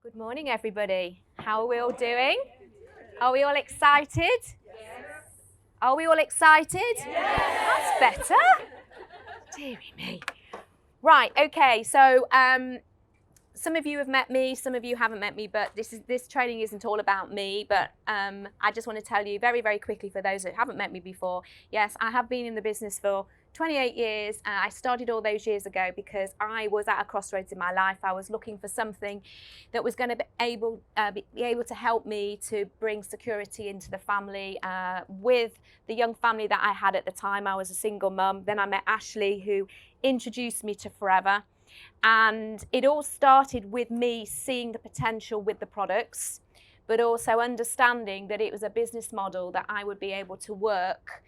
Good morning, everybody. How are we all doing? Are we all excited? Are we all excited? That's better. Dearie me. Right, okay, so some of you have met me, some of you haven't met me, but this training isn't all about me, but I just want to tell you very, very quickly for those that haven't met me before, yes, I have been in the business for 28 years. I started all those years ago because I was at a crossroads in my life. I was looking for something that was going to be able to help me to bring security into the family. With the young family that I had at the time, I was a single mum. Then I met Ashley, who introduced me to Forever. And it all started with me seeing the potential with the products, but also understanding that it was a business model that I would be able to work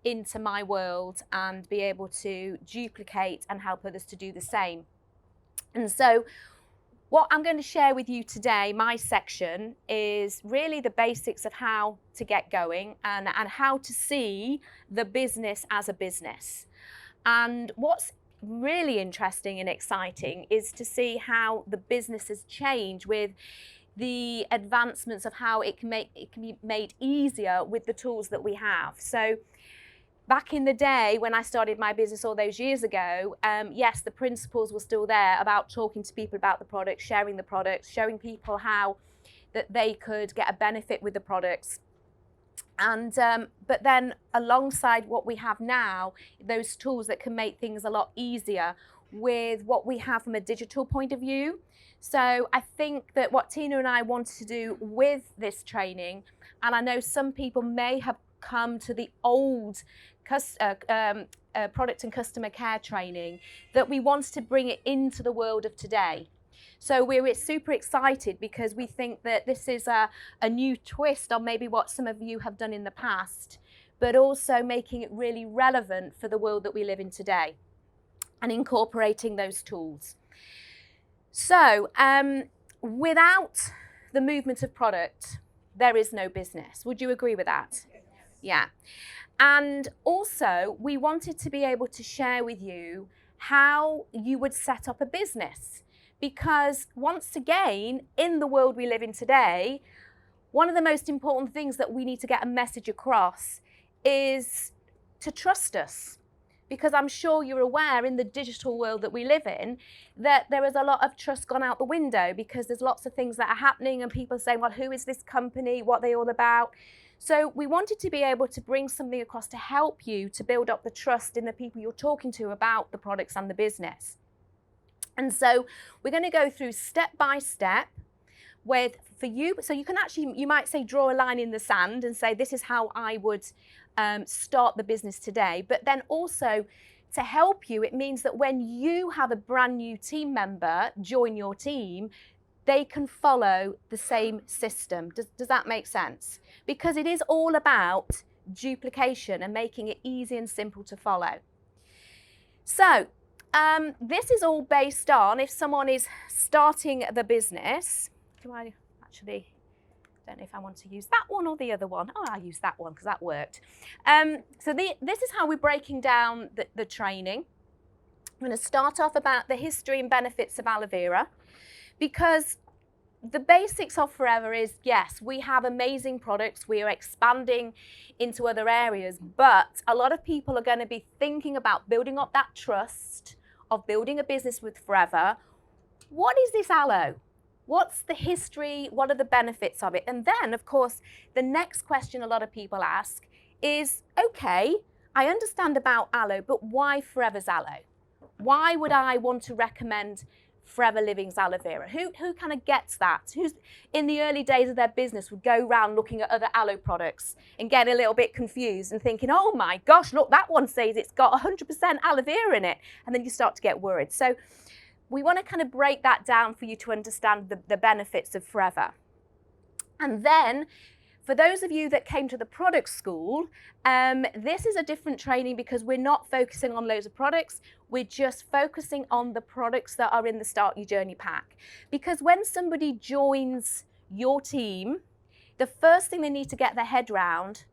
into my world and be able to duplicate and help others to do the same. And so what I'm going to share with you today, my section, is really the basics of how to get going and how to see the business as a business. And what's really interesting and exciting is to see how the business has changed with the advancements of how it can be made easier with the tools that we have. So back in the day when I started my business all those years ago, yes, the principles were still there about talking to people about the products, sharing the products, showing people how that they could get a benefit with the products. And but then alongside what we have now, those tools that can make things a lot easier with what we have from a digital point of view. So I think that what Tina and I wanted to do with this training, and I know some people may have come to the old product and customer care training, that we wanted to bring it into the world of today. So we're super excited because we think that this is a new twist on maybe what some of you have done in the past, but also making it really relevant for the world that we live in today and incorporating those tools. So without the movement of product, there is no business. Would you agree with that? Yeah. And also, we wanted to be able to share with you how you would set up a business. Because once again, in the world we live in today, one of the most important things that we need to get a message across is to trust us. Because I'm sure you're aware in the digital world that we live in that there is a lot of trust gone out the window because there's lots of things that are happening and people saying, well, who is this company? What are they all about? So we wanted to be able to bring something across to help you to build up the trust in the people you're talking to about the products and the business. And so we're going to go through step by step with, for you, so you can actually, you might say, draw a line in the sand and say, this is how I would start the business today. But then also to help you, it means that when you have a brand new team member join your team, they can follow the same system. Does that make sense? Because it is all about duplication and making it easy and simple to follow. So this is all based on if someone is starting the business. Do I actually, don't know if I want to use that one or the other one. Oh, I'll use that one because that worked. So this is how we're breaking down the training. I'm going to start off about the history and benefits of aloe vera, because the basics of Forever is, yes, we have amazing products. We are expanding into other areas, but a lot of people are going to be thinking about building up that trust of building a business with Forever. What is this aloe? What's the history? What are the benefits of it? And then, of course, the next question a lot of people ask is, okay, I understand about aloe, but why Forever's aloe? Why would I want to recommend Forever Living's aloe vera? Who kind of gets that? Who's in the early days of their business would go around looking at other aloe products and get a little bit confused and thinking, oh my gosh, look, that one says it's got 100% aloe vera in it. And then you start to get worried. So we want to kind of break that down for you to understand the benefits of Forever. And then for those of you that came to the product school, this is a different training because we're not focusing on loads of products. We're just focusing on the products that are in the Start Your Journey pack. Because when somebody joins your team, the first thing they need to get their head around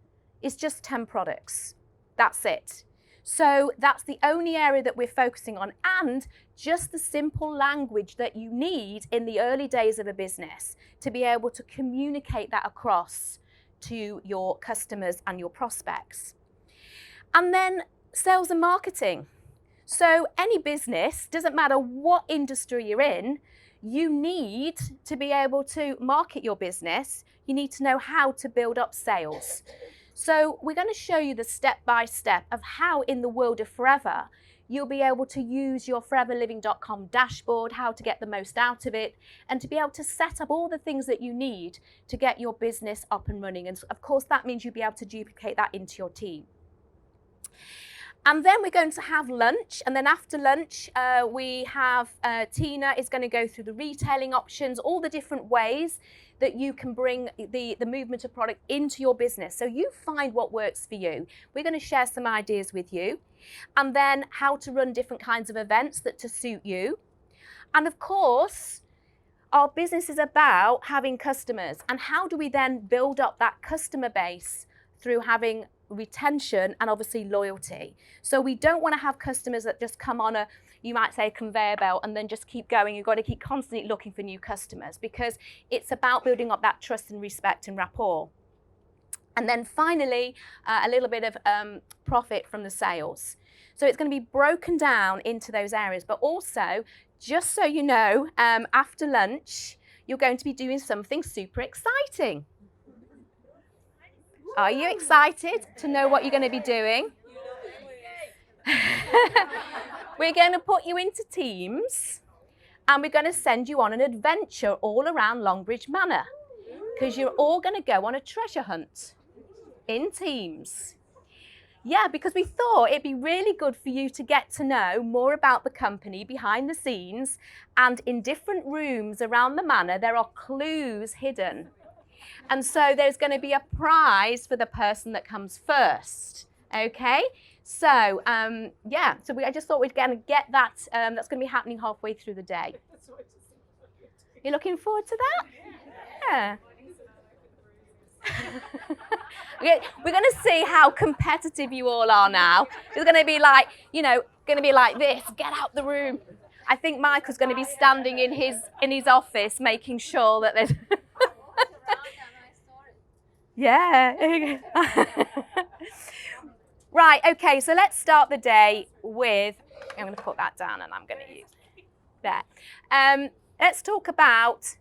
is just 10 products. That's it. So that's the only area that we're focusing on, and just the simple language that you need in the early days of a business to be able to communicate that across to your customers and your prospects. And then sales and marketing. So any business, doesn't matter what industry you're in, you need to be able to market your business. You need to know how to build up sales. So we're going to show you the step-by-step of how in the world of Forever, you'll be able to use your foreverliving.com dashboard, how to get the most out of it, and to be able to set up all the things that you need to get your business up and running. And of course, that means you'll be able to duplicate that into your team. And then we're going to have lunch, and then after lunch we have Tina is going to go through the retailing options, all the different ways that you can bring the movement of product into your business. So you find what works for you. We're going to share some ideas with you, and then how to run different kinds of events that to suit you. And of course, our business is about having customers, and how do we then build up that customer base through having retention and obviously loyalty. So we don't want to have customers that just come on a, you might say, a conveyor belt and then just keep going. You've got to keep constantly looking for new customers, because it's about building up that trust and respect and rapport. And then finally, a little bit of profit from the sales. So it's going to be broken down into those areas, but also, just so you know, after lunch, you're going to be doing something super exciting. Are you excited to know what you're going to be doing? We're going to put you into teams, and we're going to send you on an adventure all around Longbridge Manor, because you're all going to go on a treasure hunt in teams. Yeah, because we thought it'd be really good for you to get to know more about the company behind the scenes, and in different rooms around the manor there are clues hidden. And so there's going to be a prize for the person that comes first. Okay, so yeah, so I just thought we'd get that. That's going to be happening halfway through the day. You're looking forward to that? Yeah. We're going to see how competitive you all are now. It's going to be like, you know, going to be like this. Get out the room. I think Michael's going to be standing in his office making sure that there's. Yeah. Right, okay, so let's start the day with, I'm going to put that down and I'm going to use there. Let's talk about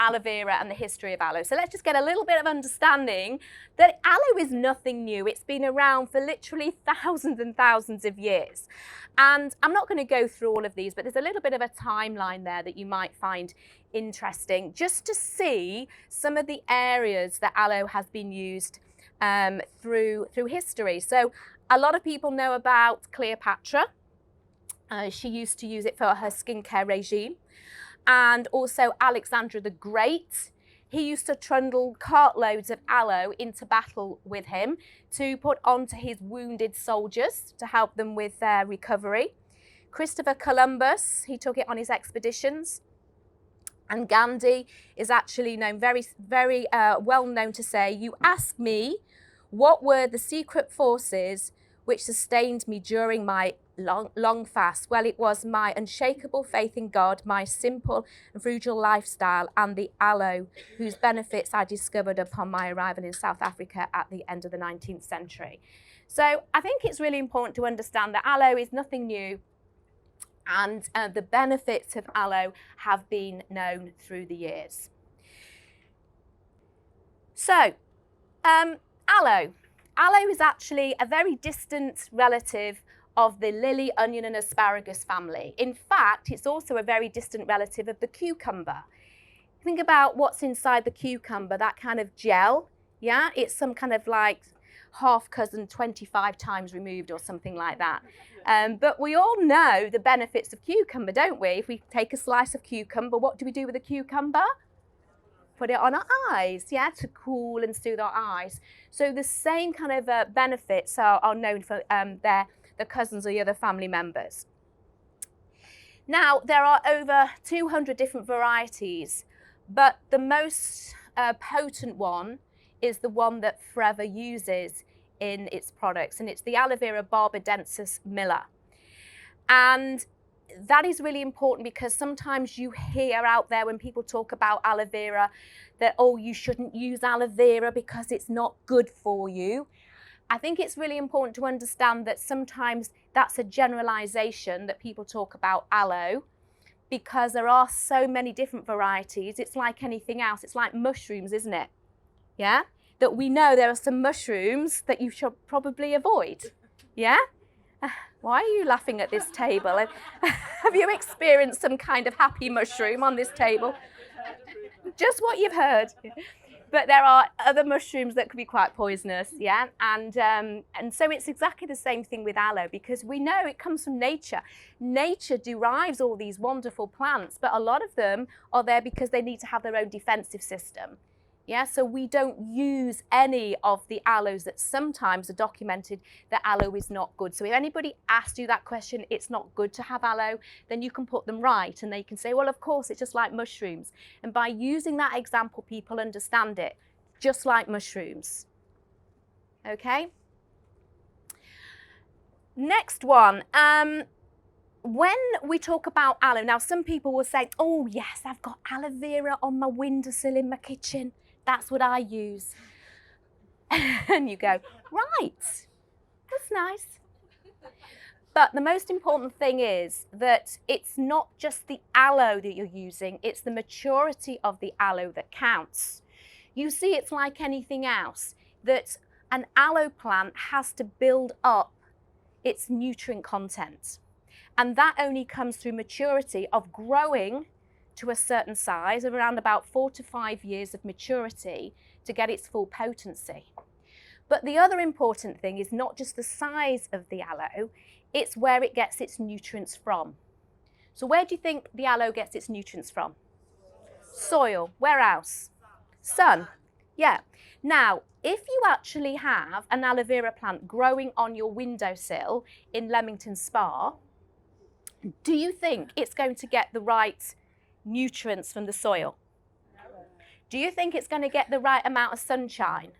aloe vera and the history of aloe. So let's just get a little bit of understanding that aloe is nothing new. It's been around for literally thousands and thousands of years. And I'm not going to go through all of these, but there's a little bit of a timeline there that you might find interesting, just to see some of the areas that aloe has been used through history. So a lot of people know about Cleopatra. She used to use it for her skincare regime. And also Alexander the Great. He used to trundle cartloads of aloe into battle with him to put onto his wounded soldiers to help them with their recovery. Christopher Columbus, he took it on his expeditions. And Gandhi is actually known, very well known to say, "You ask me, what were the secret forces which sustained me during my long fast? Well, it was my unshakable faith in God, my simple and frugal lifestyle, and the aloe, whose benefits I discovered upon my arrival in South Africa at the end of the 19th century." So I think it's really important to understand that aloe is nothing new, and the benefits of aloe have been known through the years. So, aloe. Aloe is actually a very distant relative of the lily, onion and asparagus family. In fact, it's also a very distant relative of the cucumber. Think about what's inside the cucumber, that kind of gel, yeah? It's some kind of like half cousin 25 times removed or something like that. But we all know the benefits of cucumber, don't we? If we take a slice of cucumber, what do we do with the cucumber? Put it on our eyes, yeah, to cool and soothe our eyes. So the same kind of benefits are known for the cousins or the other family members. Now, there are over 200 different varieties, but the most potent one is the one that Forever uses in its products, and it's the aloe vera barbadensis miller. And that is really important because sometimes you hear out there when people talk about aloe vera that, oh, you shouldn't use aloe vera because it's not good for you. I think it's really important to understand that sometimes that's a generalization that people talk about aloe, because there are so many different varieties. It's like anything else. It's like mushrooms, isn't it? Yeah? That we know there are some mushrooms that you should probably avoid. Yeah? Why are you laughing at this table? Have you experienced some kind of happy mushroom on this table? Just what you've heard. But there are other mushrooms that could be quite poisonous, yeah? And so it's exactly the same thing with aloe, because we know it comes from nature. Nature derives all these wonderful plants, but a lot of them are there because they need to have their own defensive system. Yeah, so we don't use any of the aloes that sometimes are documented that aloe is not good. So if anybody asked you that question, it's not good to have aloe, then you can put them right and they can say, well, of course, it's just like mushrooms. And by using that example, people understand it, just like mushrooms. Okay? Next one. When we talk about aloe, now some people will say, oh yes, I've got aloe vera on my windowsill in my kitchen. That's what I use. And you go, right, that's nice. But the most important thing is that it's not just the aloe that you're using, it's the maturity of the aloe that counts. You see, it's like anything else, that an aloe plant has to build up its nutrient content. And that only comes through maturity of growing to a certain size, of around about 4 to 5 years of maturity to get its full potency. But the other important thing is not just the size of the aloe, it's where it gets its nutrients from. So where do you think the aloe gets its nutrients from? Soil. Where else? Sun. Yeah. Now, if you actually have an aloe vera plant growing on your windowsill in Leamington Spa, do you think it's going to get the right nutrients from the soil? Do you think it's going to get the right amount of sunshine?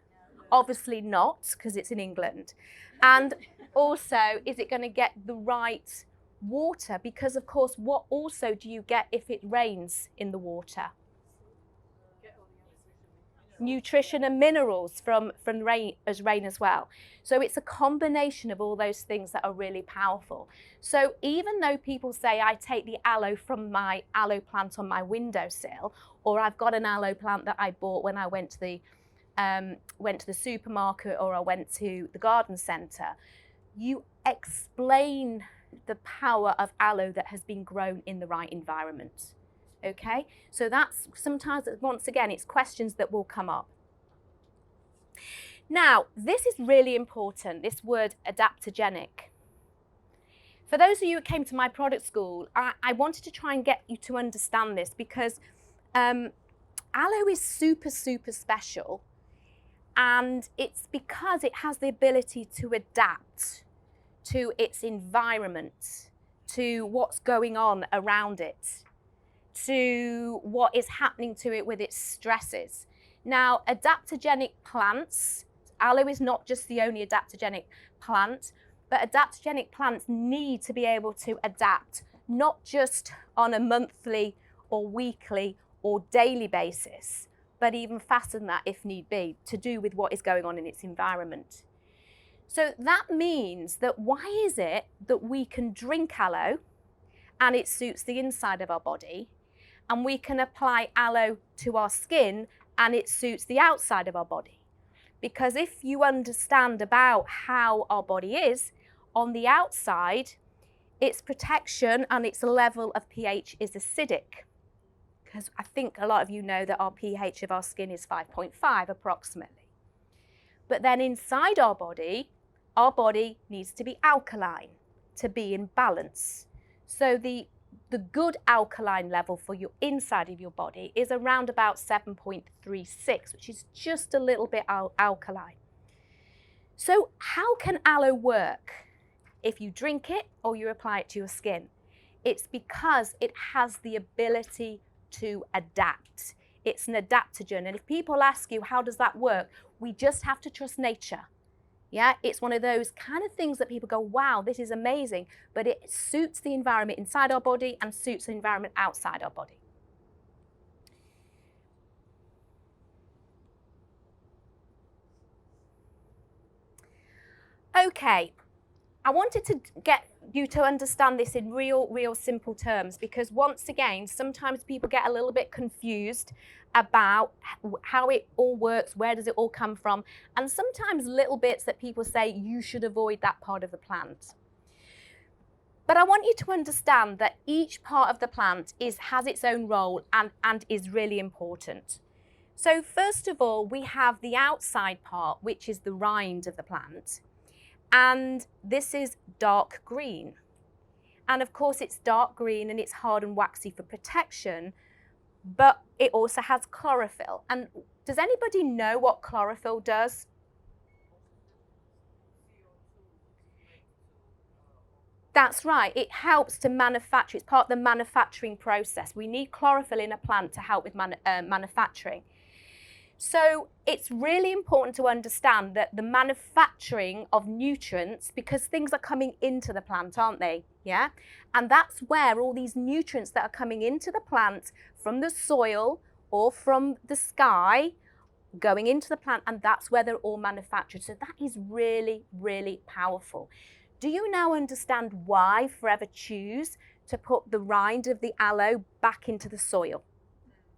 Obviously not, because it's in England. And also, is it going to get the right water? Because of course, what also do you get if it rains in the water? Nutrition and minerals from rain as well. So it's a combination of all those things that are really powerful. So even though people say I take the aloe from my aloe plant on my windowsill, or I've got an aloe plant that I bought when I went to the supermarket, or I went to the garden centre, you explain the power of aloe that has been grown in the right environment. Okay, so that's sometimes, once again, it's questions that will come up. Now, this is really important, this word adaptogenic. For those of you who came to my product school, I wanted to try and get you to understand this, because aloe is super, super special, and it's because it has the ability to adapt to its environment, to what's going on around it, to what is happening to it with its stresses. Now, adaptogenic plants, aloe is not just the only adaptogenic plant, but adaptogenic plants need to be able to adapt, not just on a monthly or weekly or daily basis, but even faster than that if need be, to do with what is going on in its environment. So that means that why is it that we can drink aloe and it suits the inside of our body, and we can apply aloe to our skin and it suits the outside of our body? Because if you understand about how our body is, on the outside, its protection and its level of pH is acidic. Because I think a lot of you know that our pH of our skin is 5.5 approximately. But then inside our body needs to be alkaline to be in balance. So the good alkaline level for your inside of your body is around about 7.36, which is just a little bit alkaline. So how can aloe work if you drink it or you apply it to your skin? It's because it has the ability to adapt. It's an adaptogen. And if people ask you, how does that work? We just have to trust nature. Yeah, it's one of those kind of things that people go, wow, this is amazing, but it suits the environment inside our body and suits the environment outside our body. Okay, I wanted to get you to understand this in real simple terms, because once again, sometimes people get a little bit confused about how it all works, where does it all come from, and sometimes little bits that people say you should avoid that part of the plant. But I want you to understand that each part of the plant has its own role and is really important. So first of all, we have the outside part, which is the rind of the plant. And this is dark green. And of course it's dark green and it's hard and waxy for protection, but it also has chlorophyll. And does anybody know what chlorophyll does? That's right, it helps to manufacture, it's part of the manufacturing process. We need chlorophyll in a plant to help with manufacturing. So it's really important to understand that the manufacturing of nutrients, because things are coming into the plant, aren't they? Yeah. And that's where all these nutrients that are coming into the plant from the soil or from the sky going into the plant, and that's where they're all manufactured. So that is really, really powerful. Do you now understand why Forever choose to put the rind of the aloe back into the soil?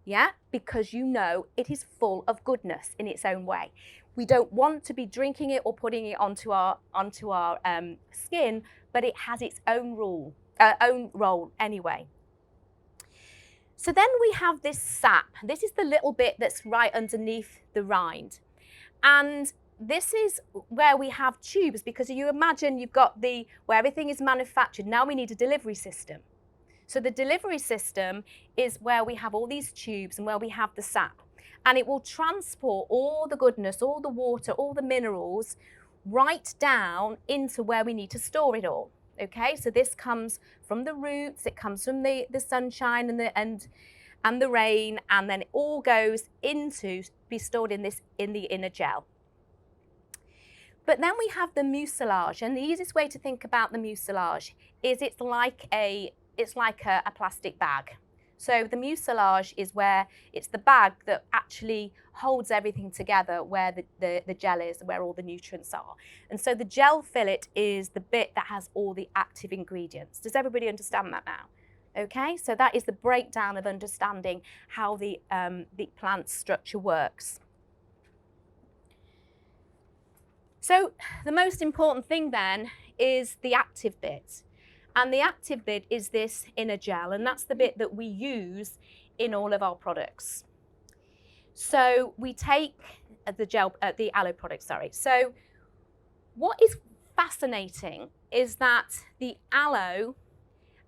Yeah, because you know it is full of goodness in its own way. We don't want to be drinking it or putting it onto our skin, but it has its own role anyway. So then we have this sap. This is the little bit that's right underneath the rind. And this is where we have tubes, because you imagine you've got where everything is manufactured. Now we need a delivery system. So the delivery system is where we have all these tubes and where we have the sap. And it will transport all the goodness, all the water, all the minerals right down into where we need to store it all. Okay, so this comes from the roots, it comes from the sunshine and the rain, and then it all goes into be stored in the inner gel. But then we have the mucilage, and the easiest way to think about the mucilage is it's like a plastic bag. So the mucilage is where it's the bag that actually holds everything together, where the gel is, where all the nutrients are. And so the gel fillet is the bit that has all the active ingredients. Does everybody understand that now? Okay, so that is the breakdown of understanding how the plant structure works. So the most important thing then is the active bit. And the active bit is this inner gel, and that's the bit that we use in all of our products. So we take the aloe product, sorry. So what is fascinating is that the aloe,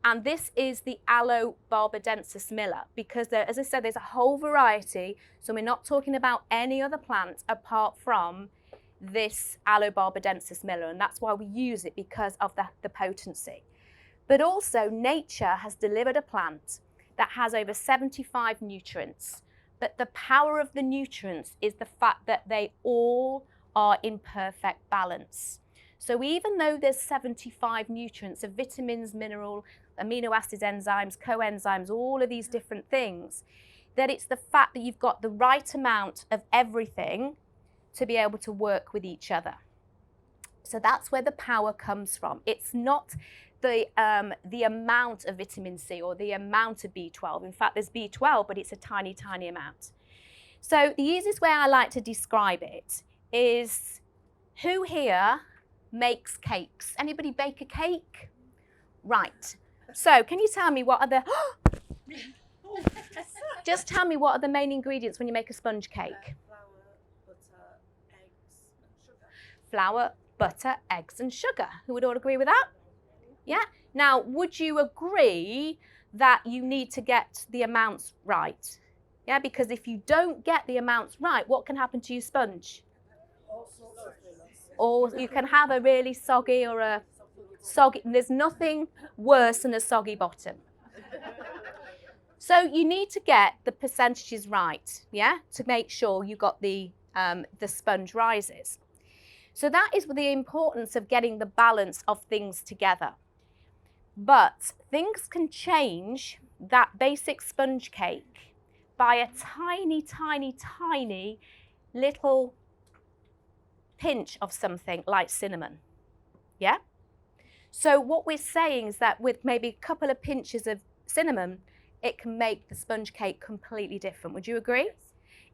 and this is the Aloe barbadensis miller, because there, as I said, there's a whole variety. So we're not talking about any other plant apart from this Aloe barbadensis miller, and that's why we use it, because of the potency. But also nature has delivered a plant that has over 75 nutrients. But the power of the nutrients is the fact that they all are in perfect balance. So even though there's 75 nutrients of vitamins, mineral, amino acids, enzymes, coenzymes, all of these different things, that it's the fact that you've got the right amount of everything to be able to work with each other. So that's where the power comes from. It's not the amount of vitamin C or the amount of B12. In fact, there's B12, but it's a tiny, tiny amount. So the easiest way I like to describe it is, who here makes cakes? Anybody bake a cake? Right. So can you tell me what are the... Just tell me, what are the main ingredients when you make a sponge cake? Flour, butter, eggs and sugar. Who would all agree with that? Yeah. Now, would you agree that you need to get the amounts right? Yeah, because if you don't get the amounts right, what can happen to your sponge? Or you can have a really soggy or a soggy, there's nothing worse than a soggy bottom. So you need to get the percentages right, yeah, to make sure you got the sponge rises. So that is the importance of getting the balance of things together. But things can change that basic sponge cake by a tiny, tiny, tiny little pinch of something like cinnamon. Yeah? So what we're saying is that with maybe a couple of pinches of cinnamon, it can make the sponge cake completely different. Would you agree?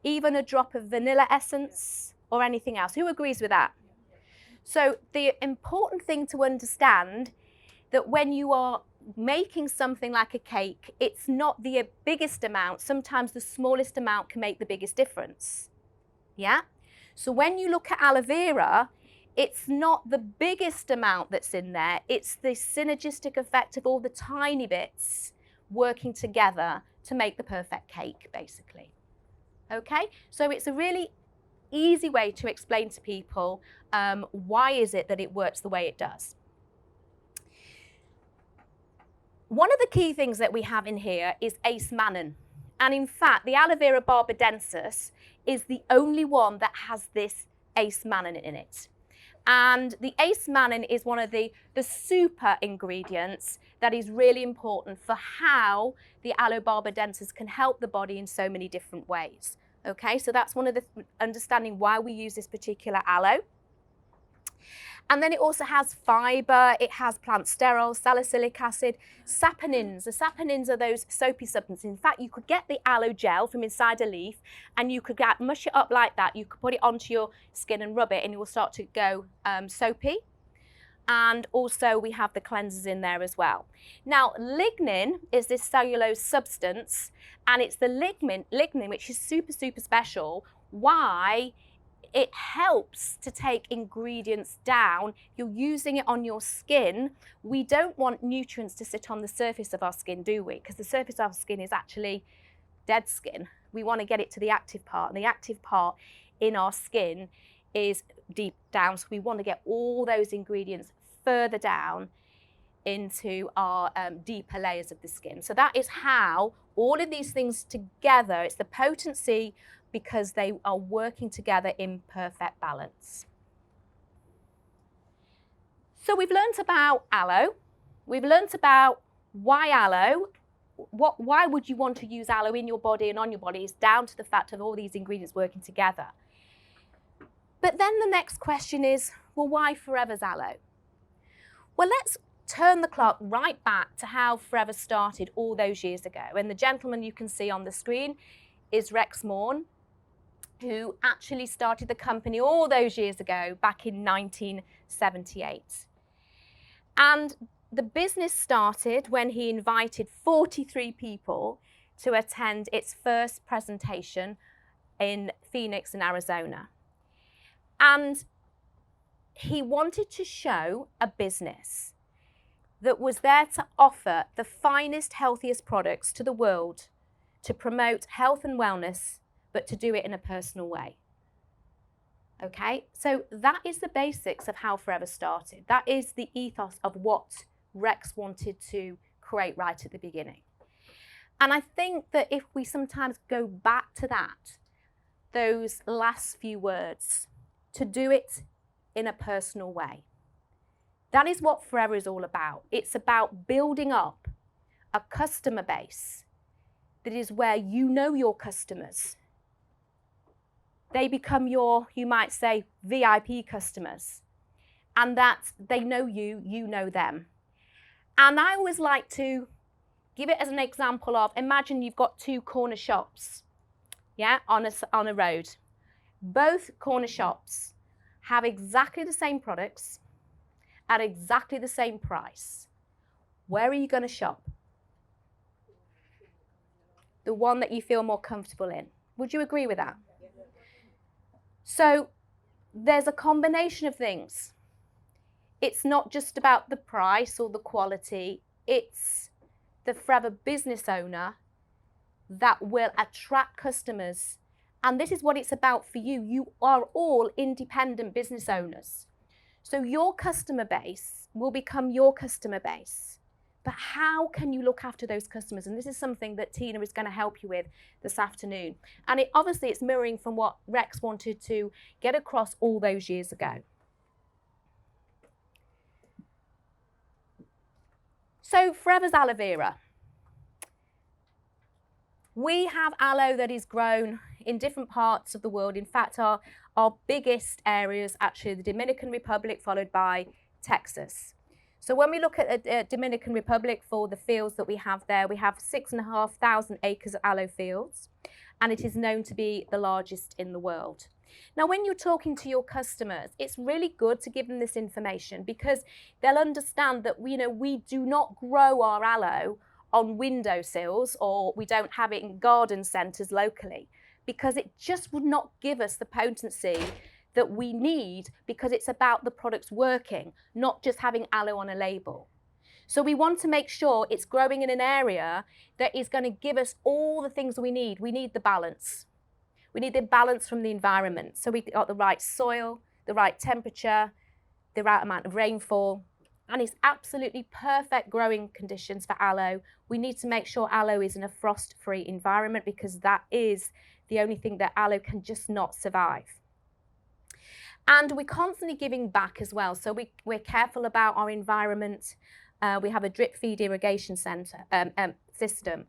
Even a drop of vanilla essence or anything else. Who agrees with that? So the important thing to understand that when you are making something like a cake, it's not the biggest amount. Sometimes the smallest amount can make the biggest difference. Yeah? So when you look at aloe vera, it's not the biggest amount that's in there. It's the synergistic effect of all the tiny bits working together to make the perfect cake, basically. Okay? So it's a really easy way to explain to people why is it that it works the way it does. One of the key things that we have in here is ace mannan. And in fact, the aloe vera barbadensis is the only one that has this ace mannan in it. And the ace mannan is one of the super ingredients that is really important for how the aloe barbadensis can help the body in so many different ways. Okay, so that's one of the understanding why we use this particular aloe. And then it also has fiber, it has plant sterol, salicylic acid, saponins. The saponins are those soapy substances. In fact, you could get the aloe gel from inside a leaf and you could mush it up like that. You could put it onto your skin and rub it and it will start to go soapy. And also we have the cleansers in there as well. Now, lignin is this cellulose substance, and it's the lignin which is super, super special. Why? It helps to take ingredients down. You're using it on your skin. We don't want nutrients to sit on the surface of our skin, do we? Because the surface of our skin is actually dead skin. We want to get it to the active part, and the active part in our skin is deep down. So we want to get all those ingredients further down into our deeper layers of the skin. So that is how all of these things together, it's the potency because they are working together in perfect balance. So we've learnt about aloe. We've learnt about why aloe. Why would you want to use aloe in your body and on your body? It's down to the fact of all these ingredients working together. But then the next question is, well, why Forever's aloe? Well, let's turn the clock right back to how Forever started all those years ago. And the gentleman you can see on the screen is Rex Morn, who actually started the company all those years ago, back in 1978. And the business started when he invited 43 people to attend its first presentation in Phoenix in Arizona. And he wanted to show a business that was there to offer the finest, healthiest products to the world to promote health and wellness, but to do it in a personal way. Okay, so that is the basics of how Forever started. That is the ethos of what Rex wanted to create right at the beginning. And I think that if we sometimes go back to that, those last few words, to do it in a personal way. That is what Forever is all about. It's about building up a customer base that is where you know your customers. They become your, you might say, VIP customers, and that they know you, you know them. And I always like to give it as an example of, imagine you've got two corner shops, yeah, on a road. Both corner shops have exactly the same products at exactly the same price. Where are you going to shop? The one that you feel more comfortable in. Would you agree with that? So there's a combination of things. It's not just about the price or the quality. It's the Forever business owner that will attract customers. And this is what it's about for you. You are all independent business owners. So your customer base will become your customer base. But how can you look after those customers? And this is something that Tina is going to help you with this afternoon. And obviously it's mirroring from what Rex wanted to get across all those years ago. So Forever's aloe vera. We have aloe that is grown in different parts of the world. In fact, our biggest areas, actually the Dominican Republic, followed by Texas. So when we look at the Dominican Republic, for the fields that we have there, we have 6,500 acres of aloe fields, and it is known to be the largest in the world. Now, when you're talking to your customers, it's really good to give them this information, because they'll understand that we do not grow our aloe on windowsills, or we don't have it in garden centres locally, because it just would not give us the potency that we need, because it's about the products working, not just having aloe on a label. So we want to make sure it's growing in an area that is going to give us all the things we need. We need the balance. We need the balance from the environment. So we got the right soil, the right temperature, the right amount of rainfall, and it's absolutely perfect growing conditions for aloe. We need to make sure aloe is in a frost-free environment, because that is the only thing that aloe can just not survive. And we're constantly giving back as well. So we're careful about our environment. We have a drip feed irrigation system.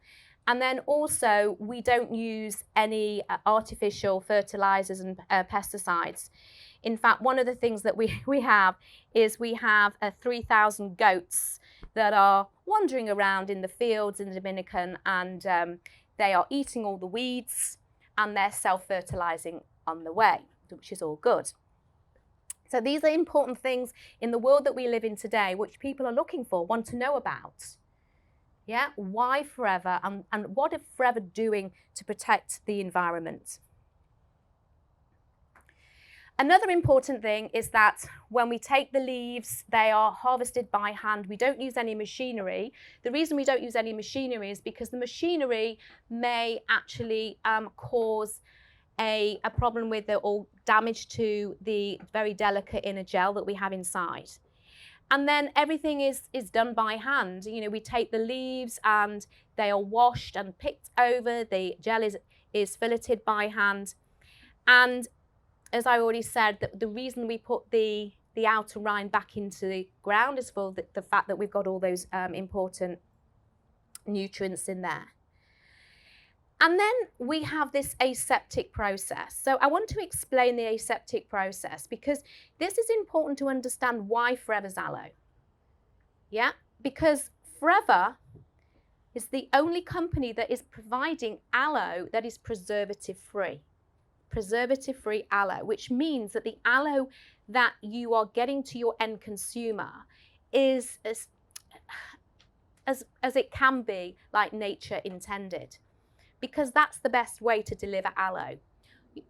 And then also, we don't use any artificial fertilizers and pesticides. In fact, one of the things that we have is 3,000 goats that are wandering around in the fields in the Dominican, and they are eating all the weeds, and they're self-fertilizing on the way, which is all good. So these are important things in the world that we live in today, which people are looking for, want to know about. Yeah, why Forever, and what is Forever doing to protect the environment? Another important thing is that when we take the leaves, they are harvested by hand. We don't use any machinery. The reason we don't use any machinery is because the machinery may actually cause a problem with or damage to the very delicate inner gel that we have inside. And then everything is done by hand. We take the leaves and they are washed and picked over. The gel is filleted by hand. And as I already said, the reason we put the outer rind back into the ground is for the fact that we've got all those important nutrients in there. And then we have this aseptic process. So I want to explain the aseptic process, because this is important to understand why Forever's aloe. Yeah, because Forever is the only company that is providing aloe that is preservative-free. Preservative-free aloe, which means that the aloe that you are getting to your end consumer is as it can be, like nature intended, because that's the best way to deliver aloe.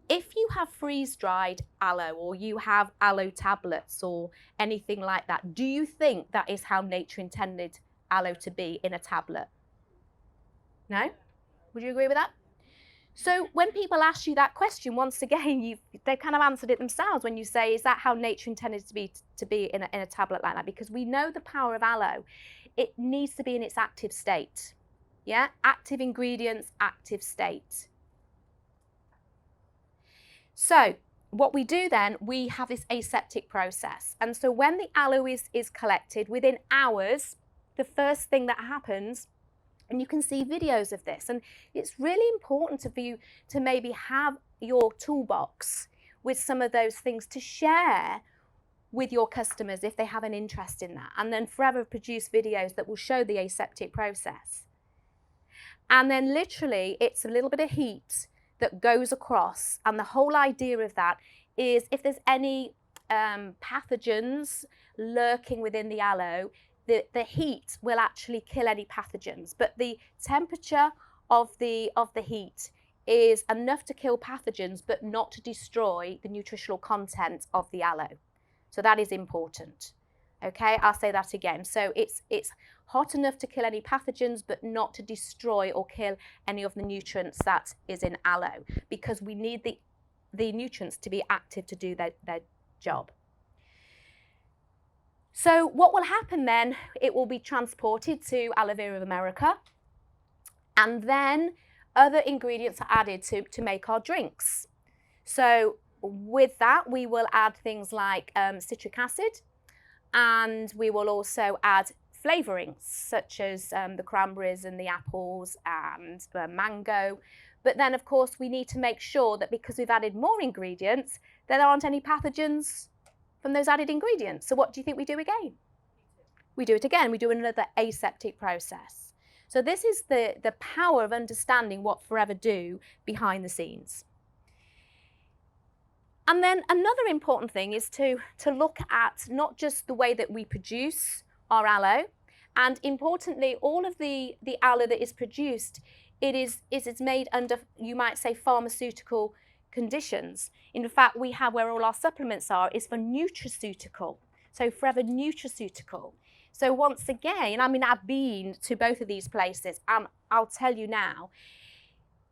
If you have freeze-dried aloe, or you have aloe tablets or anything like that, do you think that is how nature intended aloe to be in a tablet? No? Would you agree with that? So when people ask you that question, once again, they kind of answered it themselves when you say, is that how nature intended to be in a tablet like that? Because we know the power of aloe. It needs to be in its active state. Yeah, active ingredients, active state. So what we do then, we have this aseptic process. And so when the aloe is collected, within hours, the first thing that happens, and you can see videos of this, and it's really important for you to maybe have your toolbox with some of those things to share with your customers if they have an interest in that. And then Forever produce videos that will show the aseptic process. And then literally it's a little bit of heat that goes across, and the whole idea of that is if there's any pathogens lurking within the aloe, the heat will actually kill any pathogens, but the temperature of the heat is enough to kill pathogens, but not to destroy the nutritional content of the aloe. So that is important. Okay, I'll say that again. So it's hot enough to kill any pathogens, but not to destroy or kill any of the nutrients that is in aloe, because we need the nutrients to be active to do their job. So what will happen then, it will be transported to Aloe Vera of America, and then other ingredients are added to make our drinks. So with that, we will add things like citric acid, and we will also add flavourings, such as the cranberries and the apples and the mango. But then, of course, we need to make sure that because we've added more ingredients, there aren't any pathogens from those added ingredients. So what do you think we do again? We do it again. We do another aseptic process. So this is the power of understanding what Forever do behind the scenes. And then another important thing is to look at not just the way that we produce our aloe, and importantly, all of the aloe that is produced, it's made under, you might say, pharmaceutical conditions. In fact, we have where all our supplements are is for nutraceutical. So Forever Nutraceutical. So once again, I mean, I've been to both of these places, and I'll tell you now,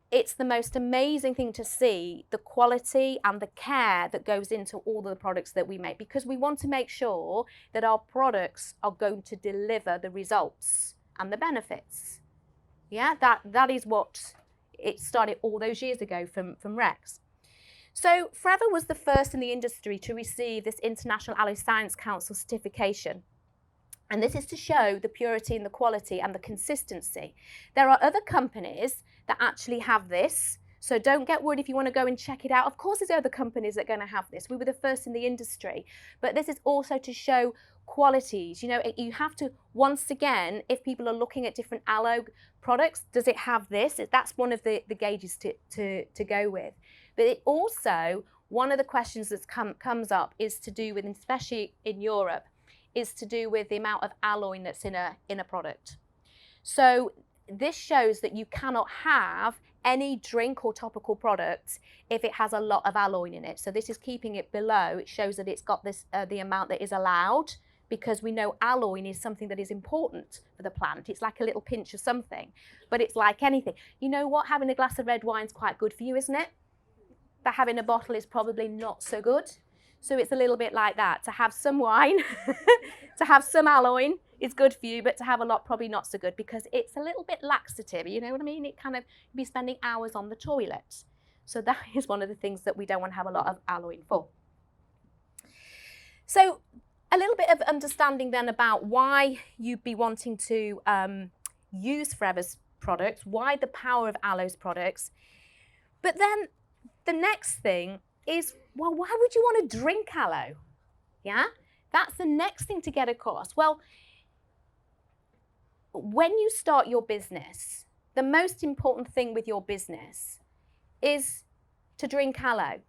it's the most amazing thing to see the quality and the care that goes into all the products that we make, because we want to make sure that our products are going to deliver the results and the benefits. Yeah, that is what it started all those years ago from Rex. So Forever was the first in the industry to receive this International Aloe Science Council certification. And this is to show the purity and the quality and the consistency. There are other companies that actually have this. So don't get worried if you want to go and check it out. Of course, there's other companies that are going to have this. We were the first in the industry. But this is also to show qualities. You know, you have to, once again, if people are looking at different aloe products, does it have this? That's one of the gauges to go with. But it also, one of the questions that comes up is to do with, especially in Europe, is to do with the amount of aloe that's in a product. So this shows that you cannot have any drink or topical product if it has a lot of aloe in it. So this is keeping it below. It shows that it's got this the amount that is allowed, because we know aloe is something that is important for the plant. It's like a little pinch of something, but it's like anything. You know what? Having a glass of red wine is quite good for you, isn't it? But having a bottle is probably not so good. So it's a little bit like that. To have some wine, to have some aloe is good for you, but to have a lot, probably not so good, because it's a little bit laxative, you know what I mean? It kind of, you'd be spending hours on the toilet. So that is one of the things that we don't want to have a lot of aloe for. So a little bit of understanding then about why you'd be wanting to use Forever's products, why the power of aloe's products. But then the next thing is, well, why would you want to drink aloe? Yeah, that's the next thing to get across. Well, when you start your business, the most important thing with your business is to drink aloe.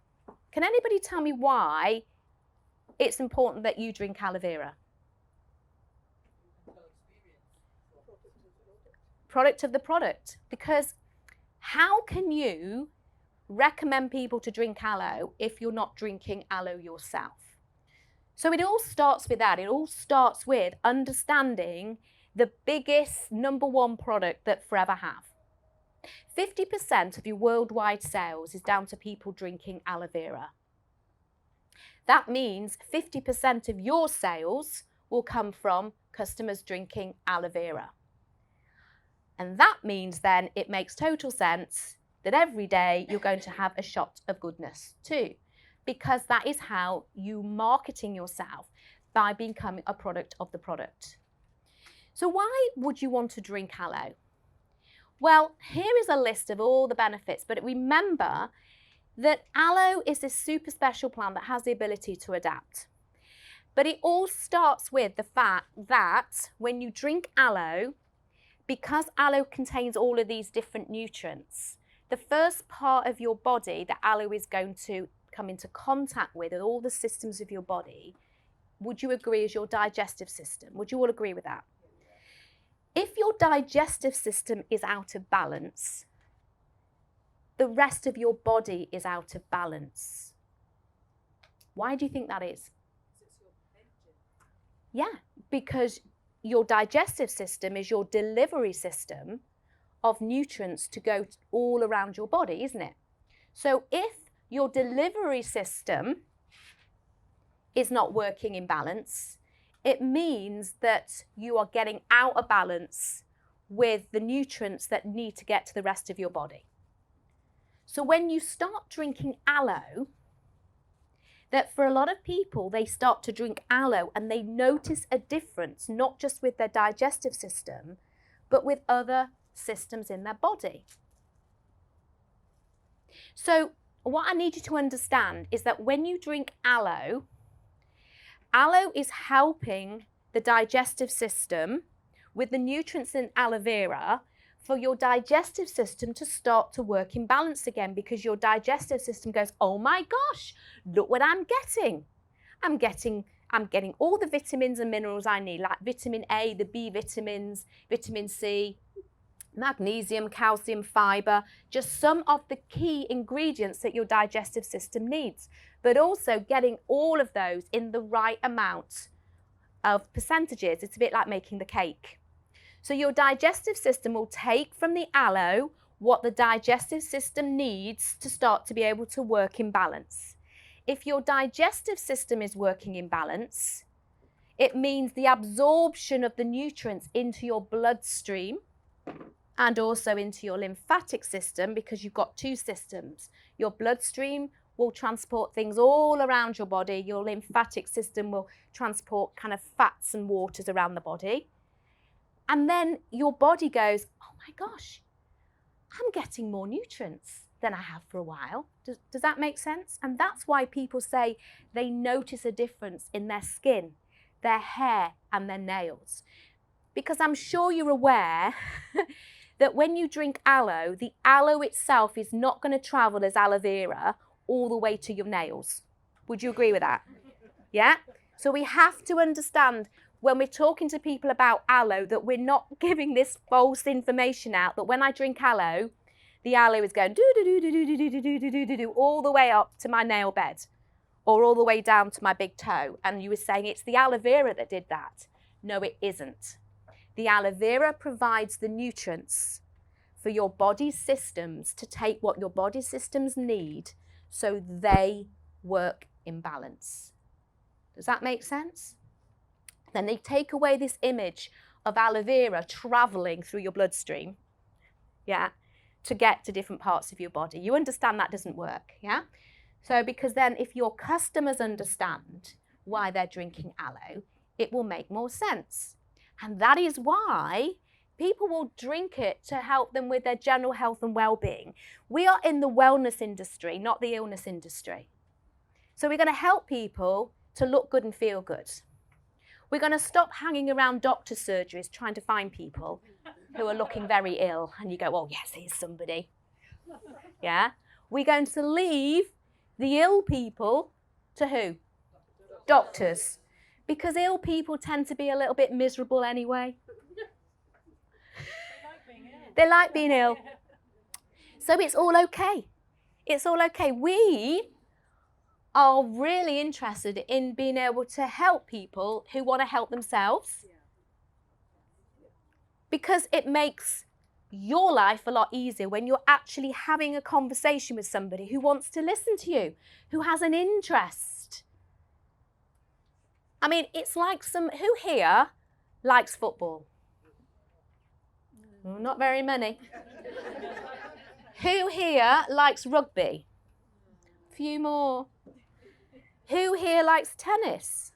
Can anybody tell me why it's important that you drink aloe vera? Product of the product. Because how can you recommend people to drink aloe if you're not drinking aloe yourself? So it all starts with that. It all starts with understanding the biggest #1 product that Forever have. 50% of your worldwide sales is down to people drinking aloe vera. That means 50% of your sales will come from customers drinking aloe vera. And that means then it makes total sense that every day you're going to have a shot of goodness too, because that is how you marketing yourself, by becoming a product of the product. So why would you want to drink aloe? Well, here is a list of all the benefits, but remember that aloe is this super special plant that has the ability to adapt. But it all starts with the fact that when you drink aloe, because aloe contains all of these different nutrients, the first part of your body that aloe is going to come into contact with in all the systems of your body, would you agree, is your digestive system? Would you all agree with that? If your digestive system is out of balance, the rest of your body is out of balance. Why do you think that is? Yeah, because your digestive system is your delivery system of nutrients to go all around your body, isn't it? So if your delivery system is not working in balance, it means that you are getting out of balance with the nutrients that need to get to the rest of your body. So when you start drinking aloe, that for a lot of people, they start to drink aloe and they notice a difference, not just with their digestive system, but with other systems in their body. So what I need you to understand is that when you drink aloe, aloe is helping the digestive system with the nutrients in aloe vera for your digestive system to start to work in balance again, because your digestive system goes, oh my gosh, look what I'm getting. I'm getting all the vitamins and minerals I need, like vitamin A, the B vitamins, vitamin C, magnesium, calcium, fibre, just some of the key ingredients that your digestive system needs, but also getting all of those in the right amount of percentages. It's a bit like making the cake. So your digestive system will take from the aloe what the digestive system needs to start to be able to work in balance. If your digestive system is working in balance, it means the absorption of the nutrients into your bloodstream and also into your lymphatic system, because you've got two systems. Your bloodstream will transport things all around your body. Your lymphatic system will transport kind of fats and waters around the body. And then your body goes, oh my gosh, I'm getting more nutrients than I have for a while. Does that make sense? And that's why people say they notice a difference in their skin, their hair and their nails. Because I'm sure you're aware that when you drink aloe, the aloe itself is not going to travel as aloe vera all the way to your nails. Would you agree with that? Yeah? So we have to understand when we're talking to people about aloe that we're not giving this false information out, that when I drink aloe, the aloe is going do all the way up to my nail bed or all the way down to my big toe. And you were saying it's the aloe vera that did that. No, it isn't. The aloe vera provides the nutrients for your body systems to take what your body systems need so they work in balance. Does that make sense? Then they take away this image of aloe vera traveling through your bloodstream, yeah, to get to different parts of your body. You understand that doesn't work, yeah? So because then if your customers understand why they're drinking aloe, it will make more sense. And that is why people will drink it to help them with their general health and well-being. We are in the wellness industry, not the illness industry. So we're going to help people to look good and feel good. We're going to stop hanging around doctor surgeries trying to find people who are looking very ill. And you go, oh, yes, here's somebody. Yeah? We're going to leave the ill people to who? Doctors. Because ill people tend to be a little bit miserable anyway. They like being ill. So it's all okay. It's all okay. We are really interested in being able to help people who want to help themselves, because it makes your life a lot easier when you're actually having a conversation with somebody who wants to listen to you, who has an interest. I mean, it's like who here likes football? Well, not very many. Who here likes rugby? A few more. Who here likes tennis?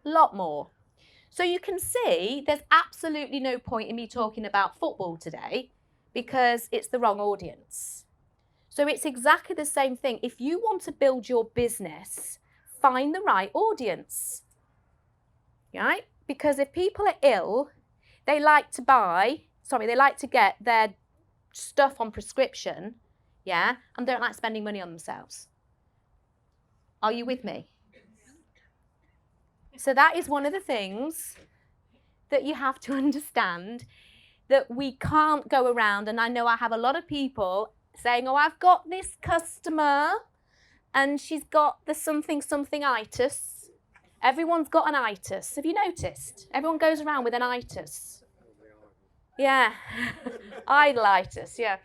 A lot more. So you can see there's absolutely no point in me talking about football today because it's the wrong audience. So it's exactly the same thing. If you want to build your business, find the right audience, right? Because if people are ill, they like to get their stuff on prescription, yeah, and don't like spending money on themselves. Are you with me? So that is one of the things that you have to understand, that we can't go around, and I know I have a lot of people saying, oh, I've got this customer and she's got the something-itis. Everyone's got an itis. Have you noticed? Everyone goes around with an itis. Yeah, idolitis, yeah.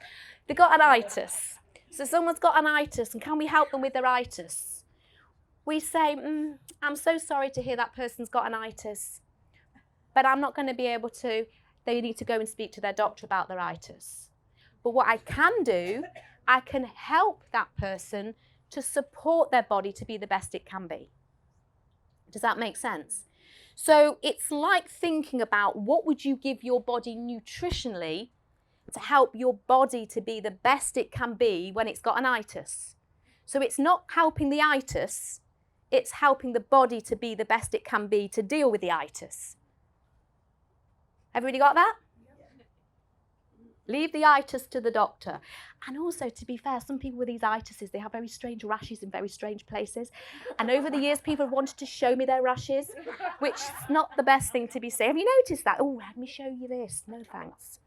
They've got an itis. So someone's got an itis, and can we help them with their itis? We say, I'm so sorry to hear that person's got an itis, but I'm not going to be able to. They need to go and speak to their doctor about their itis. But what I can do, I can help that person to support their body to be the best it can be. Does that make sense? So it's like thinking about what would you give your body nutritionally to help your body to be the best it can be when it's got an itis. So it's not helping the itis, it's helping the body to be the best it can be to deal with the itis. Everybody got that? Leave the itis to the doctor. And also, to be fair, some people with these itises, they have very strange rashes in very strange places. And over the years, people have wanted to show me their rashes, which is not the best thing to be saying. Have you noticed that? Oh, let me show you this. No, thanks.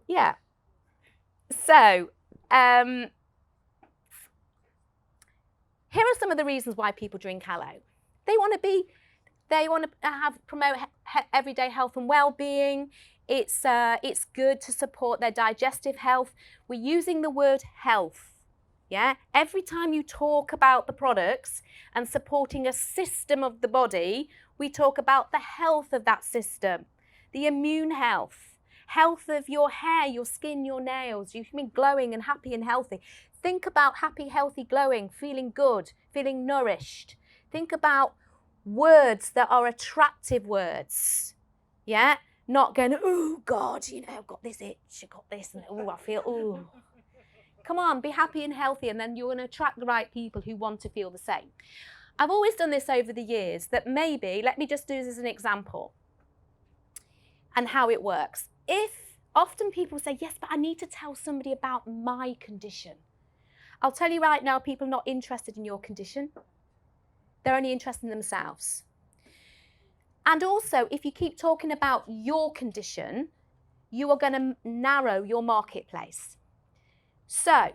Yeah. So, here are some of the reasons why people drink aloe. They want to promote everyday health and well-being. It's good to support their digestive health. We're using the word health. Yeah. Every time you talk about the products and supporting a system of the body, we talk about the health of that system, the immune health. Health of your hair, your skin, your nails. You can be glowing and happy and healthy. Think about happy, healthy, glowing, feeling good, feeling nourished. Think about words that are attractive words. Yeah? Not going, oh God, I've got this itch, I've got this, and oh, I feel, oh. Come on, be happy and healthy, and then you're going to attract the right people who want to feel the same. I've always done this over the years, that maybe, let me just do this as an example and how it works. If often people say, yes, but I need to tell somebody about my condition. I'll tell you right now, people are not interested in your condition. They're only interested in themselves. And also, if you keep talking about your condition, you are going to narrow your marketplace. So,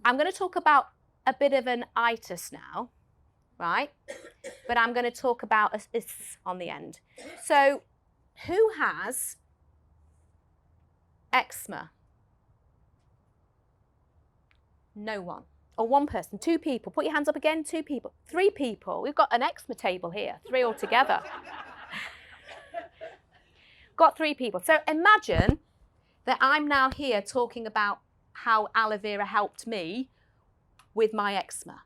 I'm going to talk about a bit of an itis now, right? But I'm going to talk about a is on the end. So, who has eczema? No one. Or one person, 2 people. Put your hands up again, 2 people. 3 people. We've got an eczema table here, 3 altogether. Got 3 people. So imagine that I'm now here talking about how aloe vera helped me with my eczema.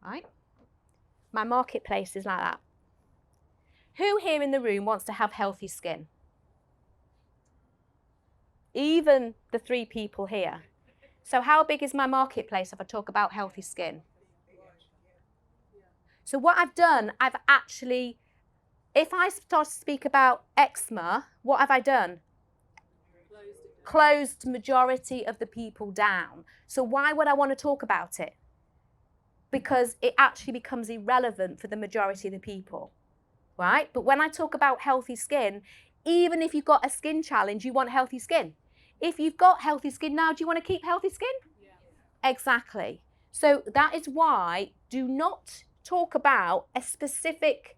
Right? My marketplace is like that. Who here in the room wants to have healthy skin? Even the 3 people here. So how big is my marketplace if I talk about healthy skin? So what I've done, I've actually, if I start to speak about eczema, what have I done? Closed majority of the people down. So why would I want to talk about it? Because it actually becomes irrelevant for the majority of the people, right? But when I talk about healthy skin, even if you've got a skin challenge, you want healthy skin. If you've got healthy skin now, do you want to keep healthy skin? Yeah. Exactly. So that is why do not talk about a specific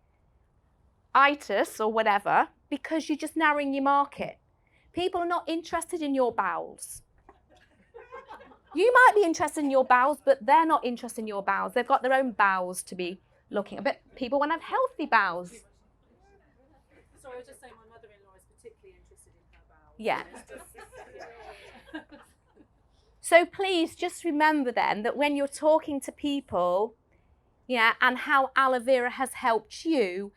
itis or whatever, because you're just narrowing your market. People are not interested in your bowels. You might be interested in your bowels, but they're not interested in your bowels. They've got their own bowels to be looking at. But people want to have healthy bowels. Sorry, I was just saying my mother-in-law is particularly interested in her bowels. Yeah. So please just remember then that when you're talking to people, yeah, and how aloe vera has helped you,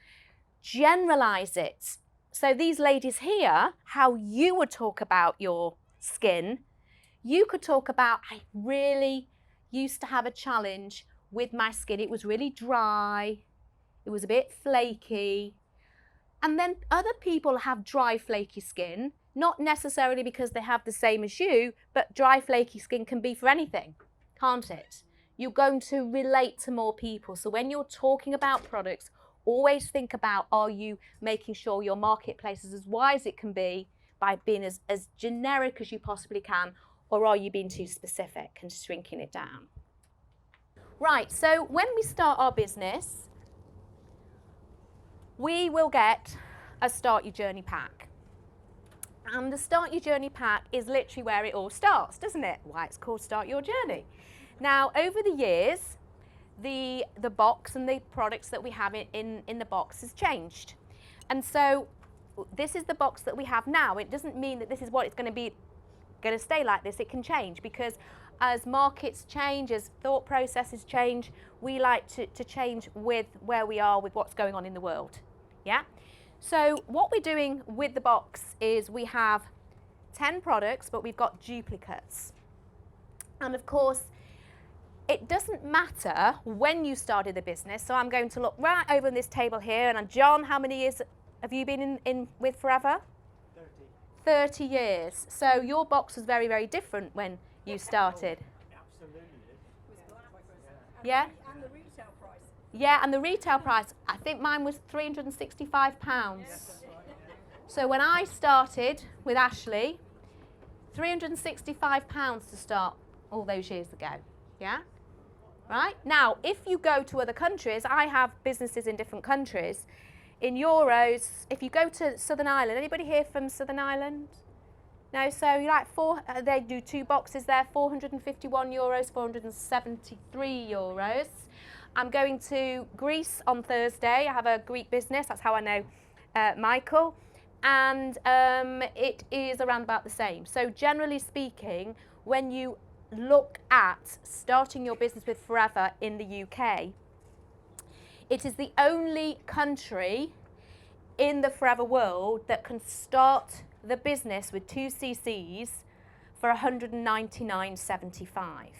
generalize it. So these ladies here, how you would talk about your skin, you could talk about, I really used to have a challenge with my skin. It was really dry. It was a bit flaky. And then other people have dry, flaky skin, not necessarily because they have the same as you, but dry, flaky skin can be for anything, can't it? You're going to relate to more people. So when you're talking about products, always think about, are you making sure your marketplace is as wide as it can be by being as generic as you possibly can, or are you being too specific and shrinking it down? Right, so when we start our business, we will get a Start Your Journey pack. And the Start Your Journey pack is literally where it all starts, doesn't it? Why it's called Start Your Journey. Now, over the years, the box and the products that we have in the box has changed. And so this is the box that we have now. It doesn't mean that this is what it's going to stay like this. It can change, because as markets change, as thought processes change, we like to change with where we are, with what's going on in the world. Yeah? So what we're doing with the box is we have 10 products, but we've got duplicates. And of course, it doesn't matter when you started the business. So I'm going to look right over on this table here. And John, how many years have you been in with Forever? 30 years. So your box was very, very different when you started. Absolutely. Yeah? And the retail price. Yeah, and the retail price, I think mine was £365. So when I started with Ashley, £365 to start all those years ago. Yeah? Right? Now, if you go to other countries, I have businesses in different countries. In euros, if you go to Southern Ireland, anybody here from Southern Ireland? No, so you like they do 2 boxes there, 451 euros, 473 euros. I'm going to Greece on Thursday. I have a Greek business, that's how I know Michael. And it is around about the same. So generally speaking, when you look at starting your business with Forever in the UK, it is the only country in the Forever world that can start the business with 2 cc's for £199.75.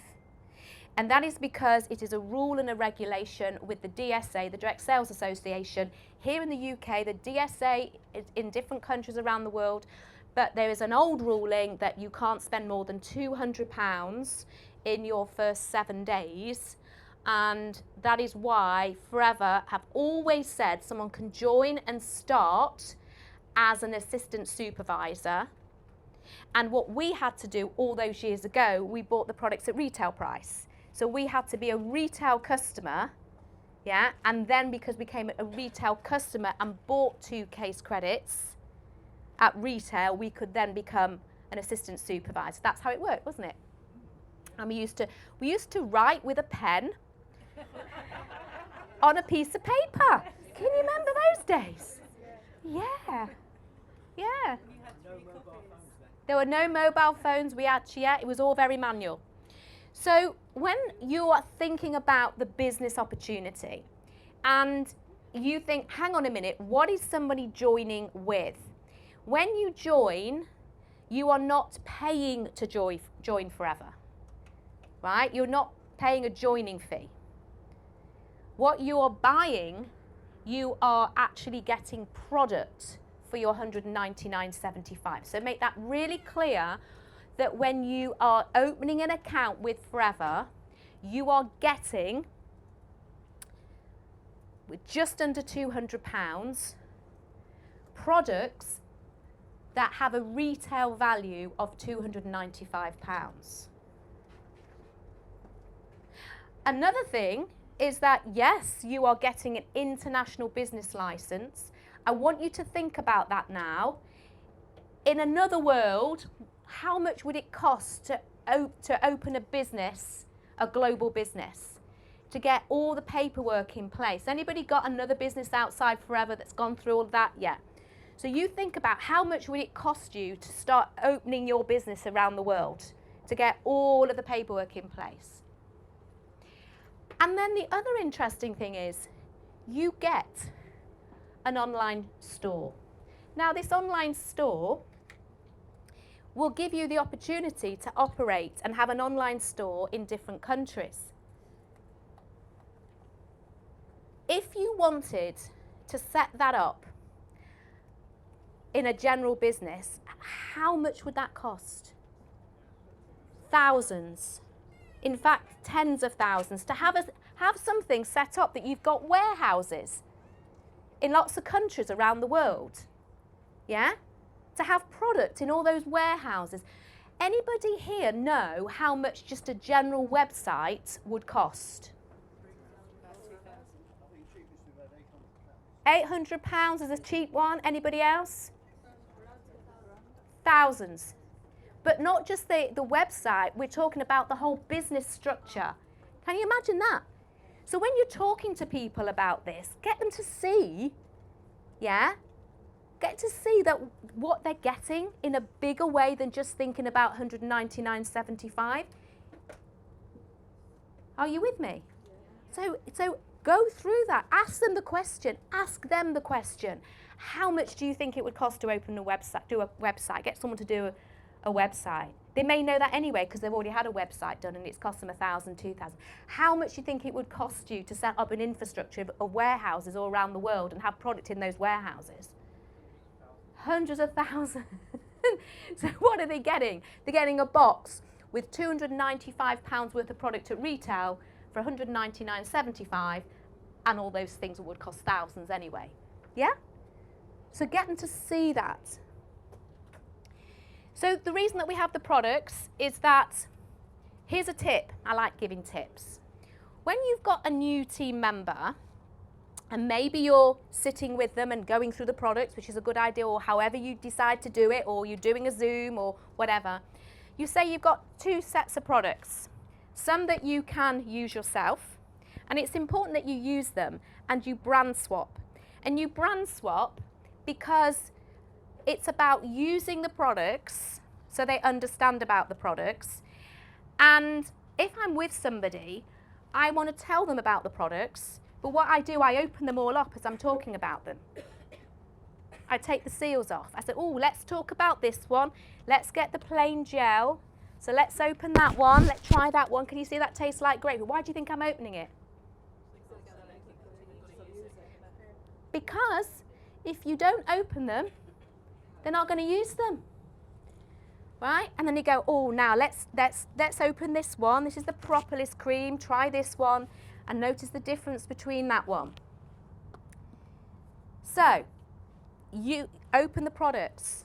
And that is because it is a rule and a regulation with the DSA, the Direct Sales Association. Here in the UK, the DSA is in different countries around the world, but there is an old ruling that you can't spend more than £200 in your first 7 days. And that is why Forever have always said someone can join and start as an assistant supervisor. And what we had to do all those years ago, we bought the products at retail price. So we had to be a retail customer, yeah, and then because we became a retail customer and bought 2 case credits at retail, we could then become an assistant supervisor. That's how it worked, wasn't it? And we used to write with a pen on a piece of paper. Can you remember those days? Yeah. Yeah. There were no mobile phones. It was all very manual. So when you are thinking about the business opportunity and you think, hang on a minute, what is somebody joining with? When you join, you are not paying to join Forever, right? You're not paying a joining fee. What you are buying, you are actually getting product for your £199.75. So make that really clear that when you are opening an account with Forever, you are getting, with just under £200, products that have a retail value of £295. Another thing is that, yes, you are getting an international business license. I want you to think about that now. In another world, how much would it cost to open a business, a global business, to get all the paperwork in place? Anybody got another business outside Forever that's gone through all of that? Yeah. So you think about how much would it cost you to start opening your business around the world, to get all of the paperwork in place. And then the other interesting thing is you get an online store. Now this online store will give you the opportunity to operate and have an online store in different countries. If you wanted to set that up in a general business, how much would that cost? Thousands. In fact, tens of thousands. To have something set up that you've got warehouses in lots of countries around the world. Yeah? To have product in all those warehouses. Anybody here know how much just a general website would cost? £800 is a cheap one. Anybody else? Thousands. But not just the website, we're talking about the whole business structure. Can you imagine that? So when you're talking to people about this, get them to see, yeah, get to see that what they're getting in a bigger way than just thinking about 199.75. Are you with me? So go through that. Ask them the question. Ask them the question. How much do you think it would cost to open a website? Do a website. Get someone to do a website. They may know that anyway because they've already had a website done and it's cost them 1,000, 2,000. How much do you think it would cost you to set up an infrastructure of warehouses all around the world and have product in those warehouses? Hundreds of thousands. So what are they getting? They're getting a box with £295 worth of product at retail for £199.75, and all those things would cost thousands anyway. Yeah? So get them to see that. So the reason that we have the products is that, here's a tip. I like giving tips. When you've got a new team member, and maybe you're sitting with them and going through the products, which is a good idea, or however you decide to do it, or you're doing a Zoom or whatever, you say you've got 2 sets of products. Some that you can use yourself, and it's important that you use them and you brand swap. And you brand swap because it's about using the products so they understand about the products. And if I'm with somebody, I want to tell them about the products, but what I do, I open them all up as I'm talking about them. I take the seals off. I say, oh, let's talk about this one. Let's get the plain gel. So let's open that one. Let's try that one. Can you see that tastes like gravy? Why do you think I'm opening it? Because if you don't open them, they're not going to use them. Right? And then you go, oh, now let's open this one. This is the Propolis cream. Try this one. And notice the difference between that one. So you open the products,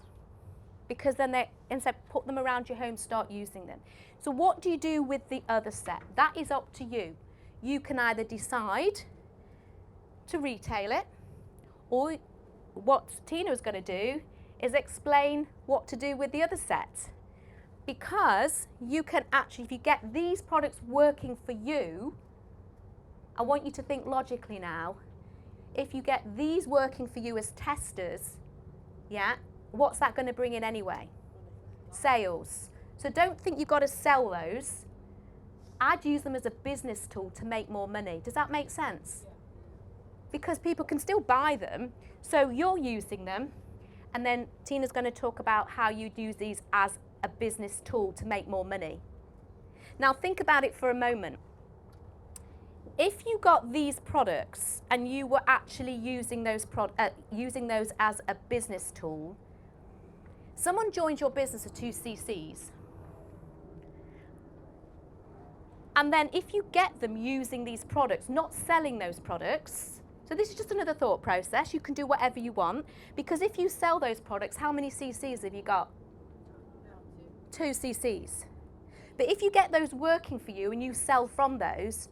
because then they, instead, put them around your home, start using them. So what do you do with the other set? That is up to you. You can either decide to retail it, or what Tina is going to do is explain what to do with the other set. Because you can actually, if you get these products working for you, I want you to think logically now. If you get these working for you as testers, yeah, what's that going to bring in anyway? Sales. So don't think you've got to sell those. I'd use them as a business tool to make more money. Does that make sense? Because people can still buy them, so you're using them, and then Tina's going to talk about how you'd use these as a business tool to make more money. Now think about it for a moment. If you got these products and you were actually using those as a business tool, someone joined your business at 2 cc's. And then if you get them using these products, not selling those products, so this is just another thought process, you can do whatever you want, because if you sell those products, how many cc's have you got? 2 cc's. But if you get those working for you and you sell from those,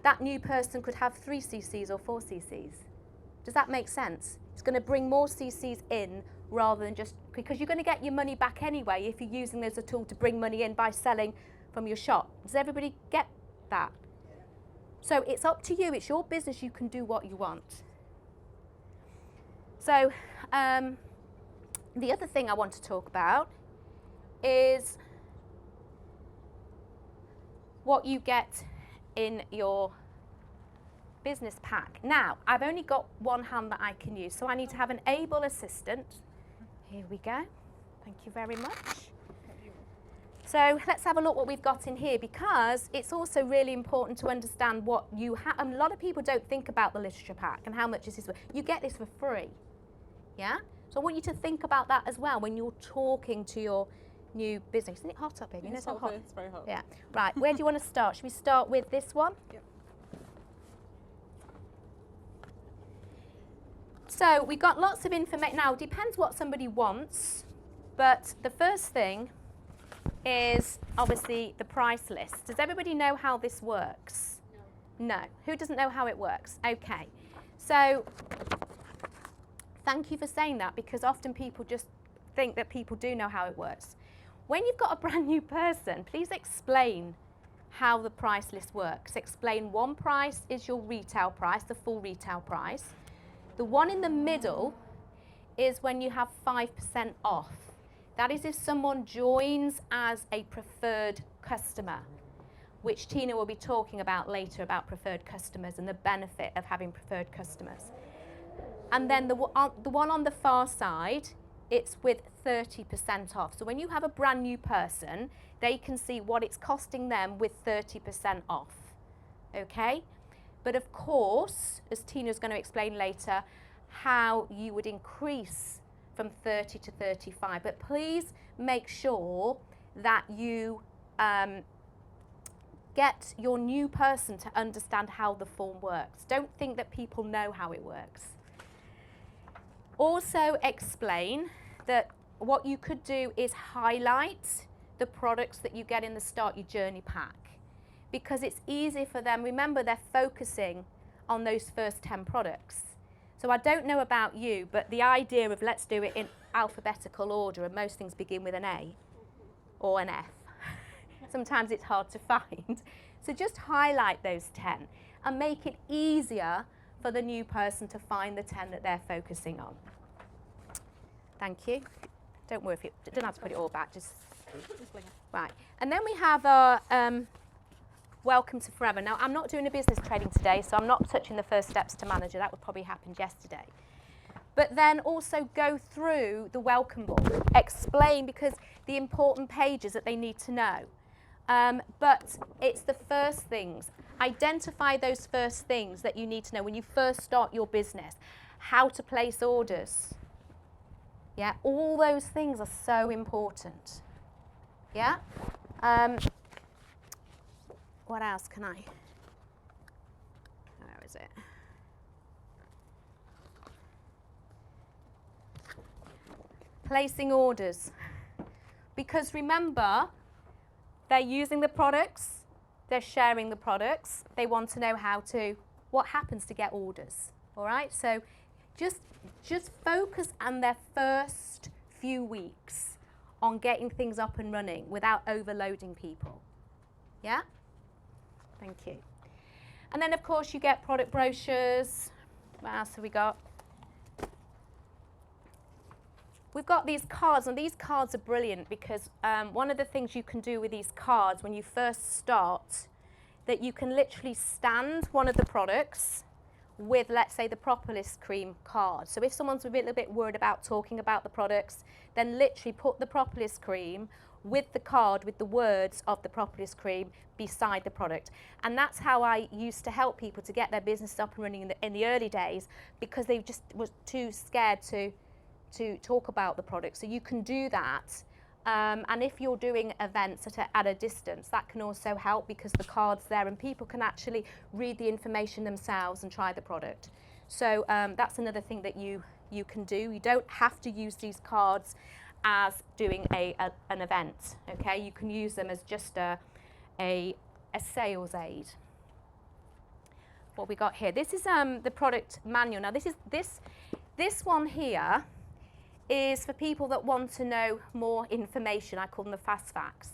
that new person could have 3 cc's or 4 cc's. Does that make sense? It's going to bring more cc's in rather than just, because you're going to get your money back anyway if you're using this as a tool to bring money in by selling from your shop. Does everybody get that? So it's up to you. It's your business. You can do what you want. So the other thing I want to talk about is what you get in your business pack. Now, I've only got one hand that I can use, so I need to have an able assistant. Here we go. Thank you very much. So let's have a look what we've got in here, because it's also really important to understand what you have. A lot of people don't think about the literature pack and how much this is worth. You get this for free. Yeah? So I want you to think about that as well when you're talking to your new business. Isn't it hot up here? It's hot here. It's very hot. Yeah. Right. Where do you want to start? Should we start with this one? Yep. So we got lots of information. Now, it depends what somebody wants, but the first thing is obviously the price list. Does everybody know how this works? No. No. Who doesn't know how it works? Okay. So thank you for saying that, because often people just think that people do know how it works. When you've got a brand new person, please explain how the price list works. Explain one price is your retail price, the full retail price. The one in the middle is when you have 5% off. That is if someone joins as a preferred customer, which Tina will be talking about later about preferred customers and the benefit of having preferred customers. And then the one on the far side, it's with 30% off. So when you have a brand new person, they can see what it's costing them with 30% off. Okay? But of course, as Tina's going to explain later, how you would increase from 30 to 35. But please make sure that you get your new person to understand how the form works. Don't think that people know how it works. Also explain that what you could do is highlight the products that you get in the Start Your Journey pack, because it's easy for them. Remember, they're focusing on those first 10 products. So I don't know about you, but the idea of let's do it in alphabetical order, and most things begin with an A or an F. Sometimes it's hard to find. So just highlight those 10 and make it easier for the new person to find the 10 that they're focusing on. Thank you. Don't worry if you don't have to put it all back, just right. And then we have our Welcome to Forever. Now, I'm not doing a business training today, so I'm not touching the first steps to manager. That would probably happen yesterday. But then also go through the welcome book, explain, because the important pages that they need to know. But it's the first things. Identify those first things that you need to know when you first start your business. How to place orders. Yeah, all those things are so important. Yeah? What else can I? Where is it? Placing orders. Because remember, they're using the products, they're sharing the products, they want to know what happens to get orders. All right? So just focus on their first few weeks on getting things up and running without overloading people. Yeah? Thank you. And then, of course, you get product brochures. What else have we got? We've got these cards, and these cards are brilliant because one of the things you can do with these cards when you first start, that you can literally stand one of the products with, let's say, the Propolis cream card. So if someone's a little bit worried about talking about the products, then literally put the Propolis cream with the card with the words of the Propolis cream beside the product. And that's how I used to help people to get their business up and running in the early days, because they just were too scared to talk about the product. So you can do that. And if you're doing events at a distance, that can also help because the card's there and people can actually read the information themselves and try the product. So that's another thing that you can do. You don't have to use these cards as doing an event. Okay, you can use them as just a sales aid. What we got here? This is the product manual. Now this one here is for people that want to know more information. I call them the fast facts.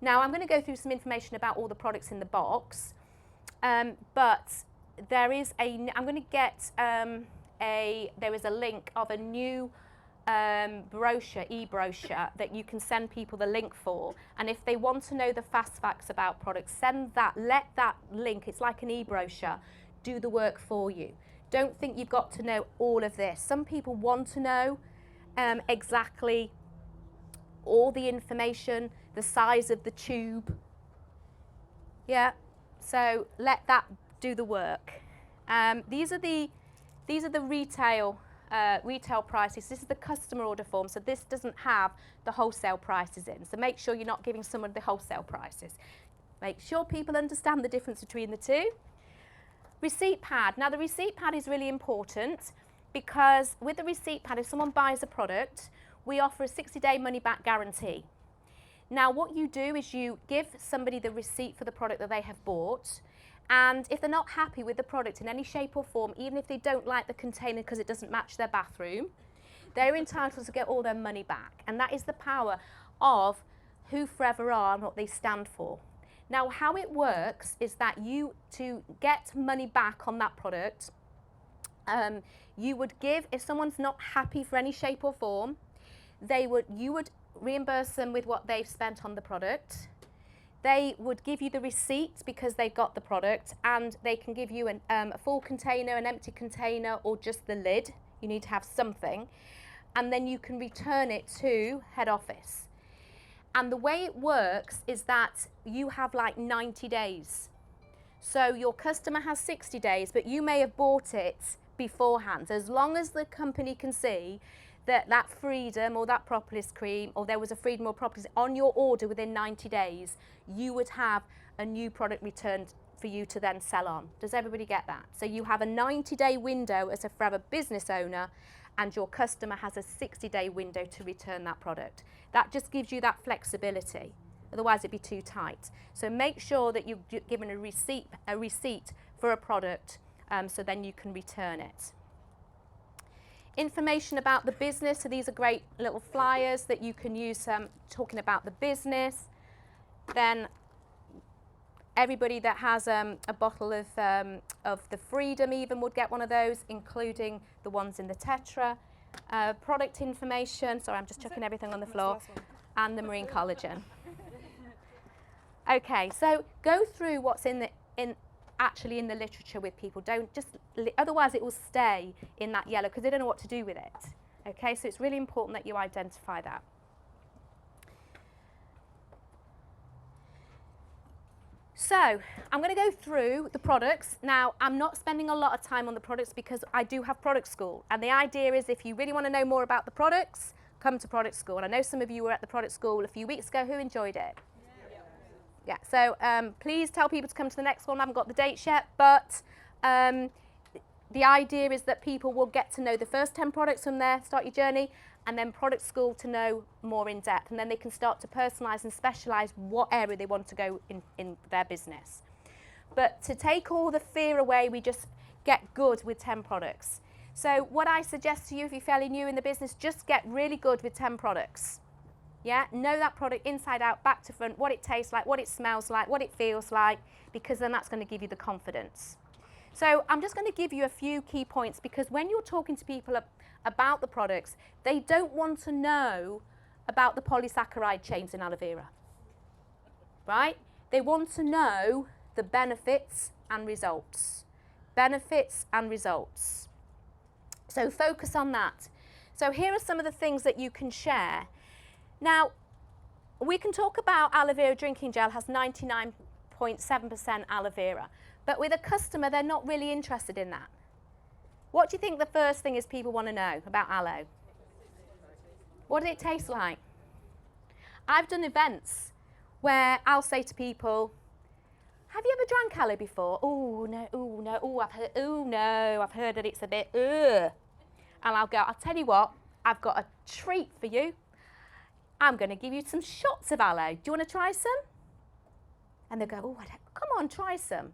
Now I'm going to go through some information about all the products in the box, but there is I'm going to get there is a link of a new brochure, e-brochure, that you can send people the link for, and if they want to know the fast facts about products, let that link, it's like an e-brochure, do the work for you. Don't think you've got to know all of this. Some people want to know exactly all the information, the size of the tube. Yeah, so let that do the work. These are the retail prices. This is the customer order form, so this doesn't have the wholesale prices in. So make sure you're not giving someone the wholesale prices. Make sure people understand the difference between the two. Receipt pad. Now the receipt pad is really important because with the receipt pad, if someone buys a product, we offer a 60-day money-back guarantee. Now what you do is you give somebody the receipt for the product that they have bought, and if they're not happy with the product in any shape or form, even if they don't like the container because it doesn't match their bathroom, they're entitled to get all their money back. And that is the power of who Forever are and what they stand for. Now how it works is that to get money back on that product, You would give, if someone's not happy for any shape or form, you would reimburse them with what they've spent on the product. They would give you the receipt because they've got the product, and they can give you a full container, an empty container, or just the lid. You need to have something. And then you can return it to head office. And the way it works is that you have like 90 days. So your customer has 60 days, but you may have bought it beforehand. As long as the company can see that Freedom or that propolis cream, or there was a Freedom or propolis on your order within 90 days, you would have a new product returned for you to then sell on. Does everybody get that? So you have a 90-day window as a forever business owner, and your customer has a 60-day window to return that product. That just gives you that flexibility. Otherwise it'd be too tight. So make sure that you've given a receipt for a product, so then you can return it. Information about the business. So these are great little flyers that you can use talking about the business. Then everybody that has a bottle of the Freedom even would get one of those, including the ones in the Tetra. Product information. Sorry, I'm just chucking everything on the floor. And the marine collagen. Okay, so go through what's actually in the literature with people. Don't just, otherwise it will stay in that yellow because they don't know what to do with it. Okay, so it's really important that you identify that. So I'm going to go through the products. Now, I'm not spending a lot of time on the products because I do have product school. And the idea is if you really want to know more about the products, come to product school. And I know some of you were at the product school a few weeks ago. Who enjoyed it? Yeah, so please tell people to come to the next one. I haven't got the dates yet, but the idea is that people will get to know the first 10 products from there, start your journey, and then product school to know more in depth. And then they can start to personalise and specialise what area they want to go in their business. But to take all the fear away, we just get good with 10 products. So what I suggest to you, if you're fairly new in the business, just get really good with 10 products. Yeah, know that product inside out, back to front, what it tastes like, what it smells like, what it feels like, because then that's going to give you the confidence. So I'm just going to give you a few key points, because when you're talking to people about the products, they don't want to know about the polysaccharide chains in aloe vera, right? They want to know the benefits and results. Benefits and results. So focus on that. So here are some of the things that you can share. Now, we can talk about aloe vera drinking gel has 99.7% aloe vera, but with a customer, they're not really interested in that. What do you think the first thing is people want to know about aloe? What does it taste like? I've done events where I'll say to people, have you ever drank aloe before? Oh, no, oh, no, I've heard that it's a bit, ugh. And I'll tell you what, I've got a treat for you. I'm going to give you some shots of aloe. Do you want to try some? And they'll go, oh, come on, try some.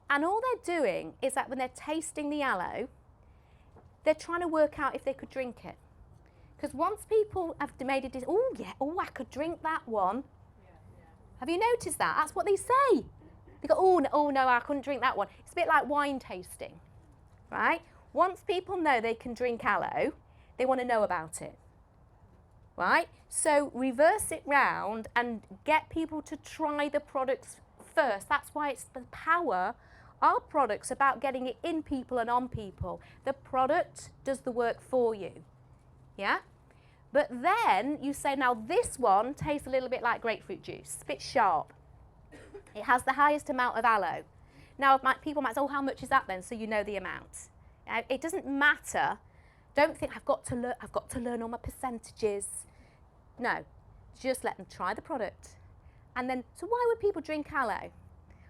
And all they're doing is that when they're tasting the aloe, they're trying to work out if they could drink it. Because once people have made a decision, oh, yeah, oh, I could drink that one. Have you noticed that? That's what they say. They go, oh, no, I couldn't drink that one. It's a bit like wine tasting, right? Once people know they can drink aloe, they want to know about it. Right? So reverse it round and get people to try the products first. That's why it's the power. Our product's about getting it in people and on people. The product does the work for you. Yeah? But then you say, now this one tastes a little bit like grapefruit juice. It's a bit sharp. It has the highest amount of aloe. Now people might say, oh, how much is that then? So you know the amount. It doesn't matter. Don't think I've got to learn all my percentages. No, just let them try the product. And then, so why would people drink aloe?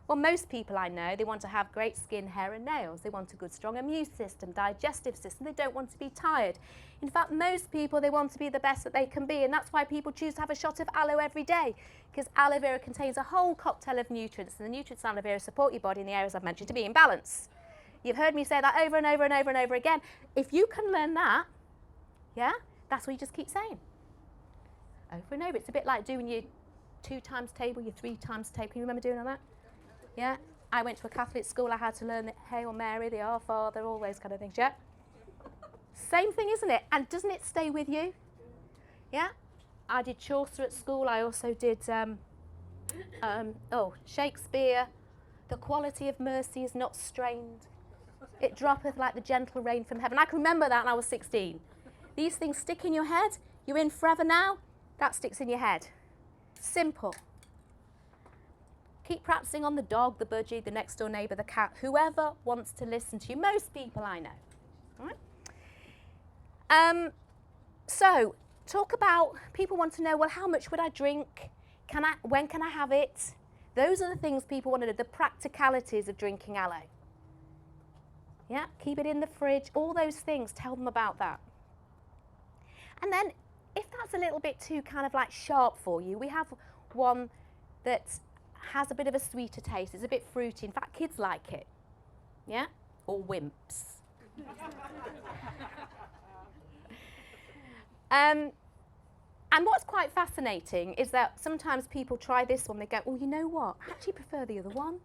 Well, most people I know, they want to have great skin, hair and nails. They want a good, strong immune system, digestive system. They don't want to be tired. In fact, most people, they want to be the best that they can be. And that's why people choose to have a shot of aloe every day, because aloe vera contains a whole cocktail of nutrients. And the nutrients in aloe vera support your body in the areas I've mentioned to be in balance. You've heard me say that over and over and over and over again. If you can learn that, yeah, that's what you just keep saying. Over and over. It's a bit like doing your 2 times table, your 3 times table. Can you remember doing all that? Yeah? I went to a Catholic school. I had to learn the Hail Mary, the Our Father, all those kind of things. Yeah. Same thing, isn't it? And doesn't it stay with you? Yeah. I did Chaucer at school. I also did Shakespeare. The quality of mercy is not strained. It droppeth like the gentle rain from heaven. I can remember that when I was 16. These things stick in your head. You're in forever now. That sticks in your head. Simple. Keep practicing on the dog, the budgie, the next door neighbour, the cat, whoever wants to listen to you. Most people I know. All right? So, talk about, people want to know, well, how much would I drink? When can I have it? Those are the things people want to know, the practicalities of drinking aloe. Yeah, keep it in the fridge, all those things, tell them about that. And then, if that's a little bit too kind of like sharp for you, we have one that has a bit of a sweeter taste. It's a bit fruity. In fact, kids like it. Yeah? Or wimps. And what's quite fascinating is that sometimes people try this one, they go, oh, you know what, I actually prefer the other one.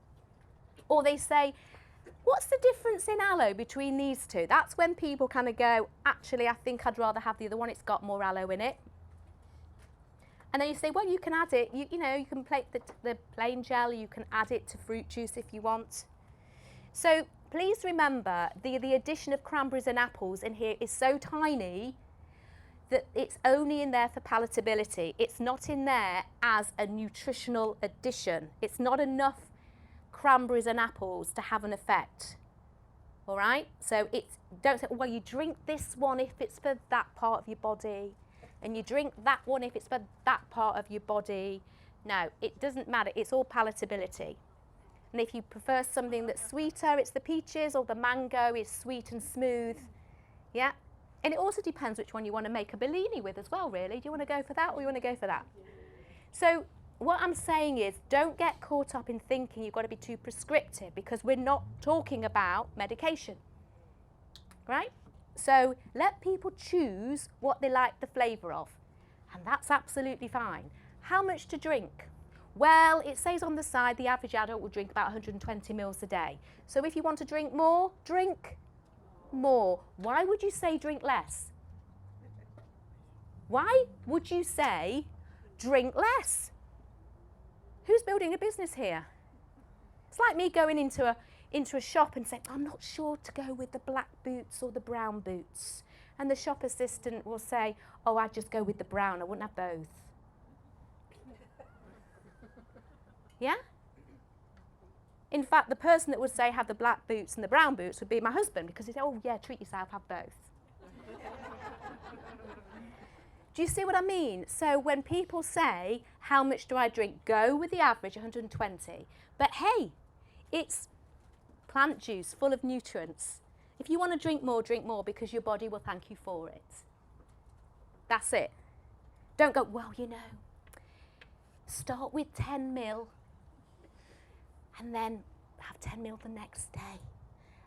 Or they say, what's the difference in aloe between these two? That's when people kind of go, actually, I think I'd rather have the other one, it's got more aloe in it. And then you say, well, you can add it, you know, you can plate the plain gel, you can add it to fruit juice if you want. So please remember, the addition of cranberries and apples in here is so tiny that it's only in there for palatability. It's not in there as a nutritional addition. It's not enough cranberries and apples to have an effect. All right? So don't say, well, you drink this one if it's for that part of your body, and you drink that one if it's for that part of your body. No, it doesn't matter. It's all palatability. And if you prefer something that's sweeter, it's the peaches, or the mango is sweet and smooth. Yeah? And it also depends which one you want to make a Bellini with as well, really. Do you want to go for that or you want to go for that? So what I'm saying is, don't get caught up in thinking you've got to be too prescriptive, because we're not talking about medication, right? So let people choose what they like the flavour of, and that's absolutely fine. How much to drink? Well, it says on the side the average adult will drink about 120 mils a day. So if you want to drink more, drink more. Why would you say drink less? Why would you say drink less? Who's building a business here? It's like me going into a shop and saying, I'm not sure to go with the black boots or the brown boots. And the shop assistant will say, oh, I'd just go with the brown, I wouldn't have both. Yeah? In fact, the person that would say have the black boots and the brown boots would be my husband, because he'd say, oh yeah, treat yourself, have both. Do you see what I mean? So when people say, how much do I drink? Go with the average, 120. But hey, it's plant juice full of nutrients. If you want to drink more because your body will thank you for it. That's it. Don't go, well, you know, start with 10 mil. And then have 10 mil the next day.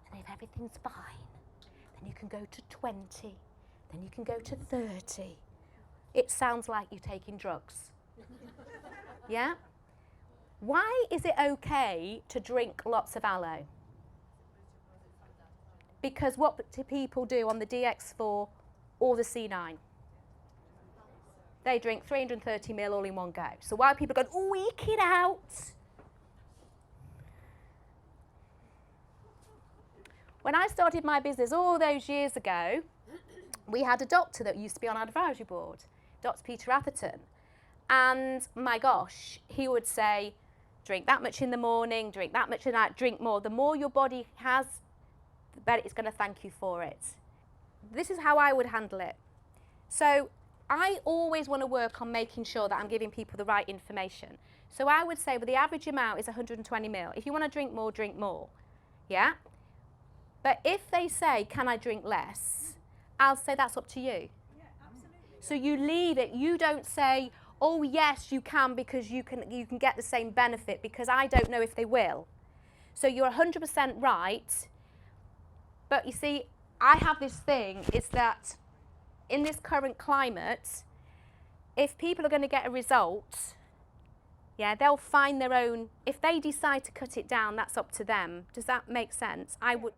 And if everything's fine, then you can go to 20. Then you can go to 30. It sounds like you're taking drugs. Yeah? Why is it okay to drink lots of aloe? Because what do people do on the DX4 or the C9? They drink 330 ml all in one go. So why are people going, oh, eke it out? When I started my business all those years ago, we had a doctor that used to be on our advisory board, Dr. Peter Atherton. And my gosh, he would say, drink that much in the morning, drink that much at night, drink more. The more your body has, the better it's going to thank you for it. This is how I would handle it. So I always want to work on making sure that I'm giving people the right information. So I would say, well, the average amount is 120 ml. If you want to drink more, drink more. Yeah? But if they say, can I drink less? I'll say that's up to you. Yeah, absolutely. So you leave it. You don't say, oh, yes, you can, because you can get the same benefit, because I don't know if they will. So you're 100% right. But you see, I have this thing, is that in this current climate, if people are going to get a result, Yeah, they'll find their own. If they decide to cut it down, that's up to them. Does that make sense? I would.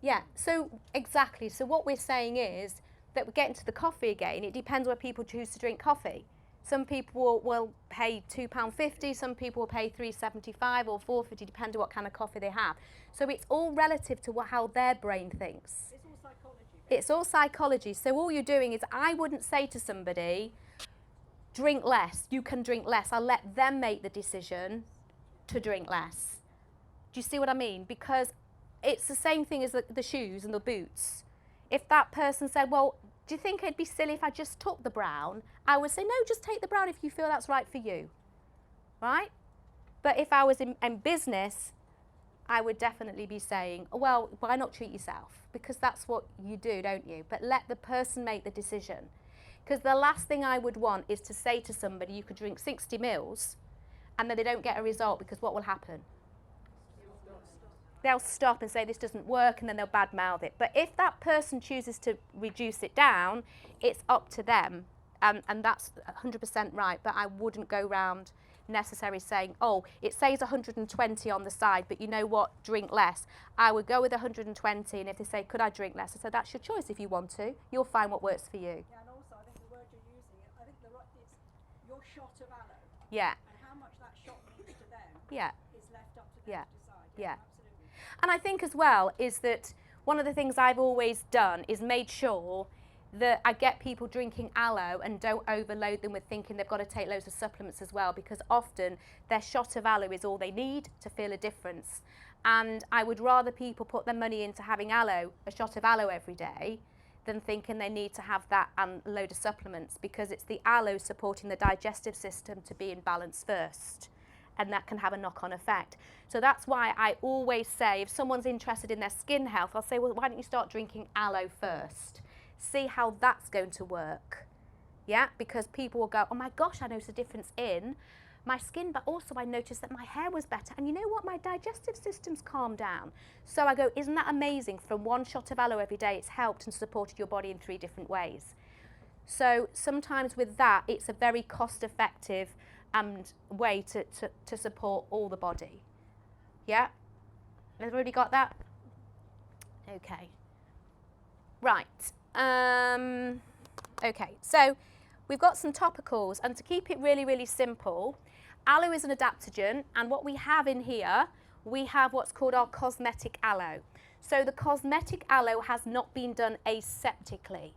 Yeah, so exactly. So what we're saying is that we're getting to the coffee again. It depends where people choose to drink coffee. Some people will pay £2.50, some people will pay £3.75 or £4.50, depending what kind of coffee they have. So it's all relative to how their brain thinks. It's all psychology. It's all psychology. So all you're doing is, I wouldn't say to somebody, drink less, you can drink less. I'll let them make the decision to drink less. Do you see what I mean? Because it's the same thing as the shoes and the boots. If that person said, well, do you think it'd be silly if I just took the brown? I would say, no, just take the brown if you feel that's right for you, right? But if I was in business, I would definitely be saying, well, why not treat yourself? Because that's what you do, don't you? But let the person make the decision. Because the last thing I would want is to say to somebody, you could drink 60 mils, and then they don't get a result, because what will happen? They'll stop and say this doesn't work, and then they'll badmouth it. But if that person chooses to reduce it down, it's up to them. And that's 100% right. But I wouldn't go round necessarily saying, oh, it says 120 on the side, but you know what, drink less. I would go with 120, and if they say, could I drink less? I said, that's your choice if you want to. You'll find what works for you. Yeah, and also I think the word you're using, I think it's your shot of aloe. Yeah. And how much that shot means to them Yeah. is left up to them Yeah. to decide. Yeah. Absolutely. And I think as well is that one of the things I've always done is made sure that I get people drinking aloe and don't overload them with thinking they've got to take loads of supplements as well, because often their shot of aloe is all they need to feel a difference. And I would rather people put their money into having aloe, a shot of aloe every day, than thinking they need to have that and a load of supplements, because it's the aloe supporting the digestive system to be in balance first. And that can have a knock-on effect. So that's why I always say, if someone's interested in their skin health, I'll say, well, why don't you start drinking aloe first? See how that's going to work. Yeah, because people will go, oh my gosh, I noticed a difference in my skin, but also I noticed that my hair was better. And you know what? My digestive system's calmed down. So I go, isn't that amazing? From one shot of aloe every day, it's helped and supported your body in 3 different ways. So sometimes with that, it's a very cost-effective way to support all the body. Yeah? Everybody got that? Okay. Right. Okay, so we've got some topicals, and to keep it really, really simple, aloe is an adaptogen, and what we have in here, we have what's called our cosmetic aloe. So the cosmetic aloe has not been done aseptically.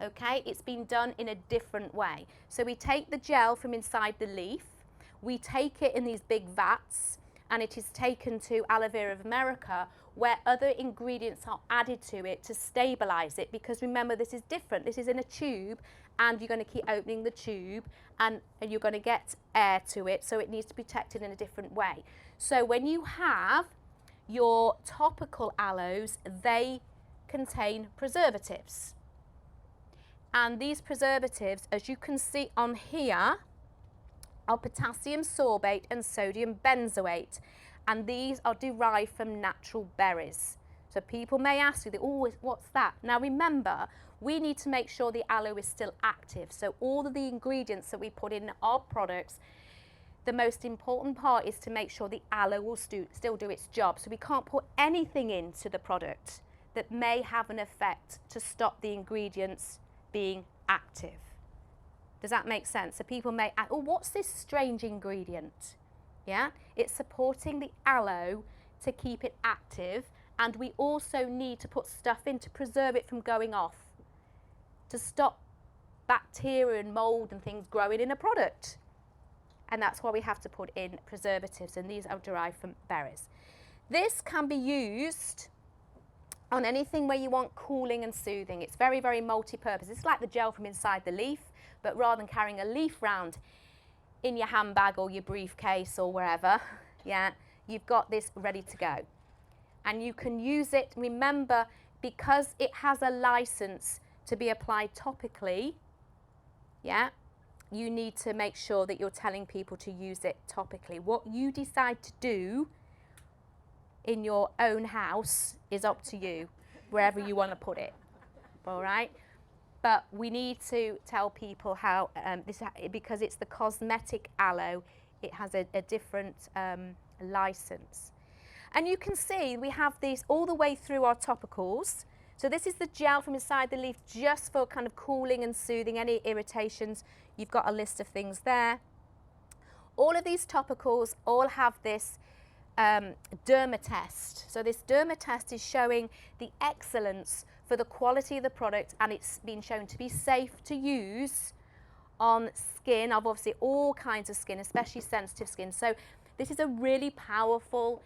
Okay, it's been done in a different way. So we take the gel from inside the leaf, we take it in these big vats, and it is taken to Aloe Vera of America, where other ingredients are added to it to stabilize it, because remember, this is different. This is in a tube, and you're going to keep opening the tube, and you're going to get air to it, so it needs to be protected in a different way. So when you have your topical aloes, they contain preservatives. And these preservatives, as you can see on here, are potassium sorbate and sodium benzoate. And these are derived from natural berries. So people may ask you, oh, what's that? Now remember, we need to make sure the aloe is still active. So all of the ingredients that we put in our products, the most important part is to make sure the aloe will still do its job. So we can't put anything into the product that may have an effect to stop the ingredients being active. Does that make sense? So people may ask, oh, what's this strange ingredient? Yeah, it's supporting the aloe to keep it active, and we also need to put stuff in to preserve it from going off, to stop bacteria and mold and things growing in a product. And that's why we have to put in preservatives, and these are derived from berries. This can be used on anything where you want cooling and soothing. It's very, very multi-purpose. It's like the gel from inside the leaf, but rather than carrying a leaf round in your handbag or your briefcase or wherever, yeah, you've got this ready to go. And you can use it, remember, because it has a license to be applied topically, yeah, you need to make sure that you're telling people to use it topically. What you decide to do in your own house is up to you, wherever you want to put it, all right? But we need to tell people how, because it's the cosmetic aloe, it has a different license. And you can see we have these all the way through our topicals. So this is the gel from inside the leaf just for kind of cooling and soothing any irritations. You've got a list of things there. All of these topicals all have this derma test. So this derma test is showing the excellence for the quality of the product, and it's been shown to be safe to use on skin of obviously all kinds of skin, especially sensitive skin. So this is a really powerful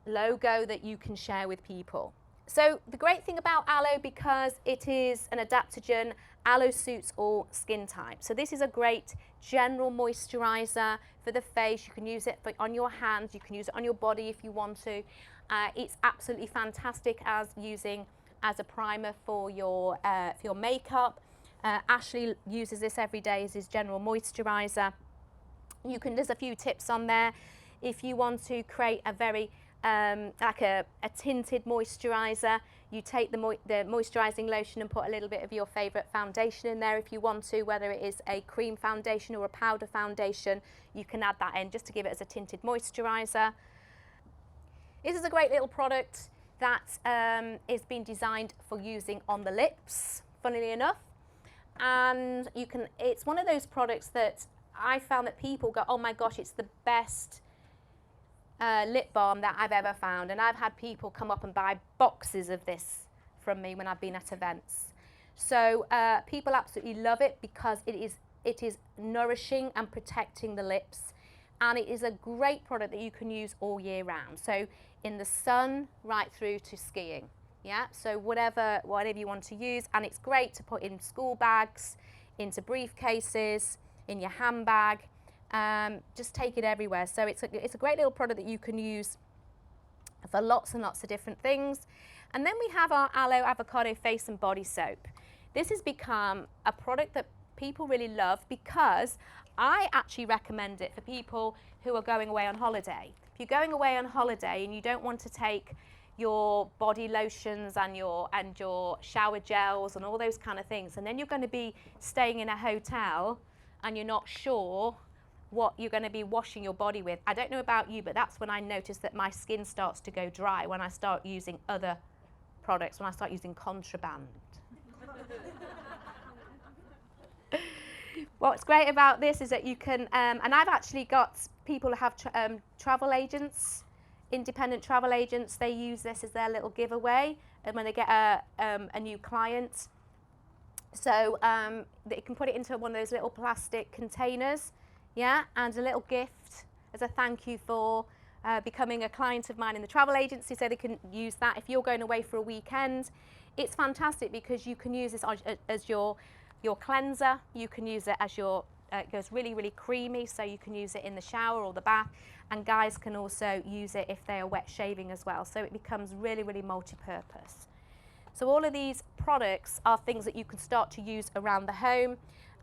logo that you can share with people. So the great thing about aloe, because it is an adaptogen, aloe suits all skin types. So this is a great general moisturizer for the face. You can use it on your hands, you can use it on your body if you want to. It's absolutely fantastic as using as a primer for your makeup. Ashley uses this every day as his general moisturizer. There's a few tips on there. If you want to create a very like a tinted moisturizer, you take the moisturizing lotion and put a little bit of your favorite foundation in there if you want to, whether it is a cream foundation or a powder foundation, you can add that in just to give it as a tinted moisturizer. This is a great little product that is been designed for using on the lips, funnily enough. And it's one of those products that I found that people go, oh my gosh, it's the best lip balm that I've ever found. And I've had people come up and buy boxes of this from me when I've been at events. So people absolutely love it because it is nourishing and protecting the lips, and it is a great product that you can use all year round. So in the sun right through to skiing. Yeah, so whatever you want to use, and it's great to put in school bags, into briefcases, in your handbag. Just take it everywhere. So it's a great little product that you can use for lots and lots of different things. And then we have our Aloe Avocado Face and Body Soap. This has become a product that people really love because I actually recommend it for people who are going away on holiday. If you're going away on holiday and you don't want to take your body lotions and your shower gels and all those kind of things, and then you're going to be staying in a hotel and you're not sure what you're going to be washing your body with. I don't know about you, but that's when I notice that my skin starts to go dry, when I start using other products, when I start using contraband. What's great about this is that you can, and I've actually got people who have travel agents, independent travel agents. They use this as their little giveaway, and when they get a new client, so they can put it into one of those little plastic containers, yeah, and a little gift as a thank you for becoming a client of mine in the travel agency, so they can use that if you're going away for a weekend. It's fantastic because you can use this as your cleanser. You can use it as your, it goes really, really creamy, so you can use it in the shower or the bath, and guys can also use it if they are wet shaving as well, so it becomes really, really multi-purpose. So all of these products are things that you can start to use around the home.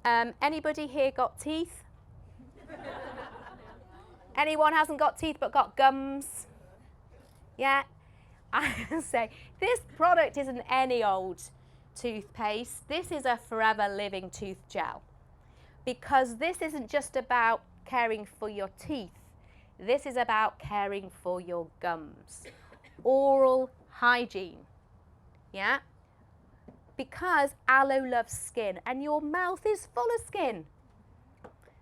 Anybody here got teeth? Anyone hasn't got teeth but got gums? Yeah? I say, this product isn't any old toothpaste. This is a forever living tooth gel, because this isn't just about caring for your teeth. This is about caring for your gums. Oral hygiene. Yeah? Because aloe loves skin and your mouth is full of skin.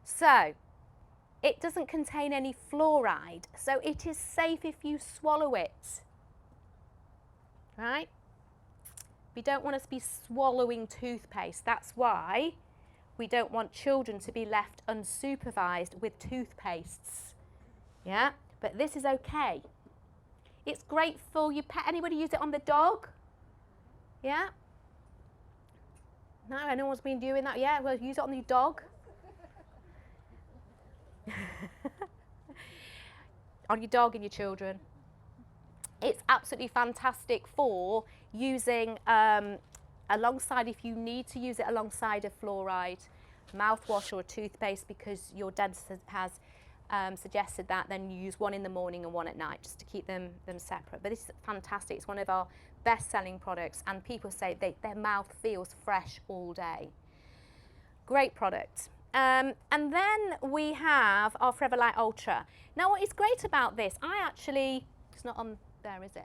So it doesn't contain any fluoride, so it is safe if you swallow it. Right? We don't want to be swallowing toothpaste. That's why we don't want children to be left unsupervised with toothpastes. Yeah? But this is okay. It's great for your pet. Anybody use it on the dog? Yeah? No, anyone's been doing that? Yeah, well, use it on your dog. On your dog and your children. It's absolutely fantastic for using alongside, if you need to use it alongside a fluoride mouthwash or a toothpaste, because your dentist has suggested that, then you use one in the morning and one at night just to keep them separate. But this is fantastic. It's one of our best-selling products, and people say their mouth feels fresh all day. Great product. And then we have our Forever Light Ultra. Now what is great about this, it's not on there, is it?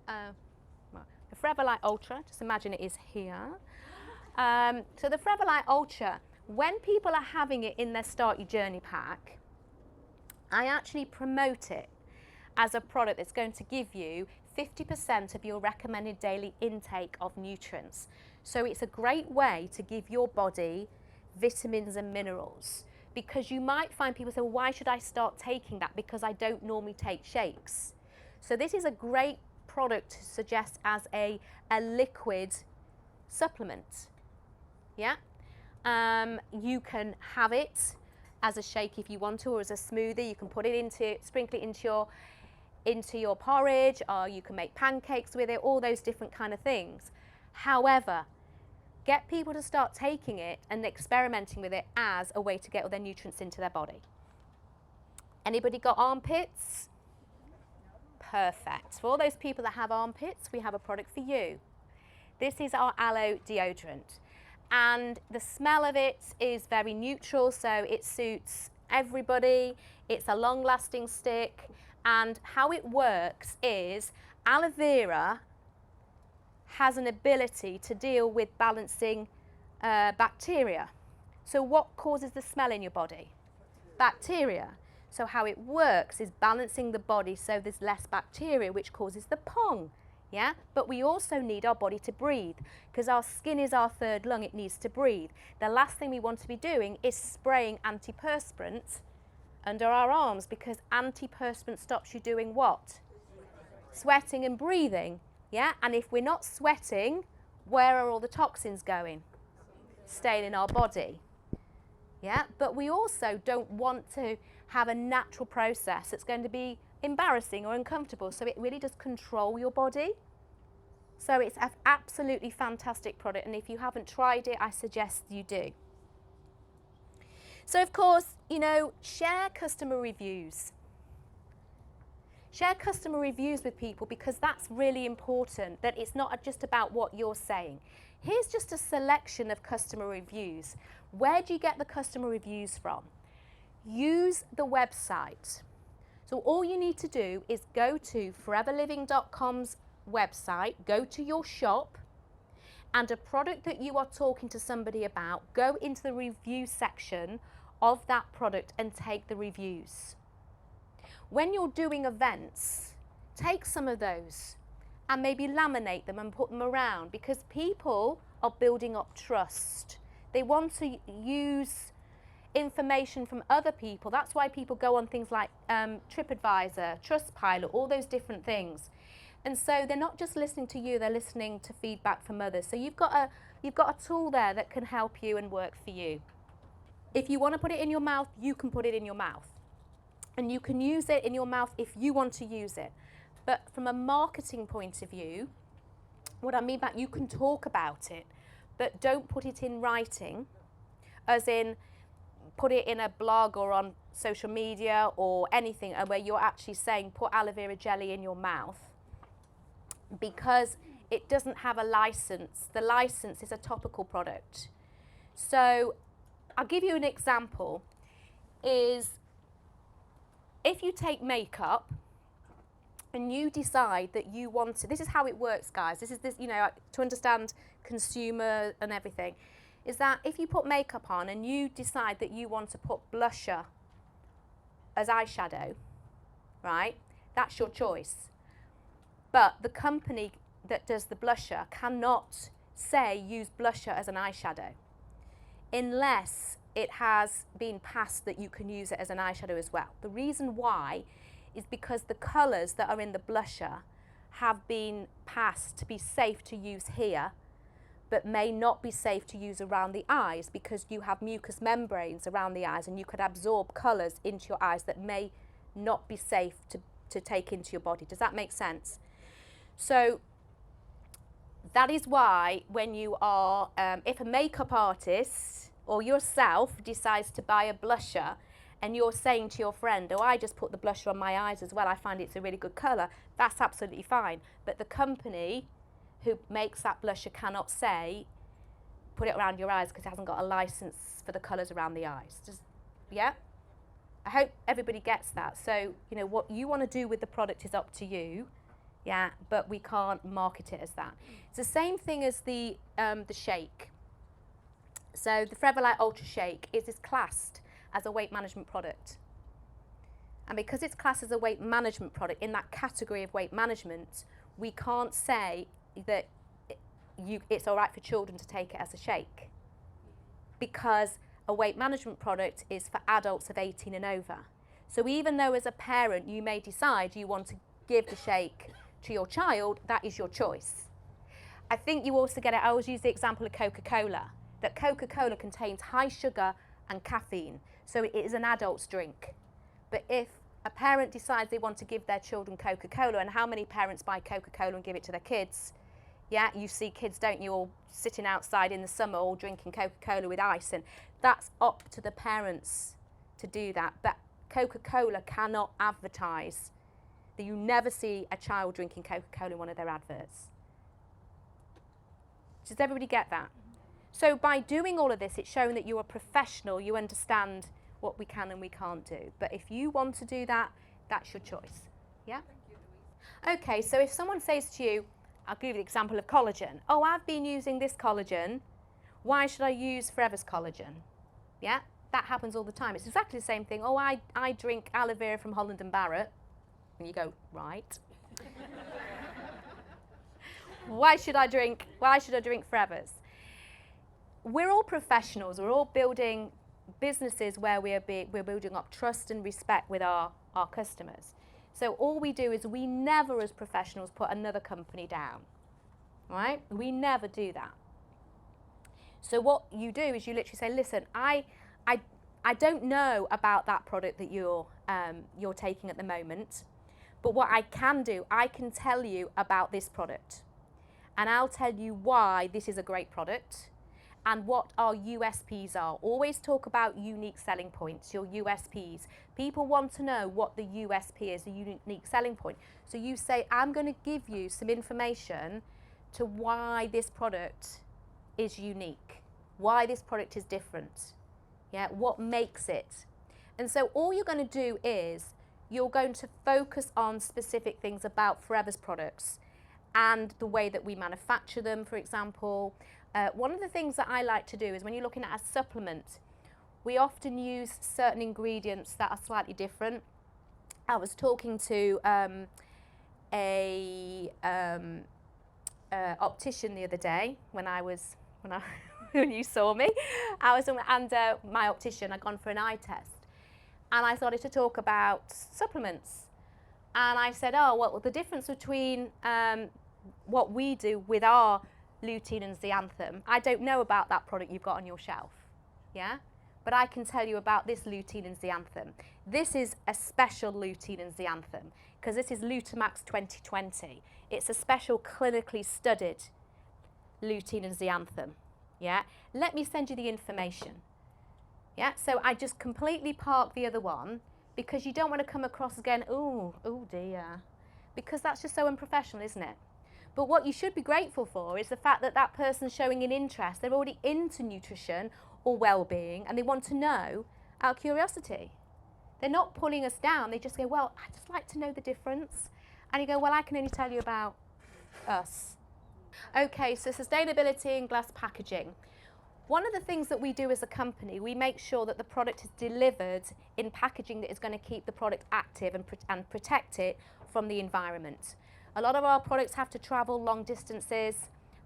Well, the Forever Light Ultra, just imagine it is here. So the Forever Light Ultra, when people are having it in their Start Your Journey pack, I actually promote it as a product that's going to give you 50% of your recommended daily intake of nutrients. So it's a great way to give your body vitamins and minerals, because you might find people say, well, why should I start taking that, because I don't normally take shakes. So this is a great product to suggest as a liquid supplement. Yeah, you can have it as a shake if you want to, or as a smoothie. You can put it sprinkle it into your porridge, or you can make pancakes with it, all those different kind of things. However, get people to start taking it and experimenting with it as a way to get all their nutrients into their body. Anybody got armpits? Perfect. For all those people that have armpits, we have a product for you. This is our aloe deodorant. And the smell of it is very neutral, so it suits everybody. It's a long-lasting stick. And how it works is aloe vera has an ability to deal with balancing bacteria. So what causes the smell in your body? Bacteria. So how it works is balancing the body so there's less bacteria, which causes the pong. Yeah? But we also need our body to breathe, because our skin is our third lung, it needs to breathe. The last thing we want to be doing is spraying antiperspirant under our arms, because antiperspirant stops you doing what? Sweating and breathing. Yeah? And if we're not sweating, where are all the toxins going? Staying in our body. Yeah? But we also don't want to have a natural process that's going to be embarrassing or uncomfortable. So it really does control your body. So it's an absolutely fantastic product. And if you haven't tried it, I suggest you do. So of course, you know, share customer reviews. Share customer reviews with people, because that's really important, that it's not just about what you're saying. Here's just a selection of customer reviews. Where do you get the customer reviews from? Use the website. So all you need to do is go to foreverliving.com's website, go to your shop, and a product that you are talking to somebody about, go into the review section of that product and take the reviews. When you're doing events, take some of those and maybe laminate them and put them around, because people are building up trust. They want to use information from other people. That's why people go on things like TripAdvisor, Trustpilot, all those different things. And so they're not just listening to you, they're listening to feedback from others. So you've got a tool there that can help you and work for you. If you want to put it in your mouth, you can put it in your mouth. And you can use it in your mouth if you want to use it. But from a marketing point of view, what I mean by you can talk about it, but don't put it in writing, as in put it in a blog or on social media or anything where you're actually saying put aloe vera jelly in your mouth, because it doesn't have a license. The license is a topical product. So I'll give you an example. Is if you take makeup and you decide that you want to, this is how it works, guys. This, you know, to understand consumer and everything, is that if you put makeup on and you decide that you want to put blusher as eyeshadow, right? That's your choice. But the company that does the blusher cannot say use blusher as an eyeshadow unless it has been passed that you can use it as an eyeshadow as well. The reason why is because the colours that are in the blusher have been passed to be safe to use here, but may not be safe to use around the eyes, because you have mucous membranes around the eyes and you could absorb colours into your eyes that may not be safe to take into your body. Does that make sense? So that is why when you are, if a makeup artist or yourself decides to buy a blusher and you're saying to your friend, oh, I just put the blusher on my eyes as well, I find it's a really good colour, that's absolutely fine. But the company who makes that blusher cannot say, put it around your eyes, because it hasn't got a licence for the colours around the eyes. Yeah? I hope everybody gets that. So, you know, what you want to do with the product is up to you. Yeah, but we can't market it as that. It's the same thing as the shake. So the Forever Light Ultra Shake is classed as a weight management product. And because it's classed as a weight management product in that category of weight management, we can't say that it's all right for children to take it as a shake, because a weight management product is for adults of 18 and over. So even though as a parent you may decide you want to give the shake to your child, that is your choice. I think you also get it, I always use the example of Coca-Cola, that Coca-Cola contains high sugar and caffeine, so it is an adult's drink. But if a parent decides they want to give their children Coca-Cola, and how many parents buy Coca-Cola and give it to their kids? Yeah, you see kids, don't you, all sitting outside in the summer all drinking Coca-Cola with ice, and that's up to the parents to do that. But Coca-Cola cannot advertise that. You never see a child drinking Coca-Cola in one of their adverts. Does everybody get that? So by doing all of this, it's showing that you're a professional, you understand what we can and we can't do. But if you want to do that, that's your choice. Yeah? Okay, so if someone says to you, I'll give you the example of collagen. Oh, I've been using this collagen. Why should I use Forever's collagen? Yeah, that happens all the time. It's exactly the same thing. Oh, I drink aloe vera from Holland & Barrett. And you go, right. Why should I drink Forever's? We're all professionals. We're all building businesses where we're building up trust and respect with our customers. So all we do is we never as professionals put another company down, right? We never do that. So what you do is you literally say, listen, I don't know about that product that you're taking at the moment, but what I can do, I can tell you about this product, and I'll tell you why this is a great product and what our USPs are. Always talk about unique selling points, your USPs. People want to know what the USP is, the unique selling point. So you say, I'm going to give you some information to why this product is unique, why this product is different, yeah, what makes it. And so all you're going to do is you're going to focus on specific things about Forever's products and the way that we manufacture them, for example. One of the things that I like to do is when you're looking at a supplement, we often use certain ingredients that are slightly different. I was talking to a optician the other day when you saw me. My optician, I'd gone for an eye test, and I started to talk about supplements. And I said, oh, well, the difference between what we do with our lutein and zeaxanthin, I don't know about that product you've got on your shelf, yeah? But I can tell you about this lutein and zeaxanthin. This is a special lutein and zeaxanthin because this is Lutamax 2020. It's a special clinically studied lutein and zeaxanthin, yeah? Let me send you the information, yeah? So I just completely park the other one because you don't want to come across again, oh dear, because that's just so unprofessional, isn't it? But what you should be grateful for is the fact that that person's showing an interest. They're already into nutrition or well-being, and they want to know out of curiosity. They're not pulling us down. They just go, well, I'd just like to know the difference. And you go, well, I can only tell you about us. Okay, so sustainability and glass packaging. One of the things that we do as a company, we make sure that the product is delivered in packaging that is going to keep the product active and protect it from the environment. A lot of our products have to travel long distances,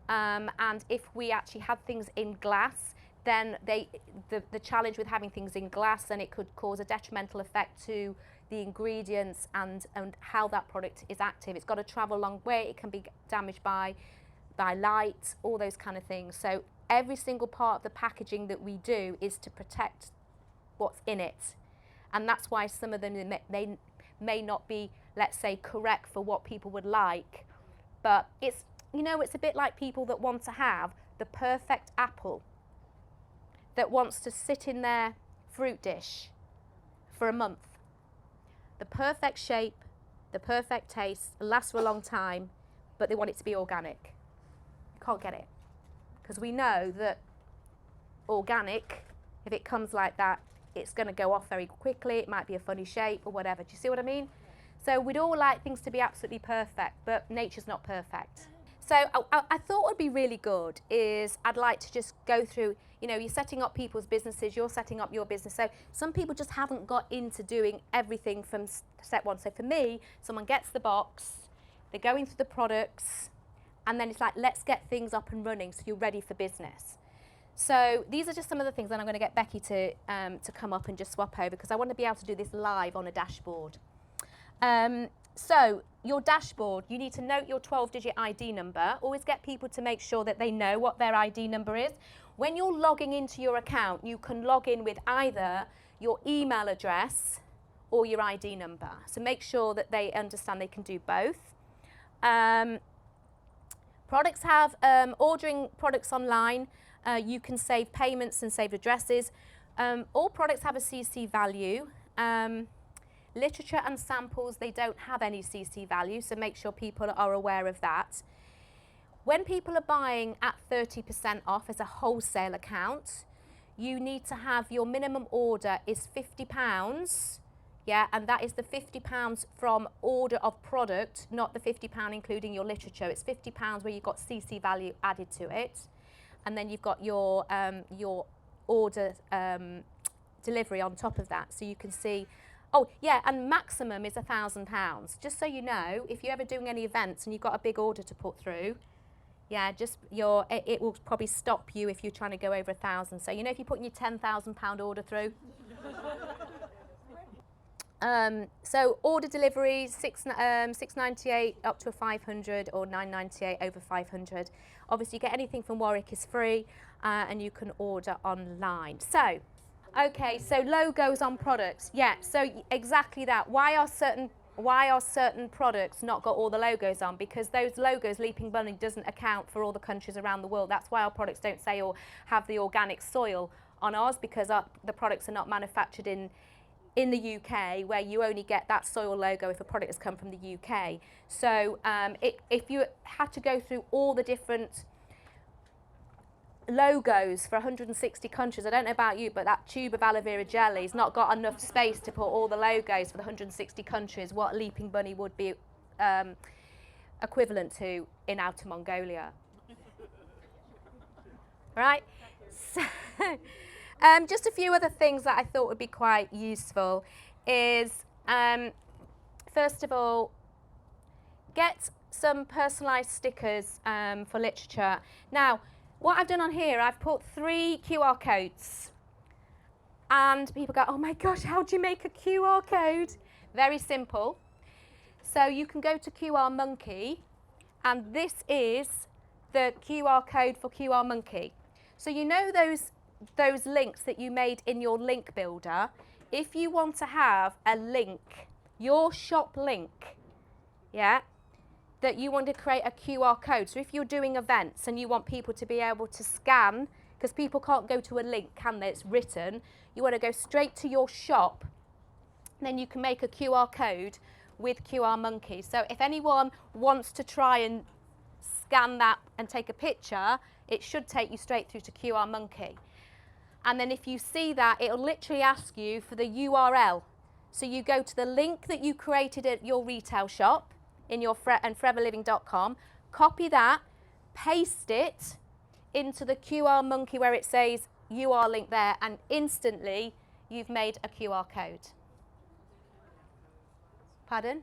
and if we actually had things in glass, then the challenge with having things in glass, then it could cause a detrimental effect to the ingredients and how that product is active. It's got to travel a long way. It can be damaged by light, all those kind of things. So every single part of the packaging that we do is to protect what's in it. And that's why some of them they may not be, let's say, correct for what people would like. But it's, you know, it's a bit like people that want to have the perfect apple that wants to sit in their fruit dish for a month. The perfect shape, the perfect taste, lasts for a long time, but they want it to be organic. You can't get it. Because we know that organic, if it comes like that, it's going to go off very quickly. It might be a funny shape or whatever. Do you see what I mean? So we'd all like things to be absolutely perfect, but nature's not perfect. So I thought would be really good is I'd like to just go through, you know, you're setting up people's businesses, you're setting up your business. So some people just haven't got into doing everything from step one. So for me, someone gets the box, they're going through the products, and then it's like, let's get things up and running so you're ready for business. So these are just some of the things, and I'm going to get Becky to come up and just swap over because I want to be able to do this live on a dashboard. So your dashboard, you need to note your 12-digit ID number. Always get people to make sure that they know what their ID number is. When you're logging into your account, you can log in with either your email address or your ID number. So make sure that they understand they can do both. Products have, ordering products online, you can save payments and save addresses. All products have a CC value. Literature and samples, they don't have any CC value, so make sure people are aware of that. When people are buying at 30% off as a wholesale account, you need to have your minimum order is £50, yeah, and that is the £50 from order of product, not the £50 including your literature. It's £50 where you've got CC value added to it, and then you've got your order delivery on top of that, so you can see. Oh, yeah, and maximum is £1,000. Just so you know, if you're ever doing any events and you've got a big order to put through, yeah, just it will probably stop you if you're trying to go over 1,000. So, you know, if you're putting your £10,000 order through. So order delivery, £6.98 up to a 500 or £9.98 over 500. Obviously, you get anything from Warwick is free, and you can order online. So. Okay, so logos on products. Yeah, so exactly that. Why are certain products not got all the logos on? Because those logos, Leaping Bunny doesn't account for all the countries around the world. That's why our products don't say or have the organic soil on ours, because the products are not manufactured in the UK, where you only get that soil logo if a product has come from the UK. So if you had to go through all the different logos for 160 countries, I don't know about you, but that tube of aloe vera jelly's not got enough space to put all the logos for the 160 countries what Leaping Bunny would be equivalent to in Outer Mongolia. Right? So, just a few other things that I thought would be quite useful is, first of all, get some personalised stickers for literature. Now, what I've done on here, I've put 3 QR codes. And people go, oh my gosh, how do you make a QR code? Very simple. So you can go to QR Monkey, and this is the QR code for QR Monkey. So you know those links that you made in your link builder? If you want to have a link, your shop link, yeah, that you want to create a QR code. So if you're doing events and you want people to be able to scan, because people can't go to a link, can they? It's written. You want to go straight to your shop, then you can make a QR code with QR Monkey. So if anyone wants to try and scan that and take a picture, it should take you straight through to QR Monkey. And then if you see that, it'll literally ask you for the URL. So you go to the link that you created at your retail shop, in your foreverliving.com, copy that, paste it into the QR Monkey where it says UR link there, and instantly you've made a QR code. Pardon?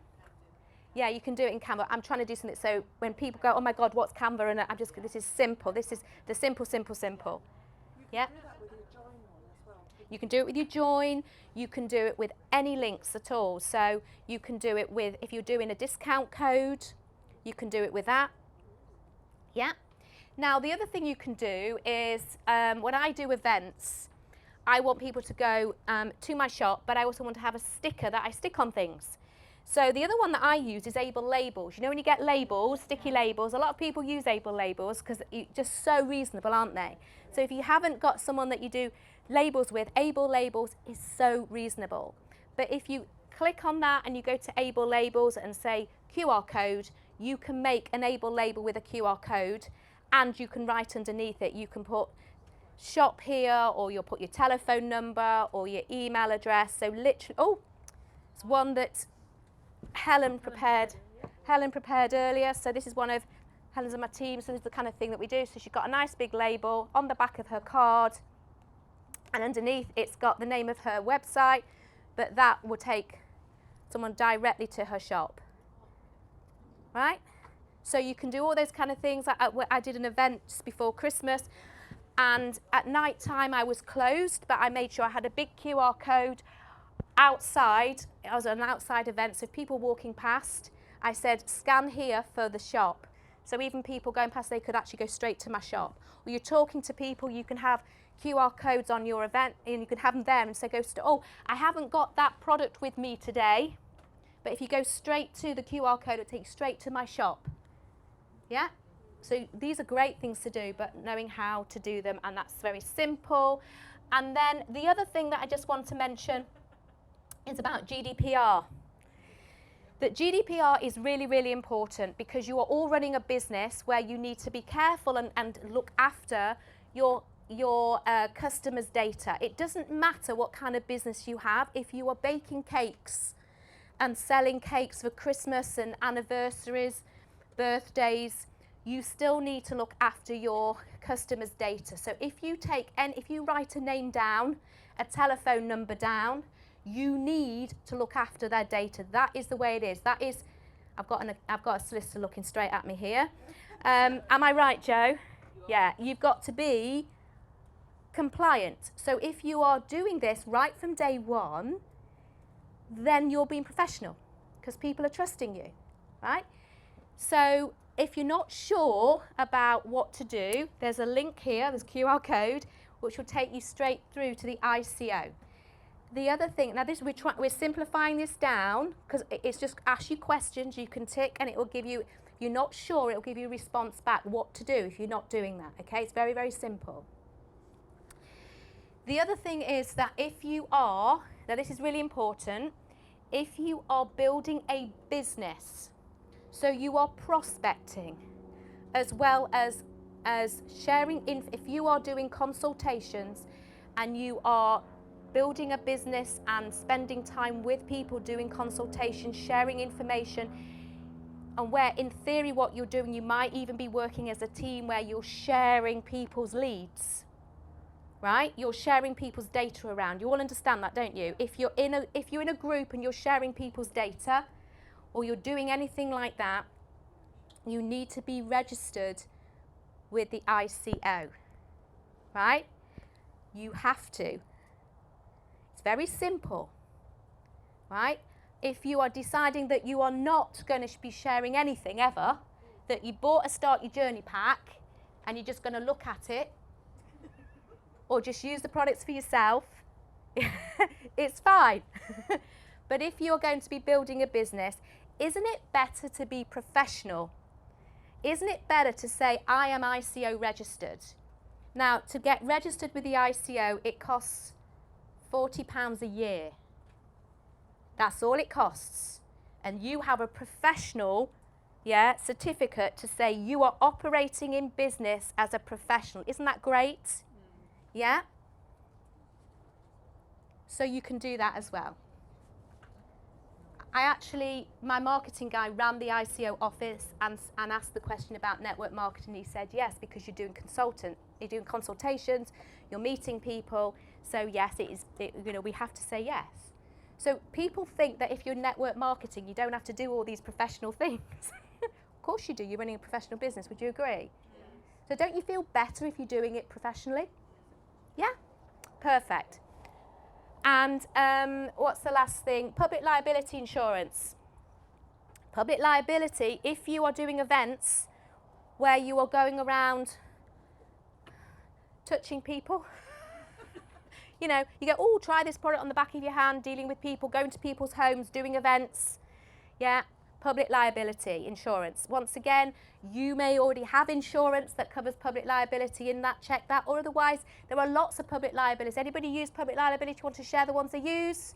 Yeah, you can do it in Canva. I'm trying to do something so when people go, oh my God, what's Canva? And I'm just, this is simple. This is the simple. Yeah? You can do it with your join, you can do it with any links at all. So you can do it with, if you're doing a discount code, you can do it with that. Yeah. Now the other thing you can do is, when I do events, I want people to go to my shop, but I also want to have a sticker that I stick on things. So the other one that I use is Able Labels. You know when you get labels, sticky labels, a lot of people use Able Labels because they're just so reasonable, aren't they? So if you haven't got someone that you do labels with, Able Labels is so reasonable. But if you click on that and you go to Able Labels and say QR code, you can make an Able label with a QR code, and you can write underneath it, you can put shop here, or you'll put your telephone number or your email address. So literally, oh, it's one that Helen prepared earlier. So this is one of Helen's and my team. So this is the kind of thing that we do. So she's got a nice big label on the back of her card, and underneath it's got the name of her website, but that will take someone directly to her shop, right? So you can do all those kind of things. I did an event just before Christmas, and at night time I was closed, but I made sure I had a big QR code outside. It was an outside event, so if people walking past, I said scan here for the shop. So even people going past, they could actually go straight to my shop. Or you're talking to people, you can have QR codes on your event, and you can have them there and say, oh, I haven't got that product with me today, but if you go straight to the QR code, it'll take you straight to my shop. Yeah? So these are great things to do, but knowing how to do them, and that's very simple. And then the other thing that I just want to mention is about GDPR. That GDPR is really, really important, because you are all running a business where you need to be careful and look after your customers' data. It doesn't matter what kind of business you have. If you are baking cakes and selling cakes for Christmas and anniversaries, birthdays, you still need to look after your customers' data. So if you write a name down, a telephone number down, you need to look after their data. That is the way it is. That is, I've got a solicitor looking straight at me here. Am I right, Joe? Yeah, you've got to be compliant. So if you are doing this right from day one, then you're being professional, because people are trusting you, right? So if you're not sure about what to do, there's a link here, there's a QR code, which will take you straight through to the ICO. The other thing, now this we're simplifying this down, because it's just ask you questions, you can tick, and it will give you, if you're not sure, it will give you a response back what to do if you're not doing that, okay? It's very, very simple. The other thing is that if you are, now this is really important, if you are building a business, so you are prospecting, as well as sharing, if you are doing consultations and you are building a business and spending time with people doing consultations, sharing information, and where in theory what you're doing, you might even be working as a team where you're sharing people's leads, right? You're sharing people's data around. You all understand that, don't you? If you're in a group and you're sharing people's data, or you're doing anything like that, you need to be registered with the ICO, right? You have to. It's very simple, right? If you are deciding that you are not going to be sharing anything ever, that you bought a Start Your Journey pack and you're just going to look at it, or just use the products for yourself, it's fine. But if you're going to be building a business, isn't it better to be professional? Isn't it better to say, I am ICO registered? Now, to get registered with the ICO, it costs £40 a year. That's all it costs. And you have a professional certificate to say you are operating in business as a professional. Isn't that great? Yeah? So you can do that as well. My marketing guy ran the ICO office and asked the question about network marketing. He said, yes, because you're doing consultations, you're meeting people. So yes, we have to say yes. So people think that if you're network marketing, you don't have to do all these professional things. Of course you do. You're running a professional business. Would you agree? Yeah. So don't you feel better if you're doing it professionally? Yeah? Perfect. And what's the last thing? Public liability insurance. Public liability, if you are doing events where you are going around touching people, you go, oh, try this product on the back of your hand, dealing with people, going to people's homes, doing events. Yeah, public liability insurance. Once again, you may already have insurance that covers public liability in that, check that, or otherwise there are lots of public liabilities. Anybody use public liability? Want to share the ones they use?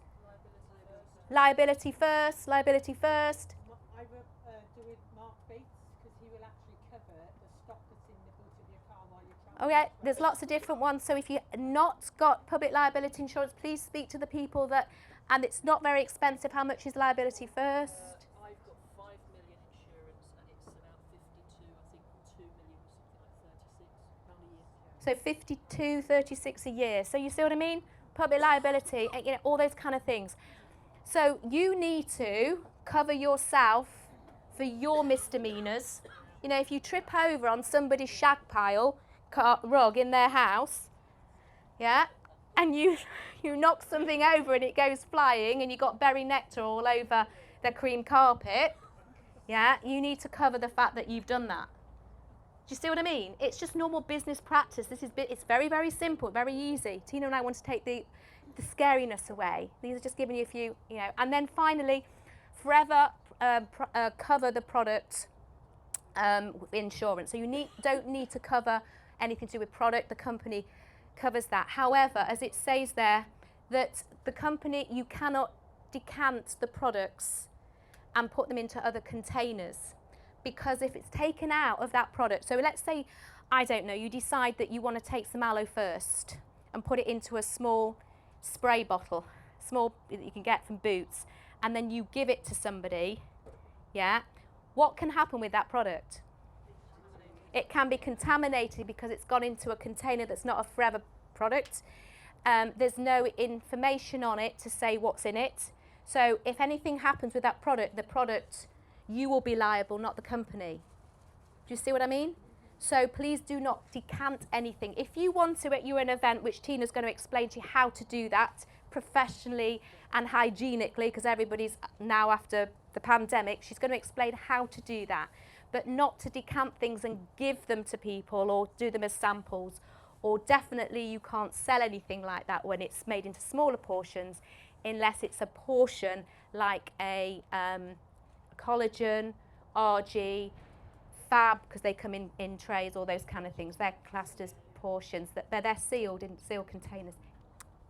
Liability first. Liability first. I will do with Mark Bates, because he will actually cover the stock that's in the boot of your car while you're Oh yeah, there's lots of different ones. So if you've not got public liability insurance, please speak to the people that, and it's not very expensive. How much is liability first? I've got 5 million insurance and it's about 52, I think 2 million or something like 36 pound a year. So 52, 36 a year. So you see what I mean? Public liability, you know, all those kind of things. So you need to cover yourself for your misdemeanors. You know, if you trip over on somebody's shag pile rug in their house, yeah, and you knock something over and it goes flying and you got berry nectar all over the cream carpet, yeah, you need to cover the fact that you've done that. Do you see what I mean? It's just normal business practice. It's very, very simple, very easy. Tina and I want to take the scariness away. These are just giving you a few, you know. And then finally, forever cover the product with insurance. So you don't need to cover anything to do with product. The company covers that. However, as it says there, that the company, you cannot decant the products and put them into other containers, because if it's taken out of that product, so let's say, I don't know, you decide that you want to take some aloe first and put it into a small spray bottle, small that you can get from Boots, and then you give it to somebody, yeah, what can happen with that product? It can be contaminated because it's gone into a container that's not a forever product. There's no information on it to say what's in it. So if anything happens with that product, the product, you will be liable, not the company. Do you see what I mean? So please do not decant anything. If you want to, at your event, which Tina's going to explain to you how to do that professionally and hygienically, because everybody's now after the pandemic, she's going to explain how to do that, but not to decant things and give them to people or do them as samples. Or definitely you can't sell anything like that when it's made into smaller portions, unless it's a portion like a collagen, RG, fab, because they come in trays, all those kind of things. They're classed as portions, they're sealed in sealed containers.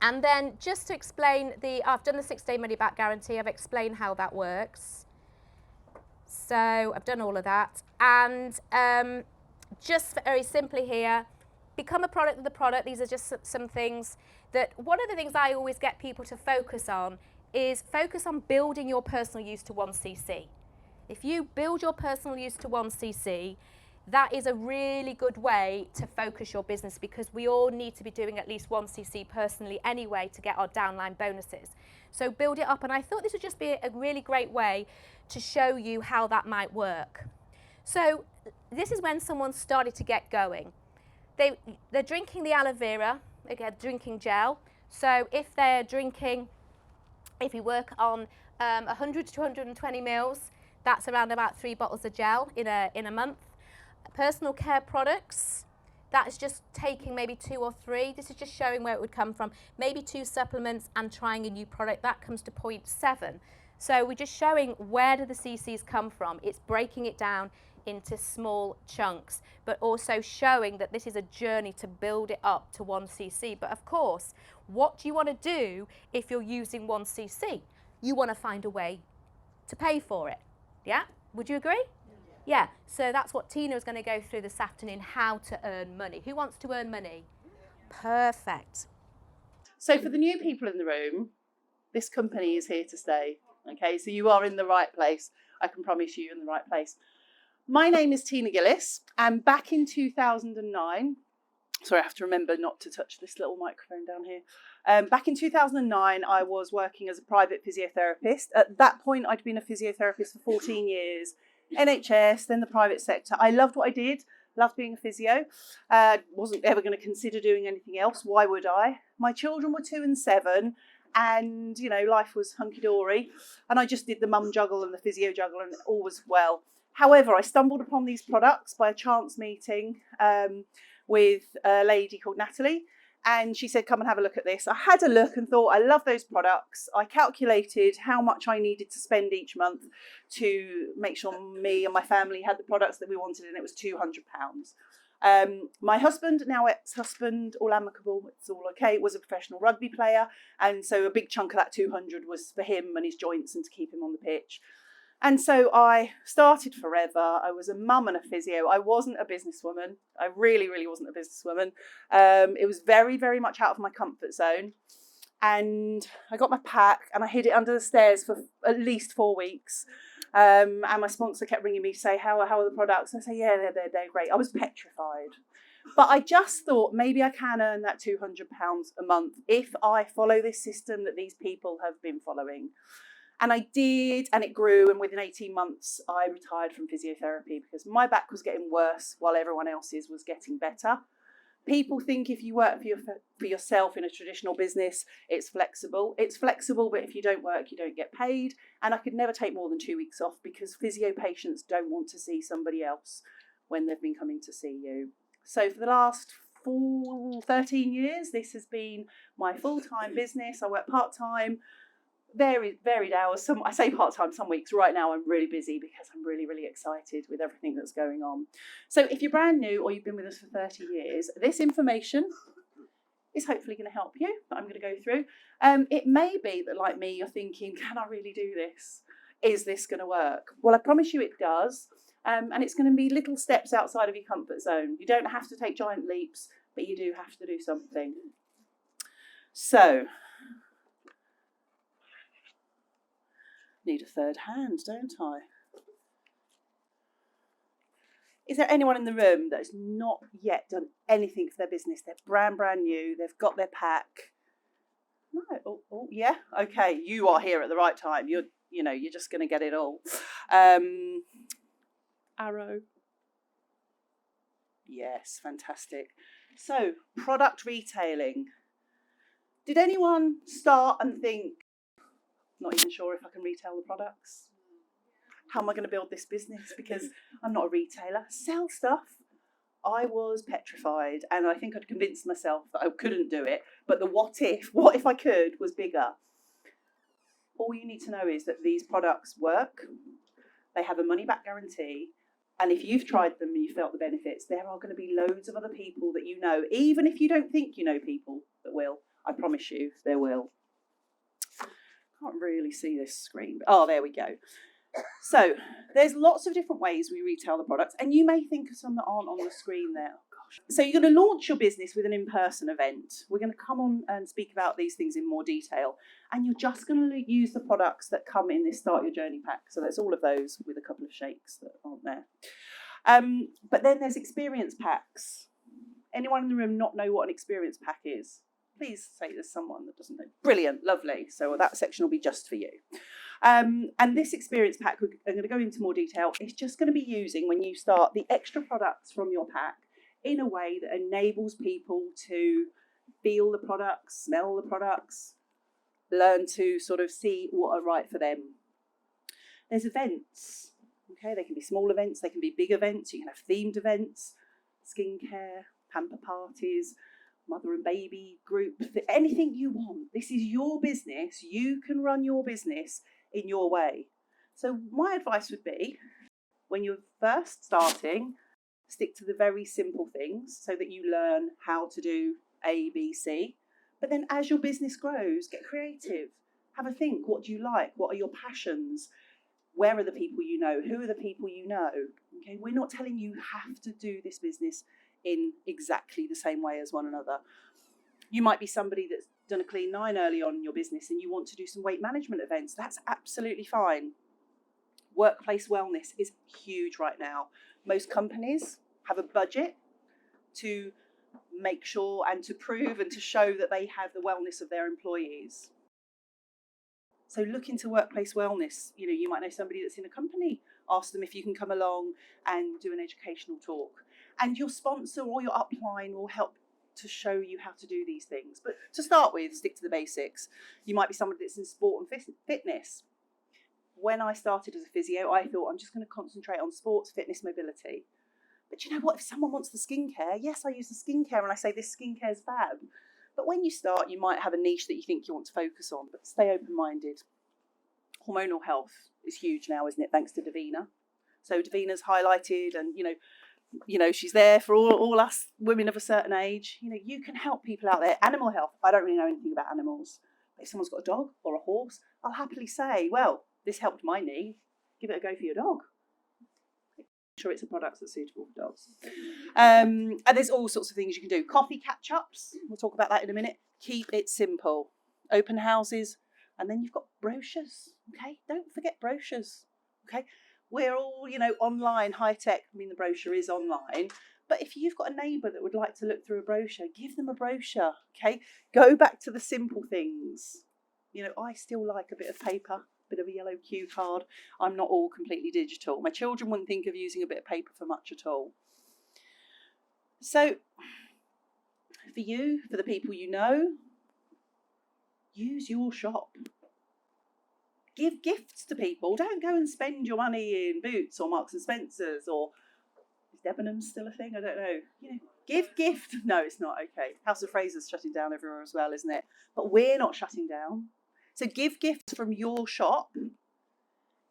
And then just to explain, I've done the 6-day money back guarantee. I've explained how that works. So I've done all of that. And just very simply here, become a product of the product. These are just some things that, one of the things I always get people to focus on is focus on building your personal use to 1cc. If you build your personal use to 1cc, that is a really good way to focus your business, because we all need to be doing at least 1cc personally anyway to get our downline bonuses. So build it up, and I thought this would just be a really great way to show you how that might work. So this is when someone started to get going. They're drinking the aloe vera, again, drinking gel. So if they're drinking, if you work on 100 to 220 mils, that's around about 3 bottles of gel in a month. Personal care products, that is just taking maybe 2 or 3. This is just showing where it would come from. Maybe 2 supplements and trying a new product, that comes to 0.7. So we're just showing where do the cc's come from. It's breaking it down into small chunks, but also showing that this is a journey to build it up to 1cc. But of course, what do you want to do if you're using 1cc? You want to find a way to pay for it. Yeah? Would you agree? Yeah. So that's what Tina is going to go through this afternoon, how to earn money. Who wants to earn money? Perfect. So for the new people in the room, this company is here to stay. Okay, so you are in the right place. I can promise you're in the right place. My name is Tina Gillis, and back in 2009, sorry, I have to remember not to touch this little microphone down here. Back in 2009, I was working as a private physiotherapist. At that point, I'd been a physiotherapist for 14 years, NHS, then the private sector. I loved what I did, loved being a physio. Wasn't ever going to consider doing anything else. Why would I? My children were 2 and 7. And, you know, life was hunky-dory. And I just did the mum juggle and the physio juggle, and all was well. However, I stumbled upon these products by a chance meeting with a lady called Natalie. And she said, come and have a look at this. I had a look and thought, I love those products. I calculated how much I needed to spend each month to make sure me and my family had the products that we wanted, and it was £200. My husband, now ex-husband, all amicable, it's all okay, was a professional rugby player, and so a big chunk of that 200 was for him and his joints and to keep him on the pitch. And so I started Forever. I was a mum and a physio. I wasn't a businesswoman. I really, really wasn't a businesswoman. It was very, very much out of my comfort zone. And I got my pack and I hid it under the stairs for at least 4 weeks. And my sponsor kept ringing me to say, how are the products? And I say, yeah, they're great. I was petrified. But I just thought maybe I can earn that £200 a month if I follow this system that these people have been following. And I did, and it grew. And within 18 months, I retired from physiotherapy because my back was getting worse while everyone else's was getting better. People think if you work for yourself in a traditional business, it's flexible. It's flexible, but if you don't work, you don't get paid. And I could never take more than 2 weeks off because physio patients don't want to see somebody else when they've been coming to see you. So for the last 13 years, this has been my full-time business. I work part-time. Varied hours. I say part-time some weeks. Right now I'm really busy because I'm really, really excited with everything that's going on. So if you're brand new or you've been with us for 30 years, this information is hopefully going to help you, that I'm going to go through. It may be that, like me, you're thinking, can I really do this? Is this going to work? Well, I promise you it does. And it's going to be little steps outside of your comfort zone. You don't have to take giant leaps, but you do have to do something. So, need a third hand, don't I? Is there anyone in the room that has not yet done anything for their business? They're brand new, they've got their pack. No, yeah, okay, you are here at the right time. You're just going to get it all. Arrow. Yes, fantastic. So, product retailing. Did anyone start and think, not even sure if I can retail the products? How am I going to build this business? Because I'm not a retailer. Sell stuff. I was petrified, and I think I'd convinced myself that I couldn't do it. But the what if I could, was bigger. All you need to know is that these products work. They have a money-back guarantee. And if you've tried them and you felt the benefits, there are going to be loads of other people that you know, even if you don't think you know people that will. I promise you, there will. Can't really see this screen. Oh, there we go. So there's lots of different ways we retail the products, and you may think of some that aren't on the screen there. Oh, gosh. So you're going to launch your business with an in-person event. We're going to come on and speak about these things in more detail, and you're just going to use the products that come in this Start Your Journey pack. So that's all of those with a couple of shakes that aren't there. But then there's experience packs. Anyone in the room not know what an experience pack is? Please say there's someone that doesn't know. Brilliant, lovely. So that section will be just for you. And this experience pack, I'm going to go into more detail. It's just going to be using, when you start, the extra products from your pack in a way that enables people to feel the products, smell the products, learn to sort of see what are right for them. There's events. Okay, they can be small events, they can be big events. You can have themed events, skincare, pamper parties, mother and baby group, anything you want. This is your business. You can run your business in your way. So my advice would be, when you're first starting, stick to the very simple things so that you learn how to do A, B, C. But then as your business grows, get creative. Have a think. What do you like? What are your passions? Where are the people you know? Who are the people you know? Okay, we're not telling you have to do this business in exactly the same way as one another. You might be somebody that's done a Clean 9 early on in your business and you want to do some weight management events. That's absolutely fine. Workplace wellness is huge right now. Most companies have a budget to make sure and to prove and to show that they have the wellness of their employees. So look into workplace wellness. You might know somebody that's in a company. Ask them if you can come along and do an educational talk. And your sponsor or your upline will help to show you how to do these things. But to start with, stick to the basics. You might be somebody that's in sport and fitness. When I started as a physio, I thought I'm just going to concentrate on sports, fitness, mobility. But you know what? If someone wants the skincare, yes, I use the skincare and I say this skincare is fab. But when you start, you might have a niche that you think you want to focus on, but stay open-minded. Hormonal health is huge now, isn't it? Thanks to Davina. So Davina's highlighted, and she's there for all us women of a certain age. You can help people out there. Animal health. I don't really know anything about animals. But if someone's got a dog or a horse, I'll happily say, well, this helped my knee. give it a go for your dog. Sure it's a product that's suitable for dogs. And there's all sorts of things you can do. Coffee catch-ups, we'll talk about that in a minute. Keep it simple. Open houses, and then you've got brochures, okay? Don't forget brochures, okay? We're all, online, high-tech. I mean, the brochure is online. But if you've got a neighbour that would like to look through a brochure, give them a brochure, okay? Go back to the simple things. I still like a bit of paper, bit of a yellow cue card. I'm not all completely digital. My children wouldn't think of using a bit of paper for much at all. So for you, for the people you know, use your shop. Give gifts to people. Don't go and spend your money in Boots or Marks and Spencer's, or is Debenhams still a thing? I don't know. Give gift. No, it's not. Okay. House of Fraser's shutting down everywhere as well, isn't it? But we're not shutting down. So give gifts from your shop,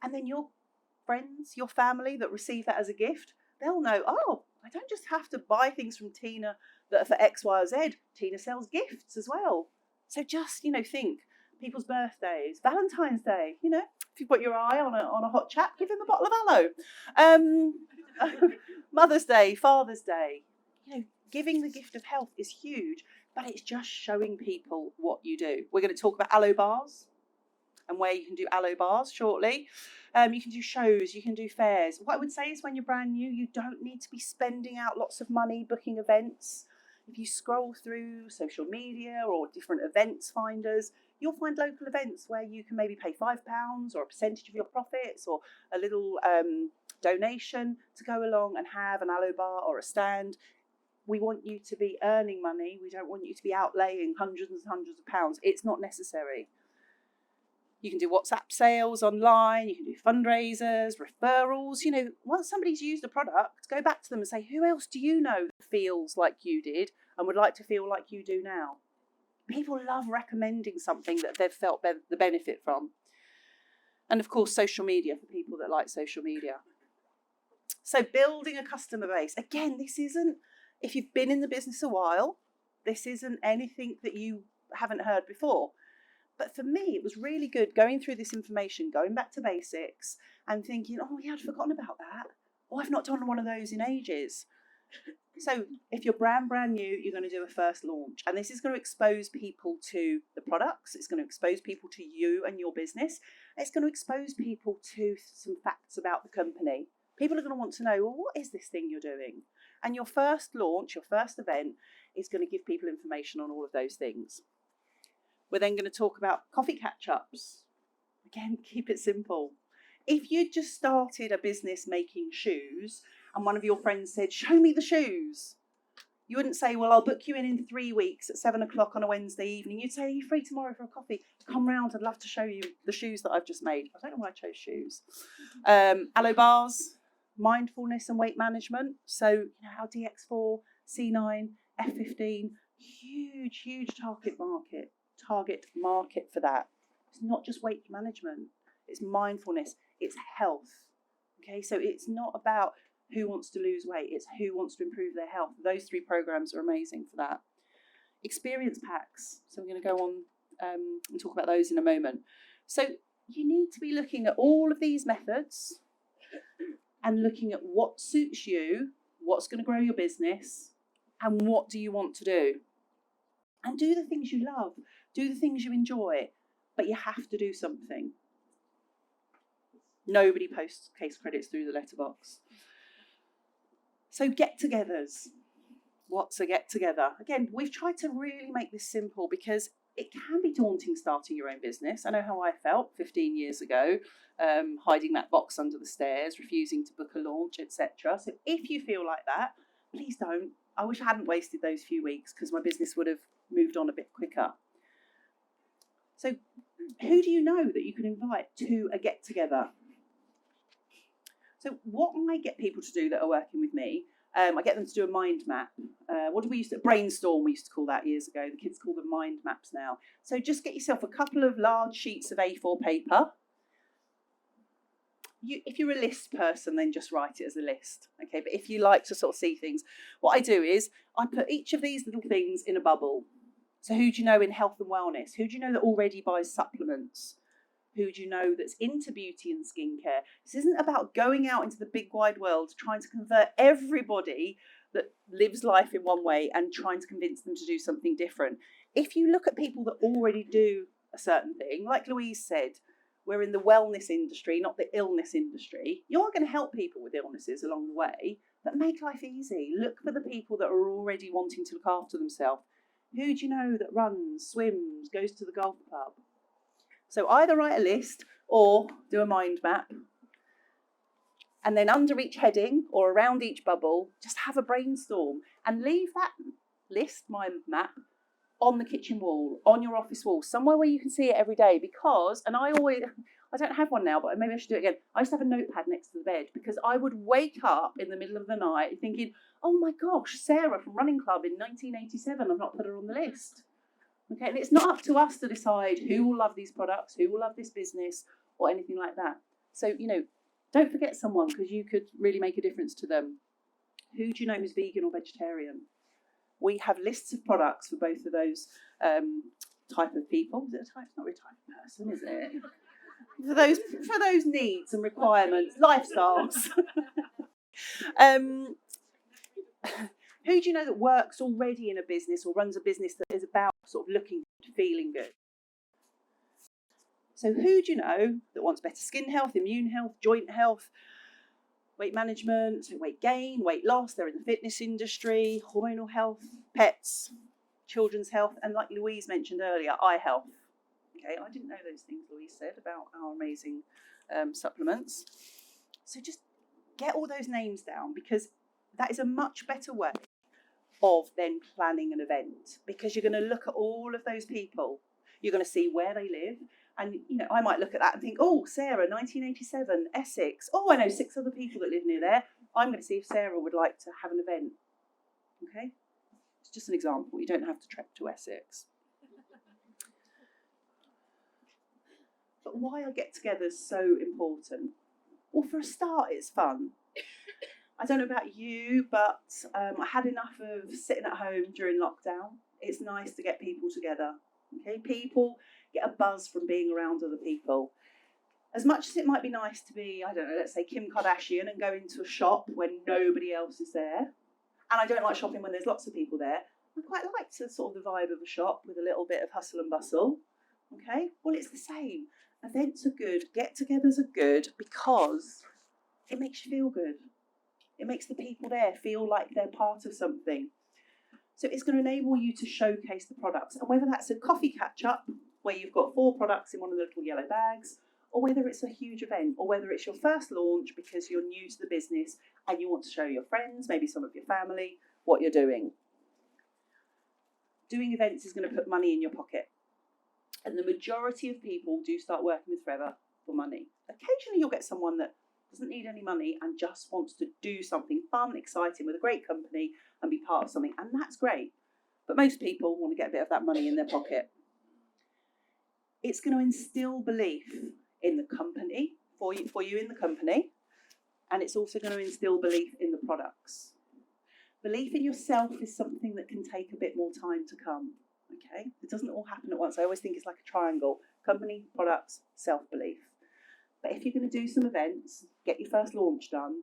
and then your friends, your family that receive that as a gift, they'll know, oh, I don't just have to buy things from Tina that are for X, Y, or Z. Tina sells gifts as well. So just, think, people's birthdays, Valentine's Day, if you've got your eye on a hot chap, give him a bottle of aloe. Mother's Day, Father's Day, giving the gift of health is huge. But it's just showing people what you do. We're going to talk about aloe bars and where you can do aloe bars shortly. You can do shows, you can do fairs. What I would say is when you're brand new, you don't need to be spending out lots of money booking events. If you scroll through social media or different events finders, you'll find local events where you can maybe pay £5 or a percentage of your profits or a little donation to go along and have an aloe bar or a stand. We want you to be earning money. We don't want you to be outlaying hundreds and hundreds of pounds. It's not necessary. You can do WhatsApp sales online. You can do fundraisers, referrals. Once somebody's used a product, go back to them and say, who else do you know that feels like you did and would like to feel like you do now? People love recommending something that they've felt the benefit from. And of course, social media for people that like social media. So building a customer base. Again, this isn't, if you've been in the business a while, this isn't anything that you haven't heard before. But for me, it was really good going through this information, going back to basics and thinking, oh yeah, I'd forgotten about that. Oh, I've not done one of those in ages. So if you're brand new, you're going to do a first launch. And this is going to expose people to the products. It's going to expose people to you and your business. It's going to expose people to some facts about the company. People are going to want to know, well, what is this thing you're doing? And your first launch, your first event, is going to give people information on all of those things. We're then going to talk about coffee catch-ups. Again, keep it simple. If you just started a business making shoes and one of your friends said, show me the shoes, you wouldn't say, well, I'll book you in 3 weeks at 7 o'clock on a Wednesday evening. You'd say, are you free tomorrow for a coffee? Come round, I'd love to show you the shoes that I've just made. I don't know why I chose shoes. Aloe bars, mindfulness and weight management. So, our DX4, C9, F15, huge target market for that. It's not just weight management, it's mindfulness, it's health. Okay, so it's not about who wants to lose weight, it's who wants to improve their health. Those 3 programs are amazing for that. Experience packs. So we're going to go on and talk about those in a moment. So you need to be looking at all of these methods and looking at what suits you, what's going to grow your business, and what do you want to do. And do the things you love, do the things you enjoy, but you have to do something. Nobody posts case credits through the letterbox. So get-togethers. What's a get-together? Again, we've tried to really make this simple because it can be daunting starting your own business. I know how I felt 15 years ago, hiding that box under the stairs, refusing to book a launch, etc. So if you feel like that, please don't. I wish I hadn't wasted those few weeks because my business would have moved on a bit quicker. So who do you know that you can invite to a get-together? So what I get people to do that are working with me, I get them to do a mind map. What do we used to, brainstorm, we used to call that years ago. The kids call them mind maps now. So just get yourself a couple of large sheets of A4 paper. If you're a list person, then just write it as a list. Okay, but if you like to sort of see things, what I do is I put each of these little things in a bubble. So who do you know in health and wellness? Who do you know that already buys supplements? Who do you know that's into beauty and skincare? This isn't about going out into the big wide world trying to convert everybody that lives life in one way and trying to convince them to do something different. If you look at people that already do a certain thing, like Louise said, we're in the wellness industry, not the illness industry. You're going to help people with illnesses along the way, but make life easy. Look for the people that are already wanting to look after themselves. Who do you know that runs, swims, goes to the golf club? So either write a list or do a mind map. And then under each heading or around each bubble, just have a brainstorm and leave that list, mind map, on the kitchen wall, on your office wall, somewhere where you can see it every day. Because, and I don't have one now, but maybe I should do it again. I used to have a notepad next to the bed because I would wake up in the middle of the night thinking, oh my gosh, Sarah from Running Club in 1987, I've not put her on the list. Okay, and it's not up to us to decide who will love these products, who will love this business, or anything like that. So, don't forget someone because you could really make a difference to them. Who do you know who's vegan or vegetarian? We have lists of products for both of those type of people. Is it a type? It's not really a type of person, is it? For those needs and requirements, lifestyles. Who do you know that works already in a business or runs a business that is about sort of looking good, feeling good? So who do you know that wants better skin health, immune health, joint health, weight management, weight gain, weight loss? They're in the fitness industry, hormonal health, pets, children's health, and like Louise mentioned earlier, eye health. Okay, I didn't know those things Louise said about our amazing supplements. So just get all those names down because that is a much better way of then planning an event because you're going to look at all of those people. You're going to see where they live. And, I might look at that and think, oh, Sarah, 1987, Essex. Oh, I know 6 other people that live near there. I'm going to see if Sarah would like to have an event. Okay? It's just an example. You don't have to trek to Essex. But why are get-togethers so important? Well, for a start, it's fun. I don't know about you, but I had enough of sitting at home during lockdown. It's nice to get people together. Okay, people get a buzz from being around other people. As much as it might be nice to be, I don't know, let's say Kim Kardashian and go into a shop when nobody else is there, and I don't like shopping when there's lots of people there, I quite like the sort of the vibe of a shop with a little bit of hustle and bustle. Okay, well, it's the same. Events are good, get-togethers are good because it makes you feel good. It makes the people there feel like they're part of something. So it's going to enable you to showcase the products. And whether that's a coffee catch-up, where you've got 4 products in one of the little yellow bags, or whether it's a huge event, or whether it's your first launch because you're new to the business and you want to show your friends, maybe some of your family, what you're doing. Doing events is going to put money in your pocket. And the majority of people do start working with Forever for money. Occasionally you'll get someone that doesn't need any money and just wants to do something fun, exciting with a great company and be part of something, and that's great. But most people want to get a bit of that money in their pocket. It's going to instill belief in the company, for you in the company, and it's also going to instill belief in the products. Belief in yourself is something that can take a bit more time to come. Okay, it doesn't all happen at once. I always think it's like a triangle: company, products, self-belief. But if you're going to do some events, get your first launch done,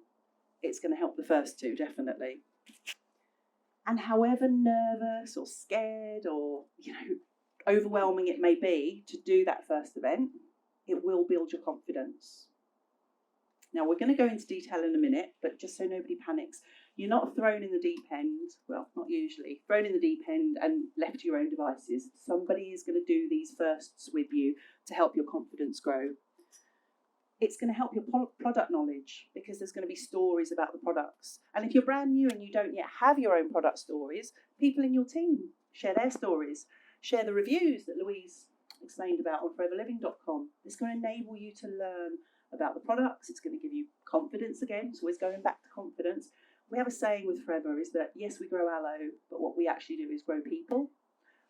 it's going to help the first 2, definitely. And however nervous or scared or, overwhelming it may be to do that first event, it will build your confidence. Now, we're going to go into detail in a minute, but just so nobody panics, you're not thrown in the deep end, well, not usually, thrown in the deep end and left to your own devices. Somebody is going to do these firsts with you to help your confidence grow. It's going to help your product knowledge because there's going to be stories about the products. And if you're brand new and you don't yet have your own product stories, people in your team share their stories, share the reviews that Louise explained about on foreverliving.com. It's going to enable you to learn about the products. It's going to give you confidence again. It's always going back to confidence. We have a saying with Forever is that, yes, we grow aloe, but what we actually do is grow people.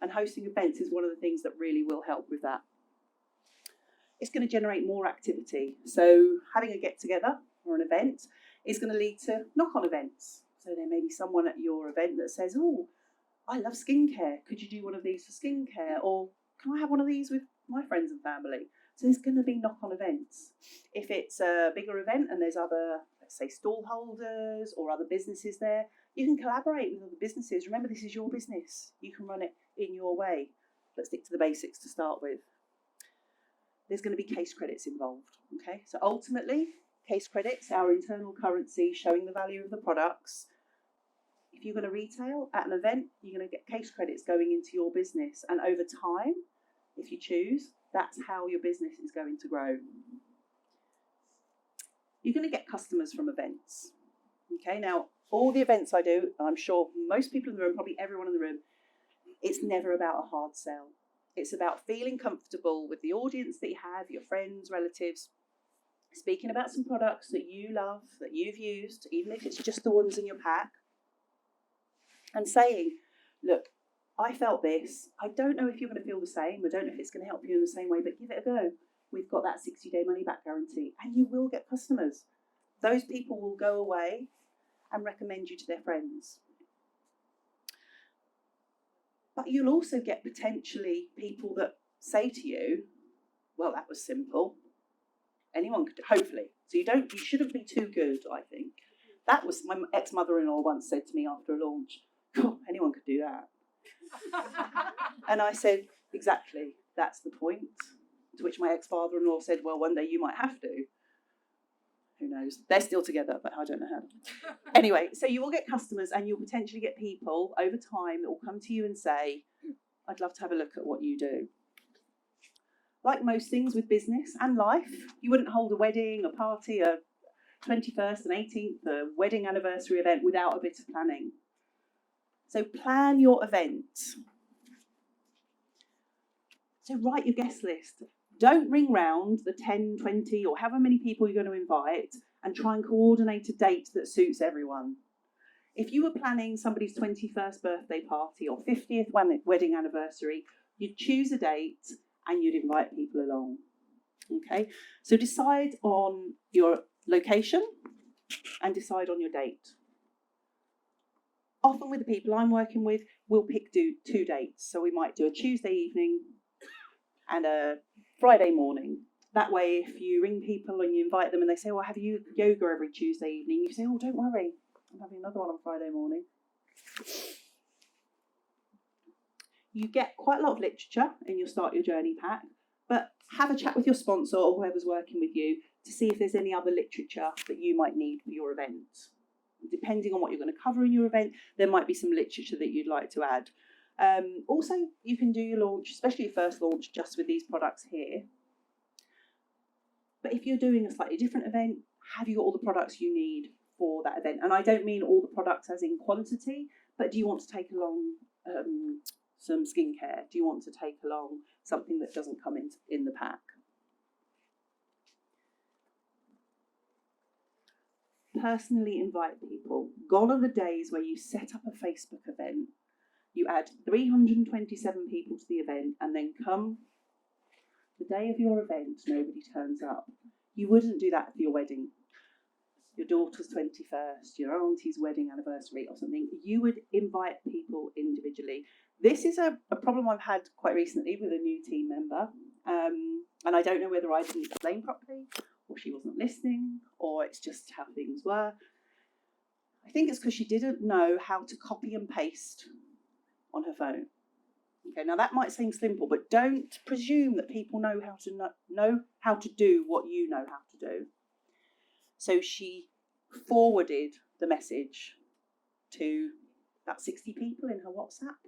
And hosting events is one of the things that really will help with that. It's going to generate more activity. So having a get-together or an event is going to lead to knock-on events. So there may be someone at your event that says, oh, I love skincare. Could you do one of these for skincare? Or can I have one of these with my friends and family? So there's going to be knock-on events. If it's a bigger event and there's other, let's say, stall holders or other businesses there, you can collaborate with other businesses. Remember, this is your business. You can run it in your way. Let's stick to the basics to start with. There's going to be case credits involved. Okay, so ultimately, case credits, our internal currency showing the value of the products. If you're going to retail at an event, you're going to get case credits going into your business. And over time, if you choose, that's how your business is going to grow. You're going to get customers from events. Okay, now, all the events I do, I'm sure most people in the room, probably everyone in the room, it's never about a hard sell. It's about feeling comfortable with the audience that you have, your friends, relatives, speaking about some products that you love, that you've used, even if it's just the ones in your pack, and saying, look, I felt this. I don't know if you're going to feel the same. I don't know if it's going to help you in the same way, but give it a go. We've got that 60-day money-back guarantee, and you will get customers. Those people will go away and recommend you to their friends. But you'll also get potentially people that say to you, well, that was simple. Anyone could, hopefully. So you shouldn't be too good, I think. That was my ex-mother-in-law once said to me after a launch, oh, anyone could do that. And I said, exactly, that's the point. To which my ex-father-in-law said, well, one day you might have to. Who knows? They're still together, but I don't know how. Anyway, so you will get customers and you'll potentially get people over time that will come to you and say, I'd love to have a look at what you do. Like most things with business and life, you wouldn't hold a wedding, a party, a 21st and 18th, a wedding anniversary event without a bit of planning. So plan your event. So write your guest list. Don't ring round the 10, 20 or however many people you're going to invite and try and coordinate a date that suits everyone. If you were planning somebody's 21st birthday party or 50th wedding anniversary, you'd choose a date and you'd invite people along. Okay, so decide on your location and decide on your date. Often with the people I'm working with, we'll pick two dates. So we might do a Tuesday evening and a Friday morning. That way, if you ring people and you invite them and they say, well, have you yoga every Tuesday evening? You say, oh, don't worry, I'm having another one on Friday morning. You get quite a lot of literature in your Start Your Journey pack, but have a chat with your sponsor or whoever's working with you to see if there's any other literature that you might need for your event. Depending on what you're going to cover in your event, there might be some literature that you'd like to add. Also, you can do your launch, especially your first launch, just with these products here. But if you're doing a slightly different event, have you got all the products you need for that event? And I don't mean all the products as in quantity, but do you want to take along some skincare? Do you want to take along something that doesn't come in the pack? Personally invite people. Gone are the days where you set up a Facebook event, you add 327 people to the event, and then come the day of your event, nobody turns up. You wouldn't do that for your wedding, your daughter's 21st, your auntie's wedding anniversary or something. You would invite people individually. This is a problem I've had quite recently with a new team member, and I don't know whether I didn't explain properly, or she wasn't listening, or it's just how things were. I think it's because she didn't know how to copy and paste on her phone. Okay, now that might seem simple, but don't presume that people know how to do what you know how to do. So she forwarded the message to about 60 people in her WhatsApp.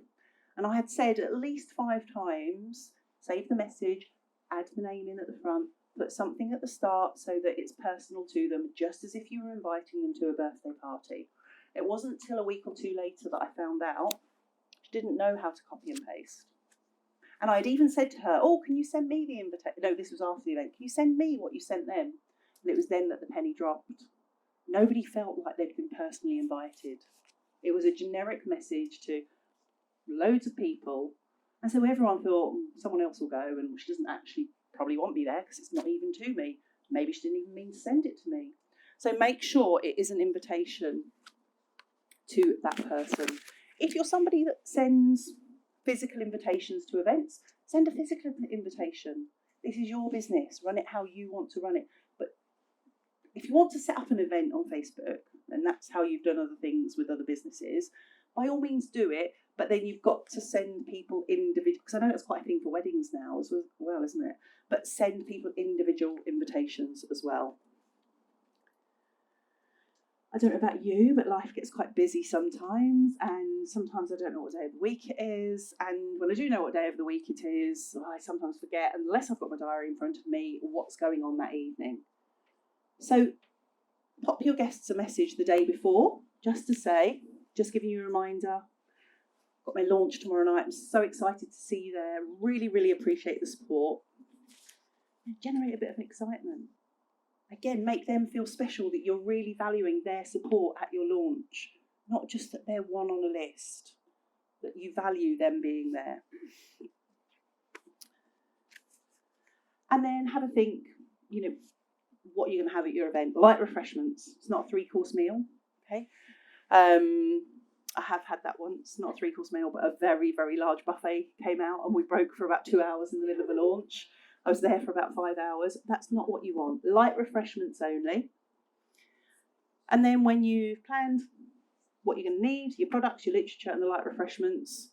And I had said at least 5 times, save the message, add the name in at the front, put something at the start so that it's personal to them, just as if you were inviting them to a birthday party. It wasn't till a week or 2 later that I found out she didn't know how to copy and paste. And I'd even said to her, oh, can you send me the invitation? No, this was after the event. Can you send me what you sent them? And it was then that the penny dropped. Nobody felt like they'd been personally invited. It was a generic message to loads of people. And so everyone thought, someone else will go, and she doesn't actually probably want me there because it's not even to me. Maybe she didn't even mean to send it to me. So make sure it is an invitation to that person. If you're somebody that sends physical invitations to events, send a physical invitation. This is your business. Run it how you want to run it. But if you want to set up an event on Facebook, and that's how you've done other things with other businesses, by all means do it. But then you've got to send people individual, because I know that's quite a thing for weddings now as well, isn't it? But send people individual invitations as well. I don't know about you, but life gets quite busy sometimes, and sometimes I don't know what day of the week it is. And when I do know what day of the week it is, I sometimes forget, unless I've got my diary in front of me, what's going on that evening. So pop your guests a message the day before, just to say, just giving you a reminder. Got my launch tomorrow night. I'm so excited to see you there. Really, really appreciate the support. And generate a bit of excitement. Again, make them feel special, that you're really valuing their support at your launch. Not just that they're one on a list, that you value them being there. And then have a think, what you're going to have at your event. Light refreshments. It's not a 3-course meal, okay? I have had that once, not a 3-course meal, but a very, very large buffet came out and we broke for about 2 hours in the middle of a launch. I was there for about 5 hours. That's not what you want. Light refreshments only. And then when you've planned what you're going to need, your products, your literature and the light refreshments,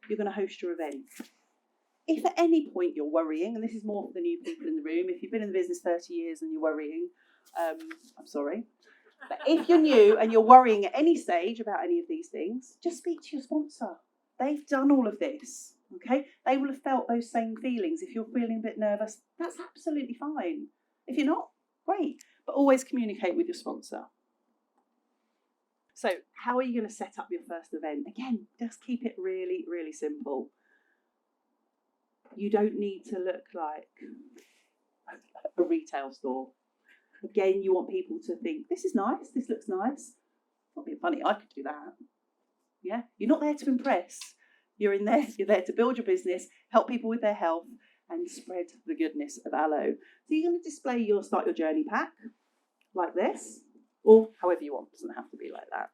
you're going to host your event. If at any point you're worrying, and this is more for the new people in the room, if you've been in the business 30 years and you're worrying, I'm sorry. But if you're new and you're worrying at any stage about any of these things, just speak to your sponsor. They've done all of this. Okay, they will have felt those same feelings. If you're feeling a bit nervous, that's absolutely fine. If you're not, great. But always communicate with your sponsor. So how are you going to set up your first event? Again, just keep it really, really simple. You don't need to look like a retail store. Again, you want people to think, this is nice, this looks nice. Not being funny, I could do that. Yeah, you're not there to impress. You're there to build your business, help people with their health, and spread the goodness of Aloe. So you're going to display your Start Your Journey pack like this, or however you want. It doesn't have to be like that.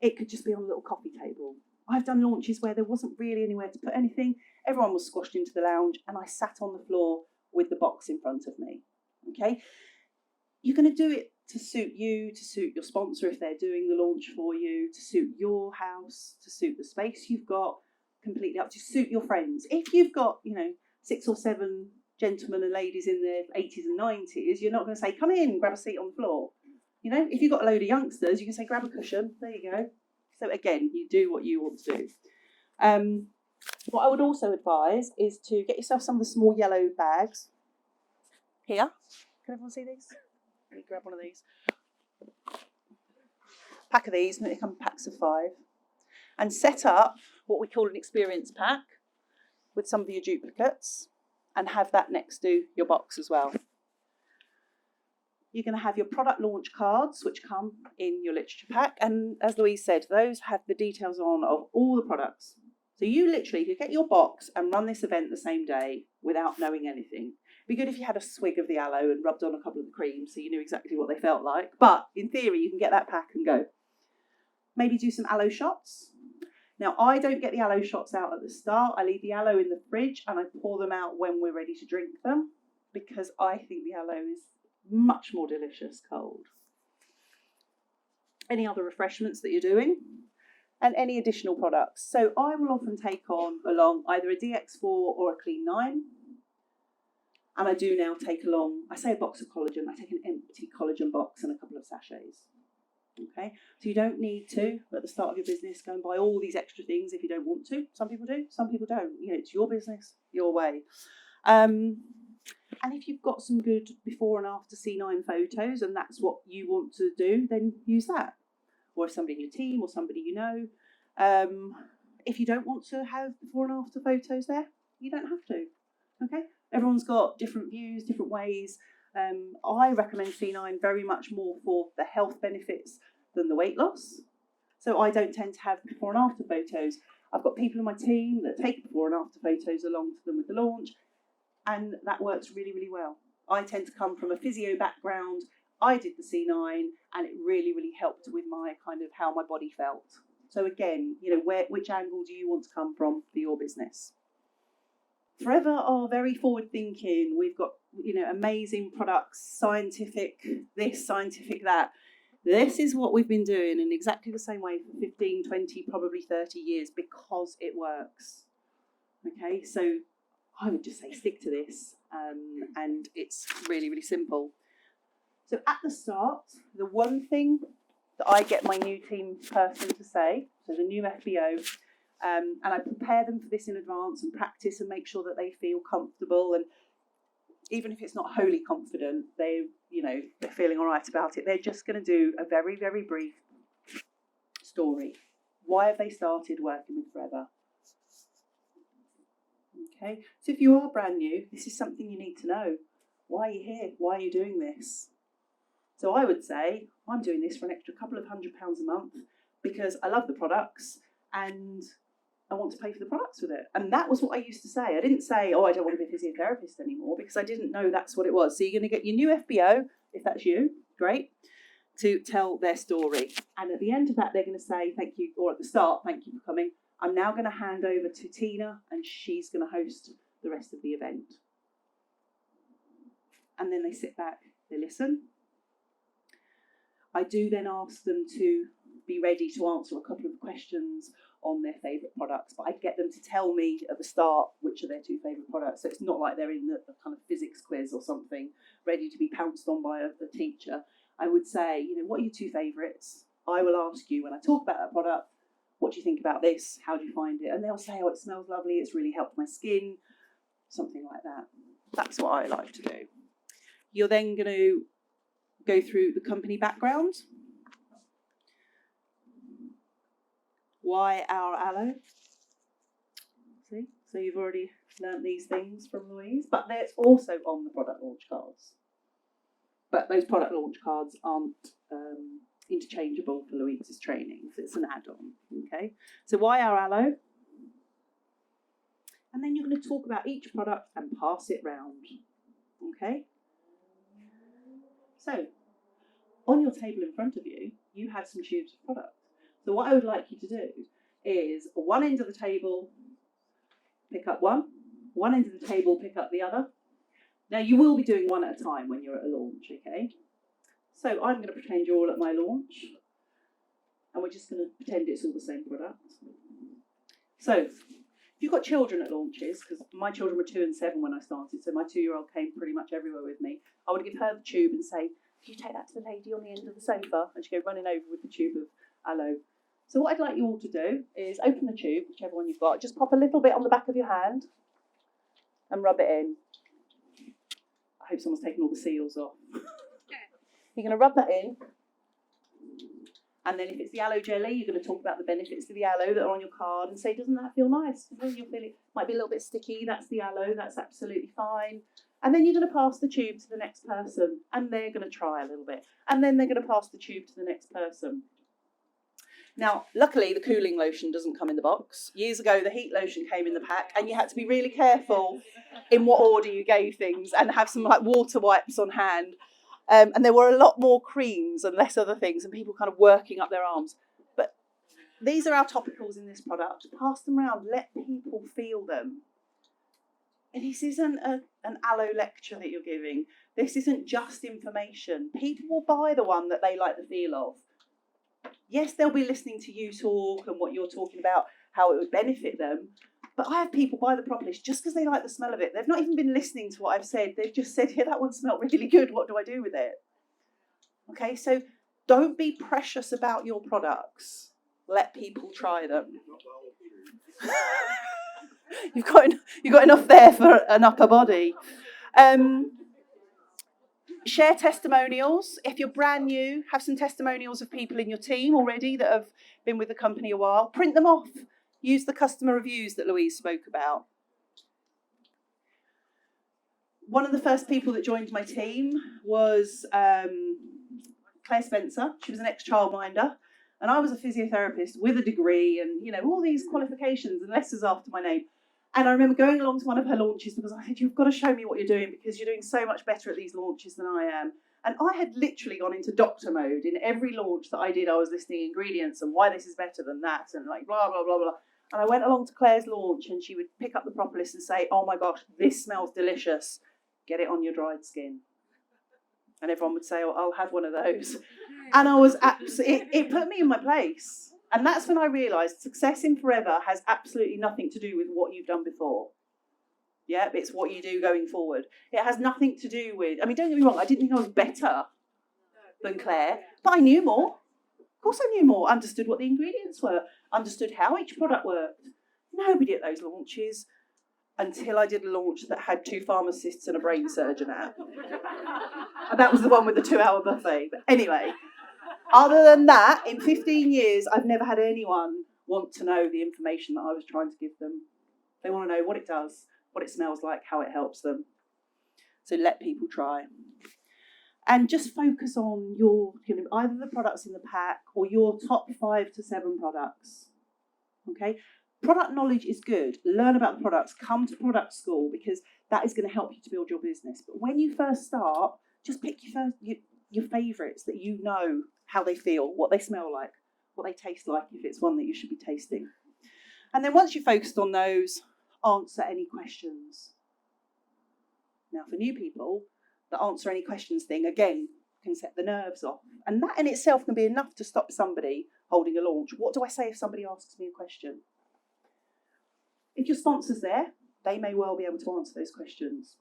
It could just be on a little coffee table. I've done launches where there wasn't really anywhere to put anything. Everyone was squashed into the lounge, and I sat on the floor with the box in front of me. Okay, you're going to do it to suit you, to suit your sponsor if they're doing the launch for you, to suit your house, to suit the space you've got. Completely up to suit your friends. If you've got, 6 or 7 gentlemen and ladies in their 80s and 90s, you're not going to say, come in, grab a seat on the floor. If you've got a load of youngsters, you can say, grab a cushion. There you go. So again, you do what you want to do. What I would also advise is to get yourself some of the small yellow bags. Here. Can everyone see these? Let me grab one of these. Pack of these, and they come in packs of 5. And set up what we call an experience pack with some of your duplicates and have that next to your box as well. You're going to have your product launch cards, which come in your literature pack. And as Louise said, those have the details on of all the products. So you literally could get your box and run this event the same day without knowing anything. It'd be good if you had a swig of the aloe and rubbed on a couple of the creams so you knew exactly what they felt like. But in theory, you can get that pack and go. Maybe do some aloe shots. Now, I don't get the aloe shots out at the start. I leave the aloe in the fridge and I pour them out when we're ready to drink them because I think the aloe is much more delicious cold. Any other refreshments that you're doing and any additional products. So I will often take on along either a DX4 or a Clean 9. And I do now take along, I say a box of collagen, I take an empty collagen box and a couple of sachets. Okay, so you don't need to, at the start of your business, go and buy all these extra things if you don't want to. Some people do, some people don't. It's your business, your way. And if you've got some good before and after C9 photos and that's what you want to do, then use that. Or if somebody in your team or somebody you know. If you don't want to have before and after photos there, you don't have to. Okay, everyone's got different views, different ways. I recommend C9 very much more for the health benefits than the weight loss. So I don't tend to have before and after photos. I've got people in my team that take before and after photos along to them with the launch, and that works really, really well. I tend to come from a physio background. I did the C9, and it really, really helped with my kind of how my body felt. So again, which angle do you want to come from for your business? Forever are very forward thinking. We've got, amazing products, scientific this, scientific that. This is what we've been doing in exactly the same way for 15, 20, probably 30 years because it works. Okay, so I would just say stick to this, and it's really, really simple. So at the start, the one thing that I get my new team person to say, so the new FBO, and I prepare them for this in advance and practice and make sure that they feel comfortable, and even if it's not wholly confident, they're feeling all right about it. They're just going to do a very, very brief story. Why have they started working with Forever? Okay, so if you are brand new, this is something you need to know. Why are you here? Why are you doing this? So I would say, I'm doing this for an extra couple of £100 a month because I love the products and I want to pay for the products with it. And that was what I used to say. I didn't say, I don't want to be a physiotherapist anymore, because I didn't know that's what it was. So you're going to get your new FBO, if that's you, great, to tell their story. And at the end of that, they're going to say, thank you, or at the start, thank you for coming. I'm now going to hand over to Tina and she's going to host the rest of the event. And then they sit back, they listen. I do then ask them to be ready to answer a couple of questions on their favourite products, but I get them to tell me at the start which are their two favourite products. So it's not like they're in the kind of physics quiz or something, ready to be pounced on by a teacher. I would say, what are your two favourites? I will ask you when I talk about that product, what do you think about this? How do you find it? And they'll say, it smells lovely, it's really helped my skin, something like that. That's what I like to do. You're then going to go through the company background. Why our aloe? See, so you've already learnt these things from Louise, but they're also on the product launch cards. But those product launch cards aren't interchangeable for Louise's trainings. It's an add-on, okay? So why our aloe? And then you're going to talk about each product and pass it round, okay? So, on your table in front of you, you have some tubes of product. So what I would like you to do is one end of the table, pick up one end of the table, pick up the other. Now you will be doing one at a time when you're at a launch, okay? So I'm going to pretend you're all at my launch and we're just going to pretend it's all the same product. So if you've got children at launches, because my children were 2 and 7 when I started, so my 2-year-old came pretty much everywhere with me, I would give her the tube and say, can you take that to the lady on the end of the sofa? And she'd go running over with the tube of aloe. So what I'd like you all to do is open the tube, whichever one you've got, just pop a little bit on the back of your hand and rub it in. I hope someone's taken all the seals off. You're going to rub that in. And then if it's the aloe jelly, you're going to talk about the benefits of the aloe that are on your card and say, doesn't that feel nice? You'll feel it might be a little bit sticky. That's the aloe. That's absolutely fine. And then you're going to pass the tube to the next person and they're going to try a little bit. And then they're going to pass the tube to the next person. Now, luckily, the cooling lotion doesn't come in the box. Years ago, the heat lotion came in the pack and you had to be really careful in what order you gave things and have some like water wipes on hand. And there were a lot more creams and less other things and people kind of working up their arms. But these are our topicals in this product. Pass them around. Let people feel them. And this isn't an aloe lecture that you're giving. This isn't just information. People will buy the one that they like the feel of. Yes, they'll be listening to you talk and what you're talking about, how it would benefit them. But I have people buy the Propolis just because they like the smell of it. They've not even been listening to what I've said. They've just said, yeah, that one smelled really good. What do I do with it? Okay, so don't be precious about your products. Let people try them. You've got enough there for an upper body. Share testimonials. If you're brand new, have some testimonials of people in your team already that have been with the company a while. Print them off. Use the customer reviews that Louise spoke about. One of the first people that joined my team was Claire Spencer. She was an ex-childminder. And I was a physiotherapist with a degree and, all these qualifications and letters after my name. And I remember going along to one of her launches because I said, you've got to show me what you're doing because you're doing so much better at these launches than I am. And I had literally gone into doctor mode. In every launch that I did, I was listing ingredients and why this is better than that and like blah, blah, blah, blah. And I went along to Claire's launch and she would pick up the propolis and say, oh my gosh, this smells delicious. Get it on your dried skin. And everyone would say, oh, I'll have one of those. And I was it put me in my place. And that's when I realised success in Forever has absolutely nothing to do with what you've done before. Yeah, it's what you do going forward. It has nothing to do with, I mean, don't get me wrong, I didn't think I was better than Claire, but I knew more. Of course I knew more, understood what the ingredients were, understood how each product worked. Nobody at those launches, until I did a launch that had 2 pharmacists and a brain surgeon at. And that was the one with the 2-hour buffet. But anyway, other than that, in 15 years, I've never had anyone want to know the information that I was trying to give them. They want to know what it does, what it smells like, how it helps them. So let people try. And just focus on your, either the products in the pack or your top 5 to 7 products. Okay? Product knowledge is good. Learn about the products. Come to product school because that is going to help you to build your business. But when you first start, just pick your favourites that you know how they feel, what they smell like, what they taste like if it's one that you should be tasting. And then once you've focused on those, answer any questions. Now for new people, the answer any questions thing, again, can set the nerves off. And that in itself can be enough to stop somebody holding a launch. What do I say if somebody asks me a question? If your sponsor's there, they may well be able to answer those questions,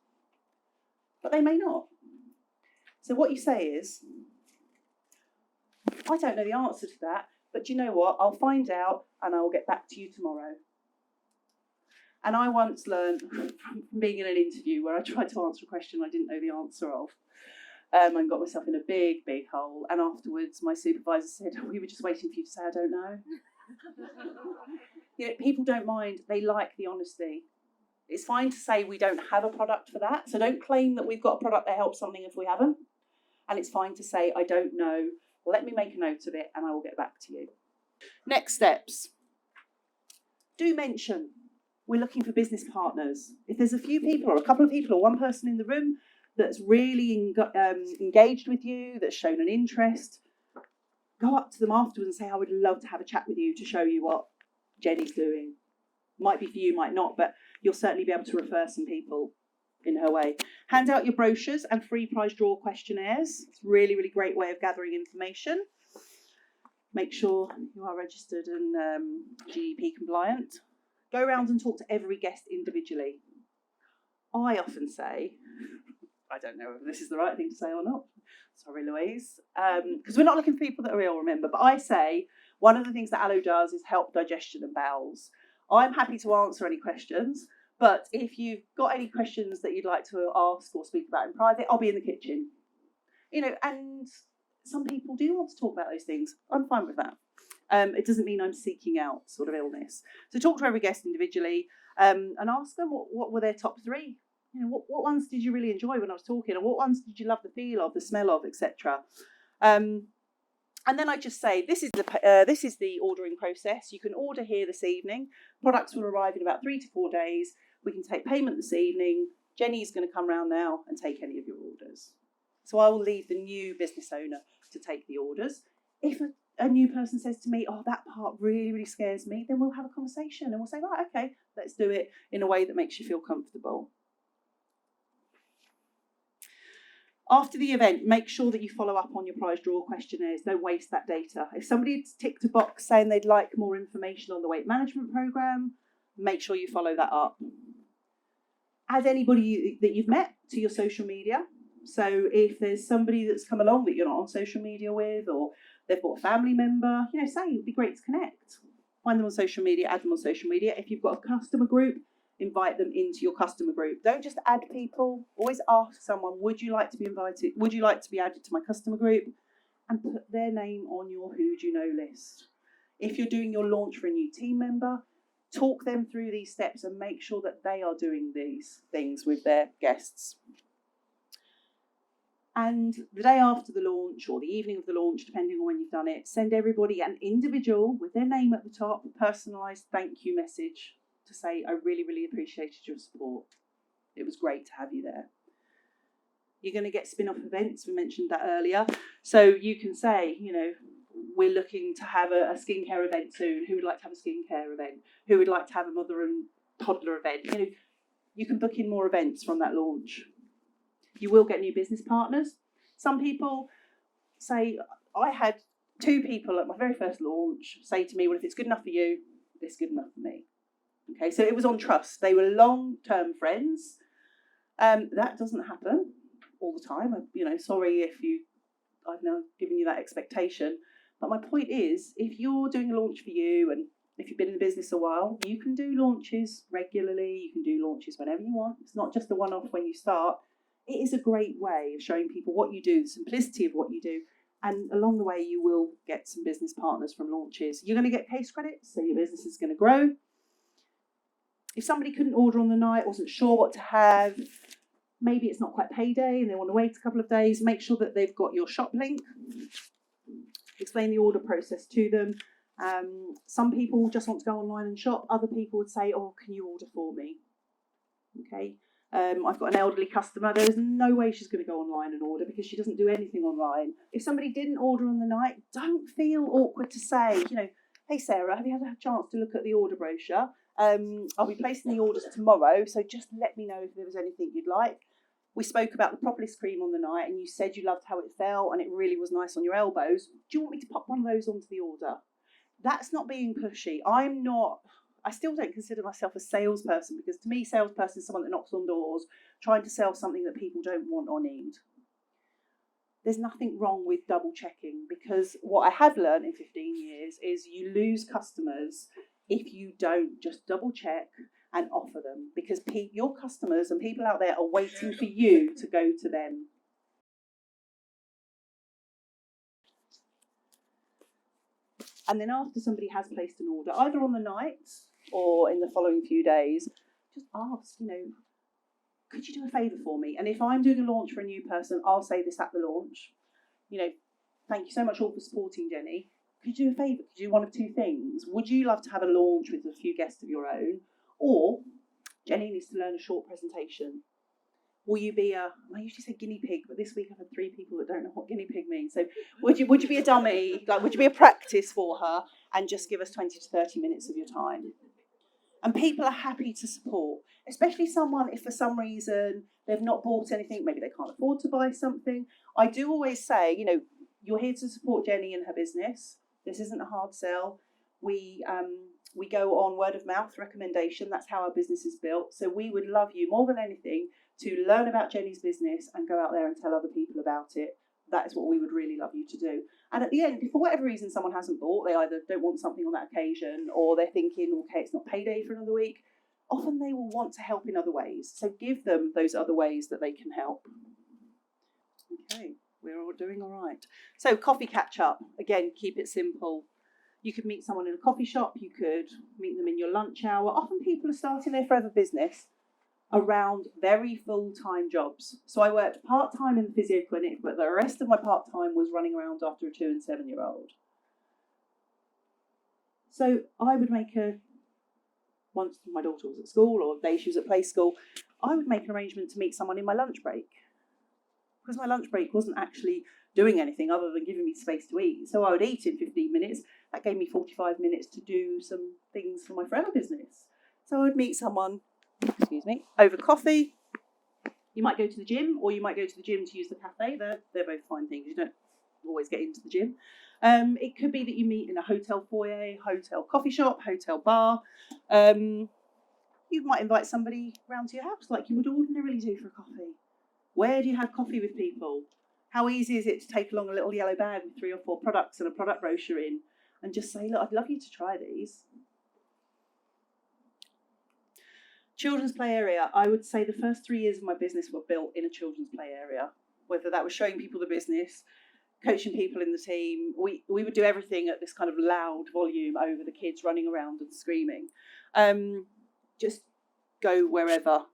but they may not. So what you say is, I don't know the answer to that, but do you know what? I'll find out and I will get back to you tomorrow. And I once learned from being in an interview where I tried to answer a question I didn't know the answer of, and got myself in a big, big hole. And afterwards, my supervisor said, we were just waiting for you to say, I don't know. People don't mind. They like the honesty. It's fine to say we don't have a product for that. So don't claim that we've got a product that helps something if we haven't. And it's fine to say, I don't know. Let me make a note of it and I will get back to you. Next steps. Do mention we're looking for business partners. If there's a few people or a couple of people or one person in the room that's really engaged with you, that's shown an interest, go up to them afterwards and say, I would love to have a chat with you to show you what Jenny's doing. Might be for you, might not, but you'll certainly be able to refer some people in her way. Hand out your brochures and free prize draw questionnaires. It's a really, really great way of gathering information. Make sure you are registered and GDP compliant. Go around and talk to every guest individually. I often say, I don't know if this is the right thing to say or not. Sorry, Louise. Because we're not looking for people that are ill, remember. But I say one of the things that Aloe does is help digestion and bowels. I'm happy to answer any questions. But if you've got any questions that you'd like to ask or speak about in private, I'll be in the kitchen. And some people do want to talk about those things. I'm fine with that. It doesn't mean I'm seeking out sort of illness. So talk to every guest individually and ask them what were their top 3. What ones did you really enjoy when I was talking, or what ones did you love the feel of, the smell of, etc. And then I just say, this is the ordering process. You can order here this evening. Products will arrive in about 3 to 4 days. We can take payment this evening. Jenny's going to come round now and take any of your orders. So I will leave the new business owner to take the orders. If a new person says to me, oh, that part really, really scares me, then we'll have a conversation and we'll say, right, okay, let's do it in a way that makes you feel comfortable. After the event, make sure that you follow up on your prize draw questionnaires. Don't waste that data. If somebody's ticked a box saying they'd like more information on the weight management program, make sure you follow that up. Add anybody that you've met to your social media. So if there's somebody that's come along that you're not on social media with, or they've got a family member, say it'd be great to connect. Find them on social media, add them on social media. If you've got a customer group, invite them into your customer group. Don't just add people. Always ask someone, would you like to be invited? Would you like to be added to my customer group? And put their name on your who do you know list. If you're doing your launch for a new team member, talk them through these steps and make sure that they are doing these things with their guests. And the day after the launch or the evening of the launch, depending on when you've done it, send everybody an individual with their name at the top, personalised thank you message to say, I really, really appreciated your support. It was great to have you there. You're going to get spin-off events. We mentioned that earlier. So you can say, we're looking to have a skincare event soon. Who would like to have a skincare event? Who would like to have a mother and toddler event? You know, you can book in more events from that launch. You will get new business partners. Some people say, I had 2 people at my very first launch say to me, well, if it's good enough for you, it's good enough for me. Okay, so it was on trust. They were long-term friends. That doesn't happen all the time. You know, sorry if I've now given you that expectation. But my point is, if you're doing a launch for you, and if you've been in the business a while, you can do launches regularly. You can do launches whenever you want. It's not just a one-off when you start. It is a great way of showing people what you do, the simplicity of what you do. And along the way, you will get some business partners from launches. You're going to get case credits, so your business is going to grow. If somebody couldn't order on the night, wasn't sure what to have, maybe it's not quite payday and they want to wait a couple of days, make sure that they've got your shop link. Explain the order process to them. Some people just want to go online and shop. Other people would say, oh, can you order for me? Okay. I've got an elderly customer. There is no way she's going to go online and order because she doesn't do anything online. If somebody didn't order on the night, don't feel awkward to say, you know, hey, Sarah, have you had a chance to look at the order brochure? I'll be placing the orders tomorrow, so just let me know if there was anything you'd like. We spoke about the propolis cream on the night and you said you loved how it felt and it really was nice on your elbows. Do you want me to pop one of those onto the order? That's not being pushy. I still don't consider myself a salesperson because to me, salesperson is someone that knocks on doors trying to sell something that people don't want or need. There's nothing wrong with double checking because what I have learned in 15 years is you lose customers if you don't just double check and offer them because your customers and people out there are waiting for you to go to them. And then after somebody has placed an order, either on the night or in the following few days, just ask, you know, could you do a favour for me? And if I'm doing a launch for a new person, I'll say this at the launch. You know, thank you so much all for supporting Jenny. Could you do a favour? Could you do one of 2 things? Would you love to have a launch with a few guests of your own? Or Jenny needs to learn a short presentation. Will you be I usually say guinea pig, but this week I've had 3 people that don't know what guinea pig means. So would you be a dummy? Like, would you be a practice for her and just give us 20 to 30 minutes of your time? And people are happy to support, especially someone if for some reason they've not bought anything, maybe they can't afford to buy something. I do always say, you know, you're here to support Jenny and her business. This isn't a hard sell. We go on word of mouth recommendation. That's how our business is built. So we would love you more than anything to learn about Jenny's business and go out there and tell other people about it. That is what we would really love you to do. And at the end, if for whatever reason someone hasn't bought, they either don't want something on that occasion or they're thinking, okay, it's not payday for another week, often they will want to help in other ways. So give them those other ways that they can help. Okay, we're all doing all right. So coffee catch up, again, keep it simple. You could meet someone in a coffee shop, you could meet them in your lunch hour. Often people are starting their forever business around very full-time jobs. So I worked part-time in the physio clinic, but the rest of my part-time was running around after a 2 and 7-year-old. So I would make once my daughter was at school or the day she was at play school, I would make an arrangement to meet someone in my lunch break. Because my lunch break wasn't actually doing anything other than giving me space to eat. So I would eat in 15 minutes. That gave me 45 minutes to do some things for my forever business. So I would meet someone, over coffee. You might go to the gym or you might go to the gym to use the cafe. They're both fine things. You don't always get into the gym. It could be that you meet in a hotel foyer, hotel coffee shop, hotel bar. You might invite somebody round to your house like you would ordinarily do for a coffee. Where do you have coffee with people? How easy is it to take along a little yellow bag with 3 or 4 products and a product brochure in and just say, look, I'd love you to try these. Children's play area. I would say the first 3 years of my business were built in a children's play area, whether that was showing people the business, coaching people in the team. We would do everything at this kind of loud volume over the kids running around and screaming. Just go wherever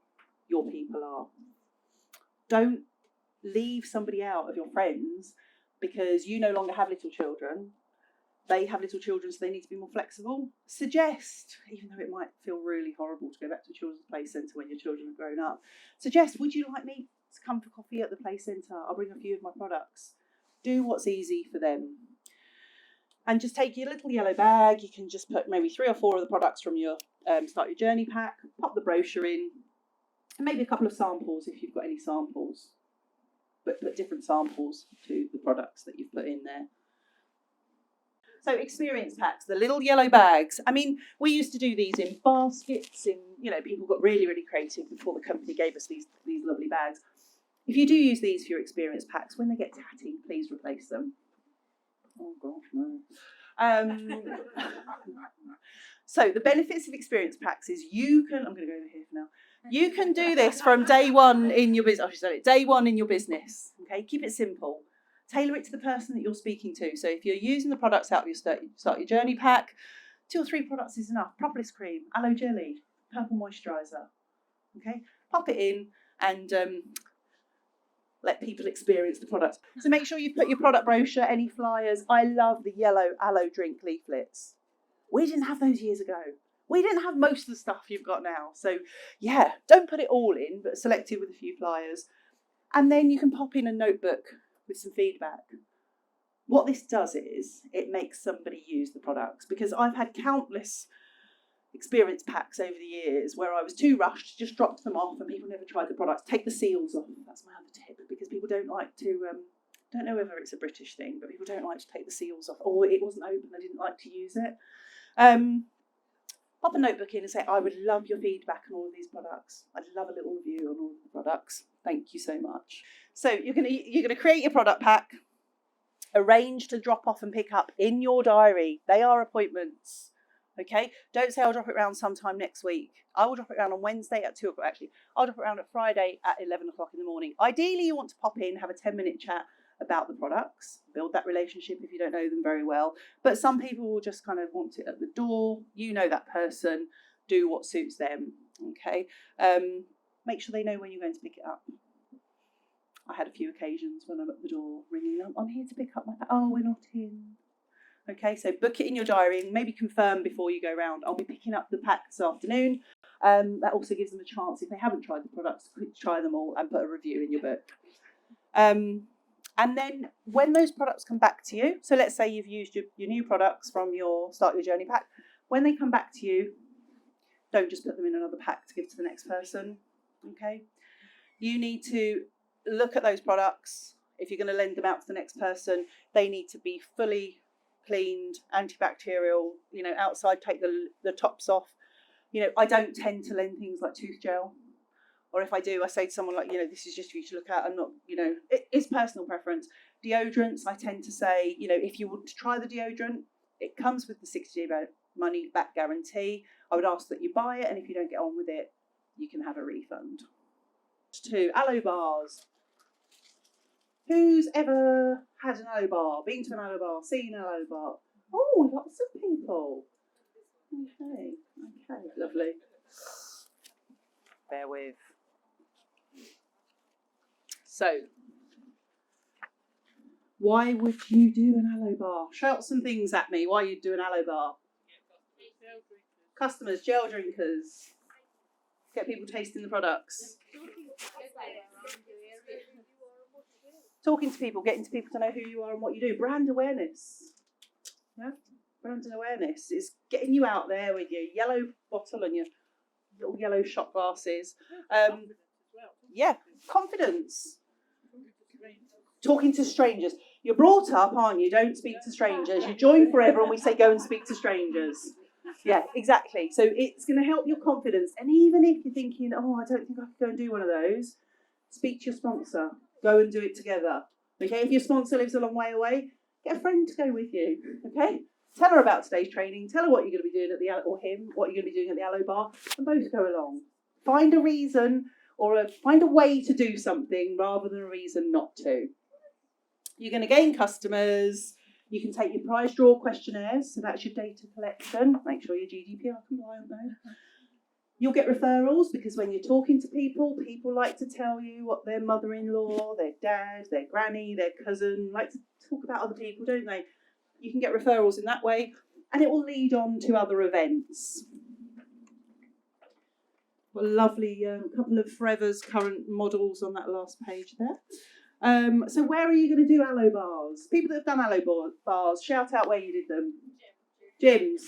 your people are. Don't leave somebody out of your friends because you no longer have little children. They have little children, so they need to be more flexible. Suggest, even though it might feel really horrible to go back to a children's play centre when your children have grown up, suggest, would you like me to come for coffee at the play centre? I'll bring a few of my products. Do what's easy for them. And just take your little yellow bag. You can just put maybe 3 or 4 of the products from your Start Your Journey pack, pop the brochure in, and maybe a couple of samples if you've got any samples. But put different samples to the products that you've put in there. So experience packs, the little yellow bags. I mean, we used to do these in baskets, people got really, really creative before the company gave us these lovely bags. If you do use these for your experience packs, when they get tatty, please replace them. Oh gosh, no. So the benefits of experience packs is I'm going to go over here for now. You can do this from day one in your business. Day one in your business. Okay, keep it simple. Tailor it to the person that you're speaking to. So if you're using the products out of your Start Your Journey pack, 2 or 3 products is enough. Propolis cream, aloe jelly, purple moisturiser. Okay, pop it in and let people experience the product. So make sure you put your product brochure, any flyers. I love the yellow aloe drink leaflets. We didn't have those years ago. We didn't have most of the stuff you've got now. So yeah, don't put it all in, but select it with a few flyers. And then you can pop in a notebook with some feedback. What this does is it makes somebody use the products, because I've had countless experience packs over the years where I was too rushed, just dropped them off, and people never tried the products. Take the seals off. That's my other tip, because people don't like to, don't know whether it's a British thing, but people don't like to take the seals off, or it wasn't open, I didn't like to use it. Pop a notebook in and say, I would love your feedback on all of these products. I'd love a little review on all of the products. Thank you so much. So you're gonna create your product pack, arrange to drop off and pick up in your diary. They are appointments. Okay, don't say I'll drop it around sometime next week. I will drop it around on Wednesday at 2 o'clock. Actually, I'll drop it around at Friday at 11 o'clock in the morning. Ideally, you want to pop in, have a 10-minute chat about the products, build that relationship if you don't know them very well. But some people will just kind of want it at the door. You know that person, do what suits them. Okay, make sure they know when you're going to pick it up. I had a few occasions when I'm at the door ringing up, I'm here to pick up my pack. Oh, we're not in. Okay, so book it in your diary and maybe confirm before you go round. I'll be picking up the pack this afternoon. That also gives them a chance, if they haven't tried the products, to try them all and put a review in your book. And then when those products come back to you, so let's say you've used your new products from your Start Your Journey pack. When they come back to you, don't just put them in another pack to give to the next person. Okay, you need to look at those products. If you're going to lend them out to the next person, they need to be fully cleaned, antibacterial, outside, take the tops off. I don't tend to lend things like tooth gel, or if I do, I say to someone like, this is just for you to look at. I'm not, it's personal preference. Deodorants, I tend to say, if you want to try the deodorant, it comes with the 60-day money back guarantee. I would ask that you buy it, and if you don't get on with it, you can have a refund. 2, aloe bars. Who's ever had an aloe bar, been to an aloe bar, seen an aloe bar? Oh, lots of people. Okay, lovely. Bear with. So, why would you do an aloe bar? Shout some things at me. Why you do an aloe bar? Customers, gel drinkers. Get people tasting the products. Talking to people, getting to people to know who you are and what you do. Brand awareness. Yeah? Brand awareness is getting you out there with your yellow bottle and your little yellow shot glasses. Yeah, confidence. Talking to strangers. You're brought up, aren't you? Don't speak to strangers. You join Forever and we say go and speak to strangers. Yeah, exactly. So it's going to help your confidence. And even if you're thinking, I don't think I could go and do one of those, speak to your sponsor. Go and do it together. Okay, if your sponsor lives a long way away, get a friend to go with you. Okay, tell her about today's training. Tell her what you're going to be doing at the or him what you're going to be doing at the aloe bar, and both go along. Find a reason or find a way to do something rather than a reason not to. You're going to gain customers. You can take your prize draw questionnaires, so that's your data collection. Make sure you're GDPR compliant though. You'll get referrals, because when you're talking to people, people like to tell you what their mother-in-law, their dad, their granny, their cousin, like to talk about other people, don't they? You can get referrals in that way, and it will lead on to other events. What a lovely couple of Forever's current models on that last page there. So where are you going to do aloe bars? People that have done aloe bars, shout out where you did them. Gyms.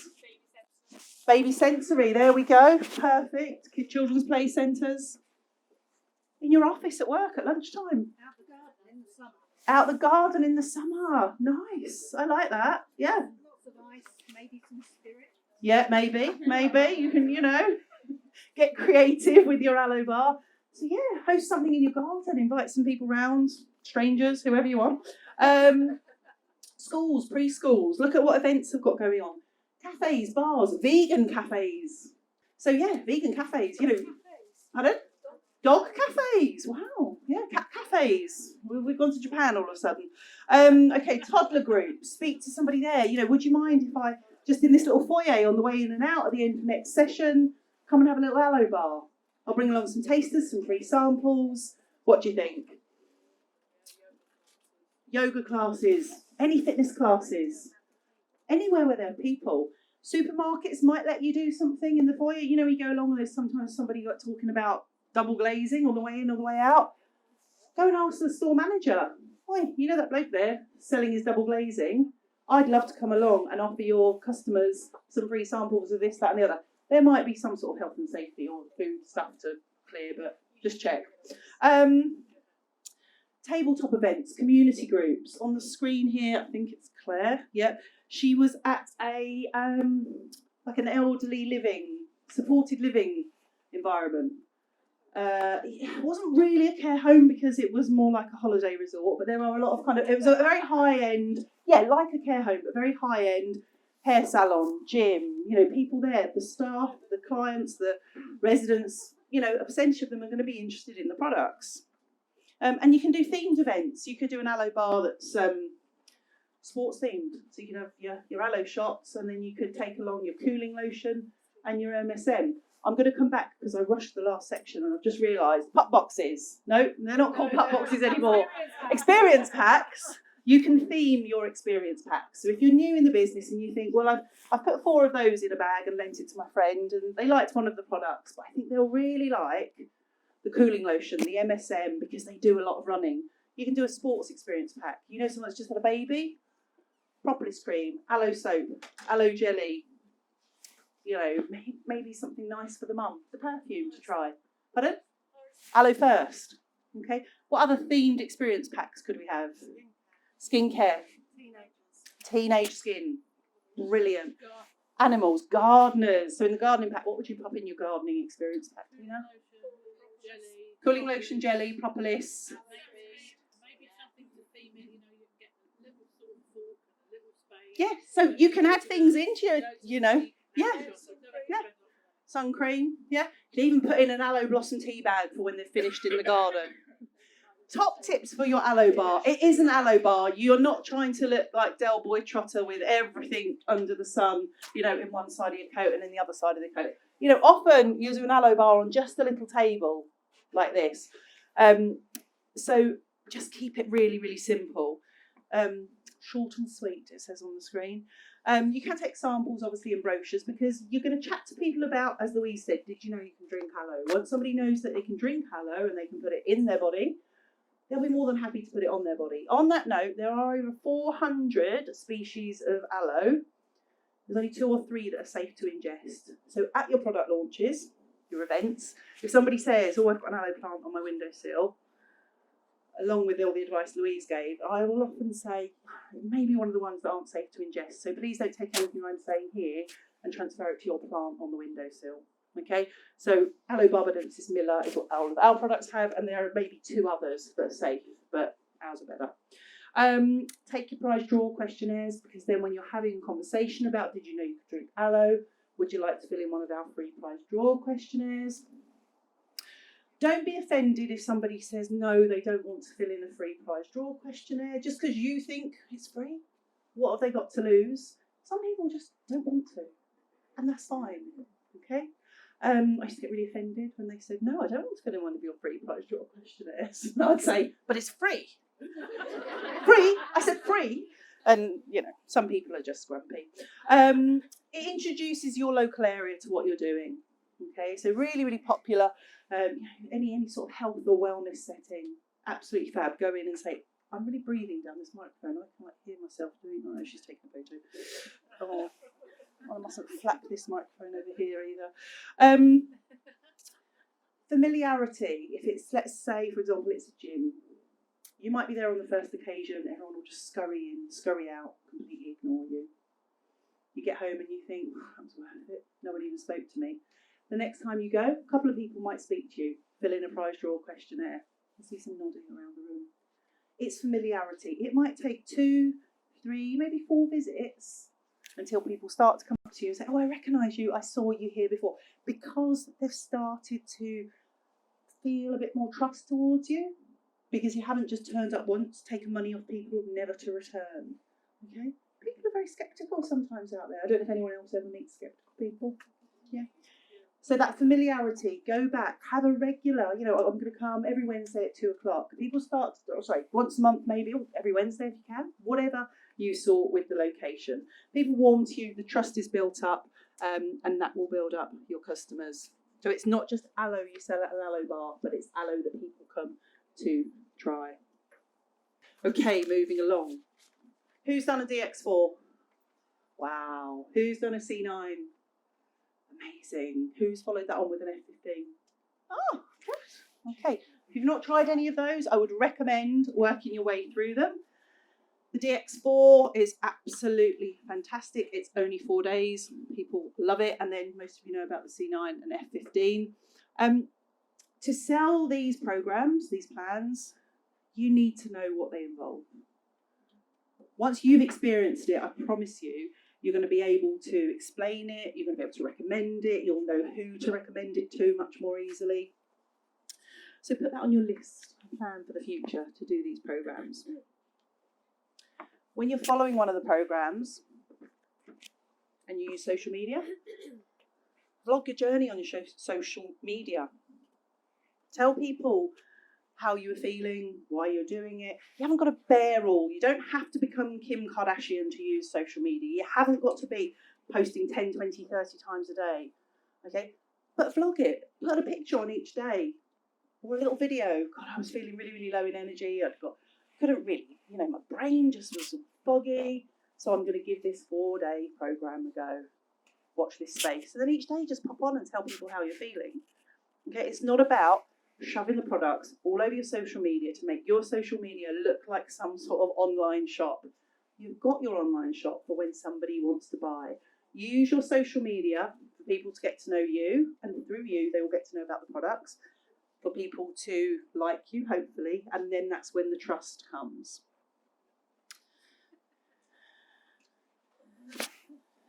Baby sensory, there we go. Perfect. Children's play centres. In your office at work at lunchtime. Out the garden in the summer. Nice. I like that. Yeah. Lots of ice, maybe some spirit. Yeah, maybe. You can, get creative with your aloe bar. So yeah, host something in your garden, invite some people round, strangers, whoever you want. Schools, preschools, look at what events have got going on. Cafes, bars, vegan cafes. So yeah, vegan cafes, pardon? Dog cafes, wow, yeah, cat cafes. We've gone to Japan all of a sudden. Okay, toddler groups, speak to somebody there. Would you mind if I, just in this little foyer on the way in and out at the end of the next session, come and have a little aloe bar? I'll bring along some tasters, some free samples. What do you think? Yoga classes, any fitness classes, anywhere where there are people. Supermarkets might let you do something in the foyer. You go along and there's sometimes somebody talking about double glazing on the way in or the way out. Go and ask the store manager, "Oi, that bloke there selling his double glazing? I'd love to come along and offer your customers some free samples of this, that and the other." There might be some sort of health and safety or food stuff to clear, but just check. Tabletop events, community groups. On the screen here, I think it's Claire. Yep. She was at a like an elderly living, supported living environment. It wasn't really a care home because it was more like a holiday resort, but there are a lot of it was a very high end, like a care home, but very high end hair salon, gym, people there, the staff, the clients, the residents, a percentage of them are going to be interested in the products. And you can do themed events. You could do an aloe bar that's sports themed. So you can have your aloe shots, and then you could take along your cooling lotion and your MSM. I'm going to come back because I rushed the last section and I've just realised pup boxes. No, they're not called pup boxes anymore. Experience packs. You can theme your experience packs. So if you're new in the business and you think, well, I've put 4 of those in a bag and lent it to my friend and they liked one of the products, but I think they'll really like the cooling lotion, the MSM, because they do a lot of running. You can do a sports experience pack. Someone's just had a baby? Propolis cream, aloe soap, aloe jelly. Maybe something nice for the mum, the perfume to try. Pardon? Aloe first. Okay. What other themed experience packs could we have? Skincare. Teenage skin. Brilliant. Animals, gardeners. So in the gardening pack, what would you pop in your gardening experience pack? Cooling lotion, jelly, propolis. Maybe something to theme it, you can get a little sort of fork and a little spade. Yeah, so you can add things into your, yeah. Sun cream, yeah. You can even put in an aloe blossom tea bag for when they're finished in the garden. Top tips for your aloe bar. It is an aloe bar. You're not trying to look like Del Boy Trotter with everything under the sun, in one side of your coat and in the other side of the coat. Often you do an aloe bar on just a little table like this. So just keep it really, really simple. Short and sweet, it says on the screen. You can take samples, obviously, in brochures because you're going to chat to people about, as Louise said, did you know you can drink aloe? Once somebody knows that they can drink aloe and they can put it in their body, they'll be more than happy to put it on their body. On that note, there are over 400 species of aloe. There's only 2 or 3 that are safe to ingest. So at your product launches, your events, if somebody says, "Oh, I've got an aloe plant on my windowsill," along with all the advice Louise gave, I will often say, maybe one of the ones that aren't safe to ingest. So please don't take anything I'm saying here and transfer it to your plant on the windowsill. Okay, so Aloe Barbadensis Miller is what all of our products have, and there are maybe 2 others that are safe, but ours are better. Take your prize draw questionnaires, because then when you're having a conversation about did you know you could drink aloe, would you like to fill in one of our free prize draw questionnaires? Don't be offended if somebody says no, they don't want to fill in a free prize draw questionnaire just because you think it's free. What have they got to lose? Some people just don't want to, and that's fine. Okay. I used to get really offended when they said, "No, I don't want to fill in one of your free prize draw questionnaires." And I'd say, "But it's free." Free? I said free. And, some people are just grumpy. It introduces your local area to what you're doing. Okay, so really, really popular. Any sort of health or wellness setting. Absolutely fab. Go in and say, I'm really breathing down this microphone. I can hear myself doing. Oh, she's taking a photo. Oh, I mustn't flap this microphone over here either. Familiarity. If it's, let's say, for example, it's a gym. You might be there on the first occasion. Everyone will just scurry in, scurry out, completely ignore you. You get home and you think, that was worth it. No one even spoke to me. The next time you go, a couple of people might speak to you, fill in a prize draw questionnaire. I see some nodding around the room. It's familiarity. It might take 2, 3, maybe 4 visits until people start to come up to you and say, oh, I recognise you, I saw you here before. Because they've started to feel a bit more trust towards you, because you haven't just turned up once, taken money off people, never to return. Okay? People are very sceptical sometimes out there. I don't know if anyone else ever meets sceptical people. Yeah. So that familiarity, go back, have a regular, I'm going to come every Wednesday at 2 o'clock. People start, once a month maybe, or every Wednesday if you can, whatever you sort with the location. People warm to you, the trust is built up, and that will build up your customers. So it's not just aloe you sell at an aloe bar, but it's aloe that people come to try. Okay, moving along. Who's done a DX4? Wow. Who's done a C9? Amazing. Who's followed that on with an F15? Oh, good. Okay. If you've not tried any of those, I would recommend working your way through them. The DX4 is absolutely fantastic. It's only 4 days. People love it. And then most of you know about the C9 and F15. To sell these programs, these plans, you need to know what they involve. Once you've experienced it, I promise you, you're going to be able to explain it, you're going to be able to recommend it, you'll know who to recommend it to much more easily. So put that on your list and plan for the future to do these programs. When you're following one of the programs and you use social media, vlog your journey on your social media. Tell people how you were feeling, why you're doing it. You haven't got to bear all. You don't have to become Kim Kardashian to use social media. You haven't got to be posting 10, 20, 30 times a day. Okay? But vlog it. Put a picture on each day. Or a little video. God, I was feeling really, really low in energy. Couldn't really, my brain just was foggy. So I'm going to give this 4-day program a go. Watch this space. And then each day just pop on and tell people how you're feeling. Okay? It's not about shoving the products all over your social media to make your social media look like some sort of online shop. You've got your online shop for when somebody wants to buy. Use your social media for people to get to know you, and through you they will get to know about the products, for people to like you, hopefully, and then that's when the trust comes.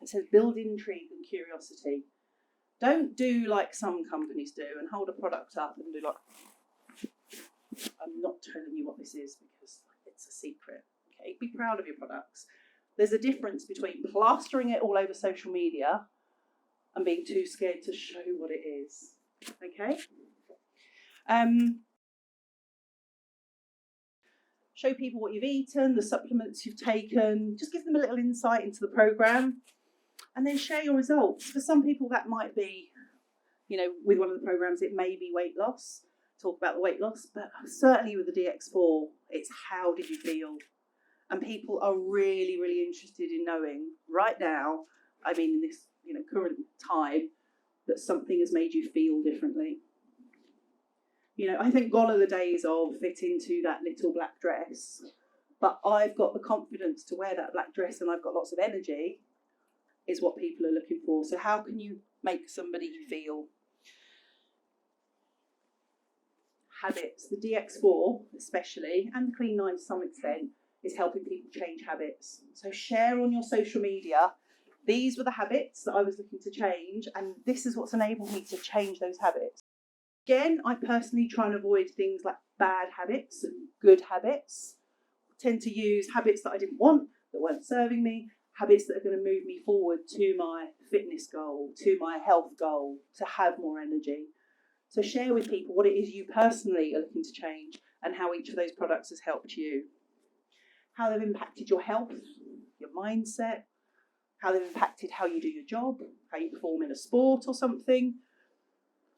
It says build intrigue and curiosity. Don't do like some companies do and hold a product up and do like, I'm not telling you what this is because it's a secret. Okay, be proud of your products. There's a difference between plastering it all over social media and being too scared to show what it is. Okay? Show people what you've eaten, the supplements you've taken. Just give them a little insight into the program. And then share your results. For some people that might be, with one of the programs it may be weight loss. Talk about the weight loss. But certainly with the DX4, it's how did you feel? And people are really, really interested in knowing right now, in this current time, that something has made you feel differently. I think gone are the days of fit into that little black dress. But I've got the confidence to wear that black dress and I've got lots of energy. Is what people are looking for. So how can you make somebody feel? Habits. The DX4 especially, and the Clean 9 to some extent, is helping people change habits. So share on your social media, these were the habits that I was looking to change, and this is what's enabled me to change those habits. Again, I personally try and avoid things like bad habits and good habits. I tend to use habits that I didn't want, that weren't serving me, habits that are going to move me forward to my fitness goal, to my health goal, to have more energy. So share with people what it is you personally are looking to change and how each of those products has helped you. How they've impacted your health, your mindset, how they've impacted how you do your job, how you perform in a sport or something.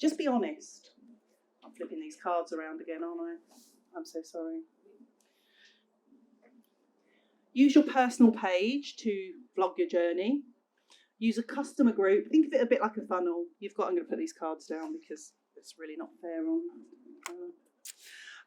Just be honest. I'm flipping these cards around again, aren't I? I'm so sorry. Use your personal page to vlog your journey. Use a customer group. Think of it a bit like a funnel. I'm going to put these cards down because it's really not fair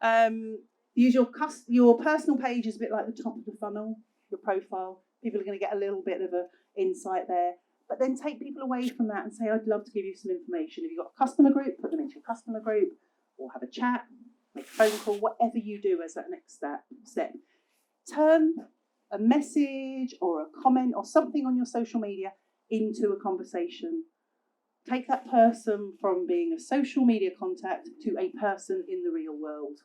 on. Use your personal page is a bit like the top of the funnel, your profile. People are going to get a little bit of an insight there. But then take people away from that and say, I'd love to give you some information. If you've got a customer group, put them into your customer group, or have a chat, make a phone call, whatever you do as that next step. Turn a message or a comment or something on your social media into a conversation. Take that person from being a social media contact to a person in the real world.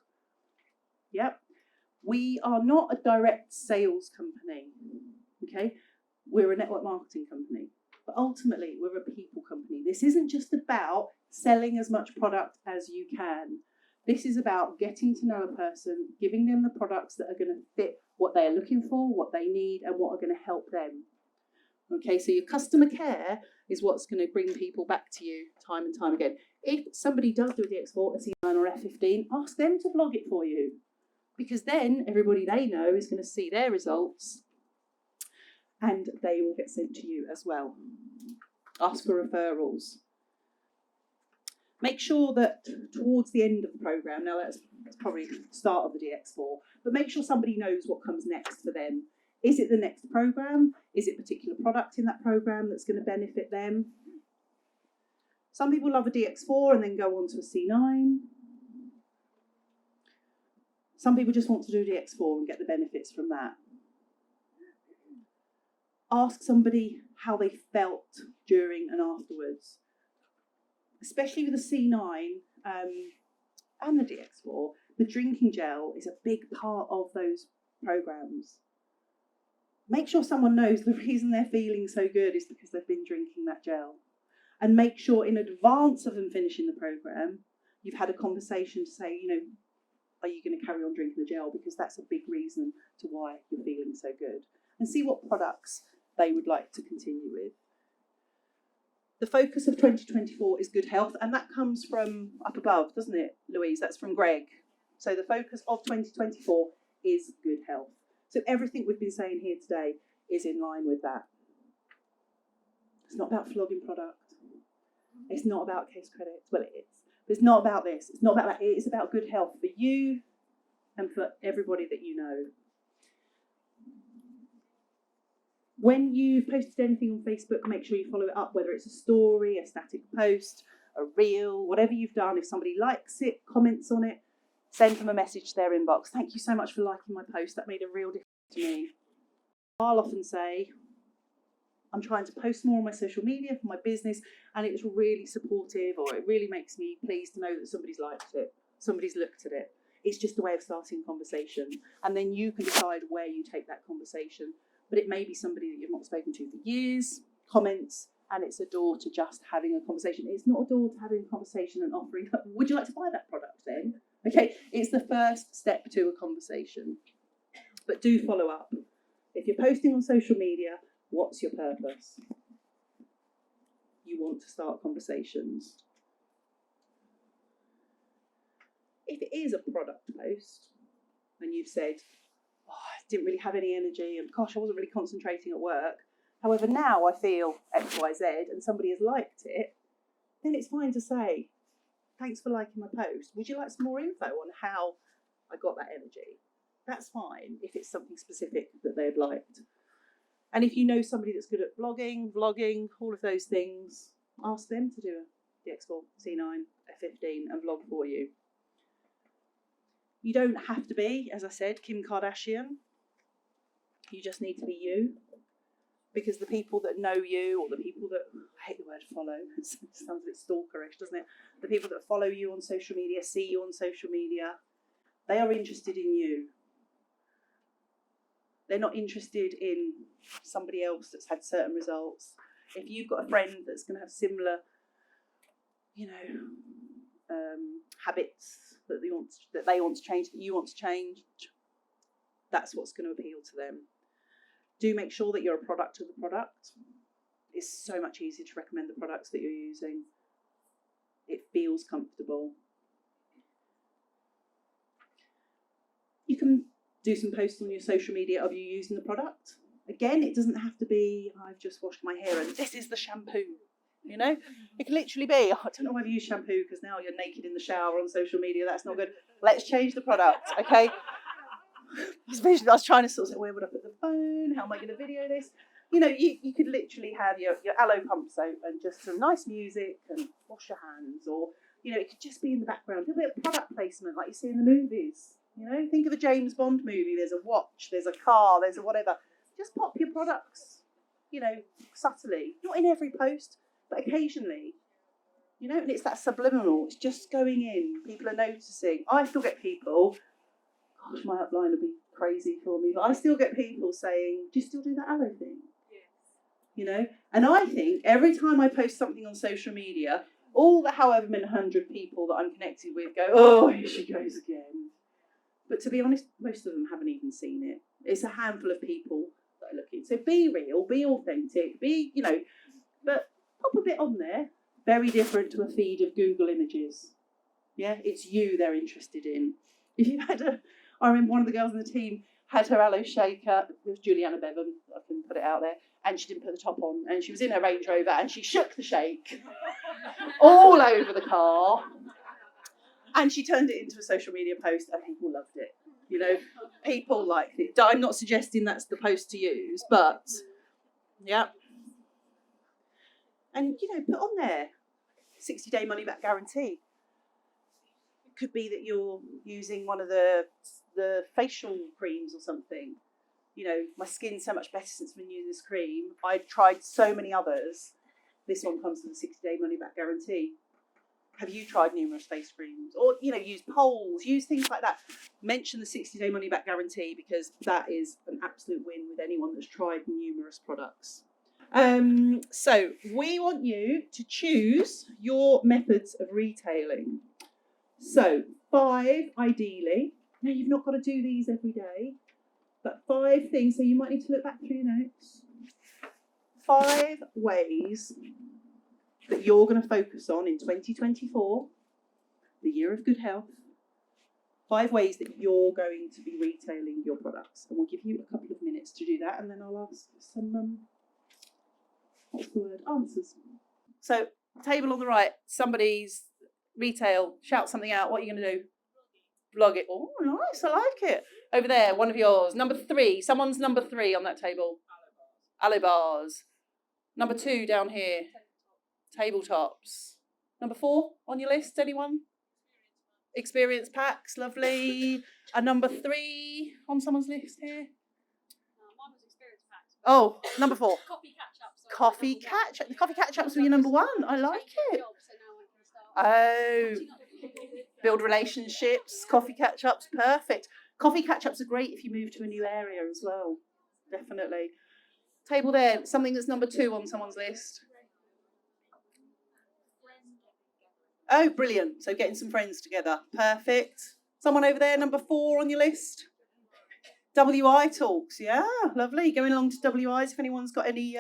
Yep. We are not a direct sales company, okay? We're a network marketing company, but ultimately we're a people company. This isn't just about selling as much product as you can. This is about getting to know a person, giving them the products that are going to fit what they're looking for, what they need, and what are going to help them. Okay, so your customer care is what's going to bring people back to you time and time again. If somebody does do a DX4, a C9 or F15, ask them to vlog it for you, because then everybody they know is going to see their results and they will get sent to you as well. Ask for referrals. Make sure that towards the end of the programme, now that's probably the start of the DX4, but make sure somebody knows what comes next for them. Is it the next programme? Is it a particular product in that programme that's going to benefit them? Some people love a DX4 and then go on to a C9. Some people just want to do DX4 and get the benefits from that. Ask somebody how they felt during and afterwards. Especially with the C9 and the DX4, the drinking gel is a big part of those programmes. Make sure someone knows the reason they're feeling so good is because they've been drinking that gel. And make sure in advance of them finishing the programme, you've had a conversation to say, are you going to carry on drinking the gel? Because that's a big reason to why you're feeling so good. And see what products they would like to continue with. The focus of 2024 is good health, and that comes from up above, doesn't it, Louise? That's from Greg. So the focus of 2024 is good health. So everything we've been saying here today is in line with that. It's not about flogging product. It's not about case credits. Well, it is. But it's not about this. It's not about that. It is about good health for you and for everybody that you know. When you've posted anything on Facebook, make sure you follow it up, whether it's a story, a static post, a reel, whatever you've done. If somebody likes it, comments on it, send them a message to their inbox. Thank you so much for liking my post. That made a real difference to me. I'll often say, I'm trying to post more on my social media for my business, and it's really supportive, or it really makes me pleased to know that somebody's liked it, somebody's looked at it. It's just a way of starting a conversation, and then you can decide where you take that conversation. But it may be somebody that you've not spoken to for years, comments, and it's a door to just having a conversation. It's not a door to having a conversation and offering, would you like to buy that product then? Okay, it's the first step to a conversation. But do follow up. If you're posting on social media, what's your purpose? You want to start conversations. If it is a product post and you've said, I didn't really have any energy and gosh, I wasn't really concentrating at work. However, now I feel X, Y, Z and somebody has liked it, then it's fine to say, thanks for liking my post. Would you like some more info on how I got that energy? That's fine if it's something specific that they've liked. And if you know somebody that's good at blogging, vlogging, all of those things, ask them to do a DX4, C9, F15 and vlog for you. You don't have to be, as I said, Kim Kardashian. You just need to be you. Because the people that know you, or the people that, I hate the word follow, it sounds a bit stalkerish, doesn't it? The people that follow you on social media, see you on social media, they are interested in you. They're not interested in somebody else that's had certain results. If you've got a friend that's going to have similar, habits that they want to change, that you want to change, that's what's going to appeal to them. Do make sure that you're a product of the product. It's so much easier to recommend the products that you're using. It feels comfortable. You can do some posts on your social media of you using the product. Again, it doesn't have to be, I've just washed my hair and this is the shampoo. You know, it can literally be, I don't know whether you use shampoo because now you're naked in the shower on social media. That's not good. Let's change the product, okay? I was trying to sort of say, where would I put the phone? How am I going to video this? You know, you could literally have your aloe pump soap and just some nice music and wash your hands, or, you know, it could just be in the background. A bit of product placement like you see in the movies. You know, think of a James Bond movie. There's a watch, there's a car, there's a whatever. Just pop your products, you know, subtly. Not in every post, but occasionally. You know, and it's that subliminal. It's just going in. People are noticing. I still get people, gosh, my upline would be crazy for me, but I still get people saying, do you still do that aloe thing? You know, and I think every time I post something on social media, all the however many 100 people that I'm connected with go, oh, here she goes again. But to be honest, most of them haven't even seen it. It's a handful of people that are looking. So be real, be authentic, be, you know, but pop a bit on there. Very different to a feed of Google images. Yeah, it's you they're interested in. If you've had I remember one of the girls in the team had her aloe shaker, it was Juliana Bevan, I can put it out there, and she didn't put the top on, and she was in her Range Rover, and she shook the shake all over the car, and she turned it into a social media post, and people loved it. You know, people liked it. I'm not suggesting that's the post to use, but, yeah. And, you know, put on there, 60-day money-back guarantee. It could be that you're using one of the facial creams or something. You know, my skin's so much better since I've been using this cream. I tried so many others. This one comes with a 60-day money-back guarantee. Have you tried numerous face creams? Or, you know, use polls, use things like that. Mention the 60-day money-back guarantee, because that is an absolute win with anyone that's tried numerous products. So we want you to choose your methods of retailing. So 5 ideally. Now you've not got to do these every day, but 5 things. So you might need to look back through your notes. 5 ways that you're going to focus on in 2024, the year of good health. 5 ways that you're going to be retailing your products, and we'll give you a couple of minutes to do that, and then I'll ask some answers. So, table on the right, somebody's retail, shout something out. What are you going to do? Vlog it. Oh, nice, I like it. Over there, one of yours. Number 3, someone's number 3 on that table. Aloe bars. Number 2 down here. Tabletops. Number 4 on your list, anyone? Experience packs, lovely. And number 3 on someone's list here? Mine was experience packs. Oh, number 4. Coffee catch-ups. Coffee catch. The coffee catch-ups were your number 1. I like it. Oh, build relationships. Coffee catch-ups, perfect. Coffee catch-ups are great if you move to a new area as well. Definitely. Table there, something that's number 2 on someone's list. Oh, brilliant. So getting some friends together. Perfect. Someone over there, number 4 on your list. WI talks. Yeah, lovely. Going along to WIs if anyone's got any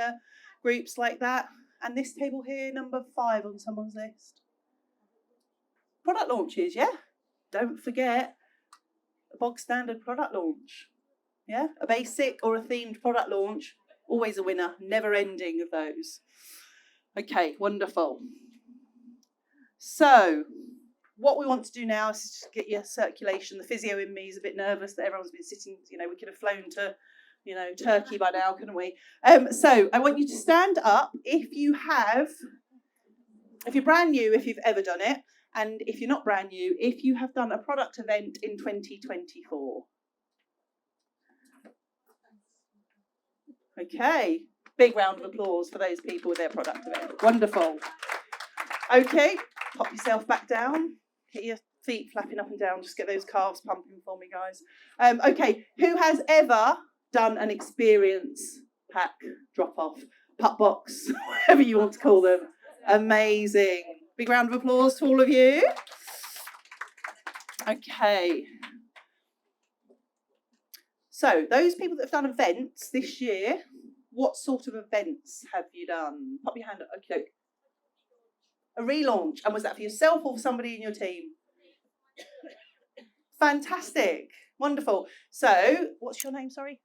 groups like that. And this table here, number 5 on someone's list. Product launches, yeah. Don't forget a bog standard product launch. Yeah, a basic or a themed product launch. Always a winner. Never ending of those. Okay, wonderful. So, what we want to do now is just get your circulation. The physio in me is a bit nervous that everyone's been sitting, you know, we could have flown to, you know, Turkey by now, couldn't we? So, I want you to stand up if you're brand new, if you've ever done it, and if you're not brand new, if you have done a product event in 2024. Okay, big round of applause for those people with their product event. Wonderful. Okay. Pop yourself back down. Get your feet flapping up and down. Just get those calves pumping for me, guys. Okay, who has ever done an experience pack drop-off, putt box, whatever you want to call them? Amazing. Big round of applause to all of you. Okay. So, those people that have done events this year, what sort of events have you done? Pop your hand up. Okay. A relaunch. And was that for yourself or for somebody in your team? Fantastic. Wonderful. So, what's your name? Sorry,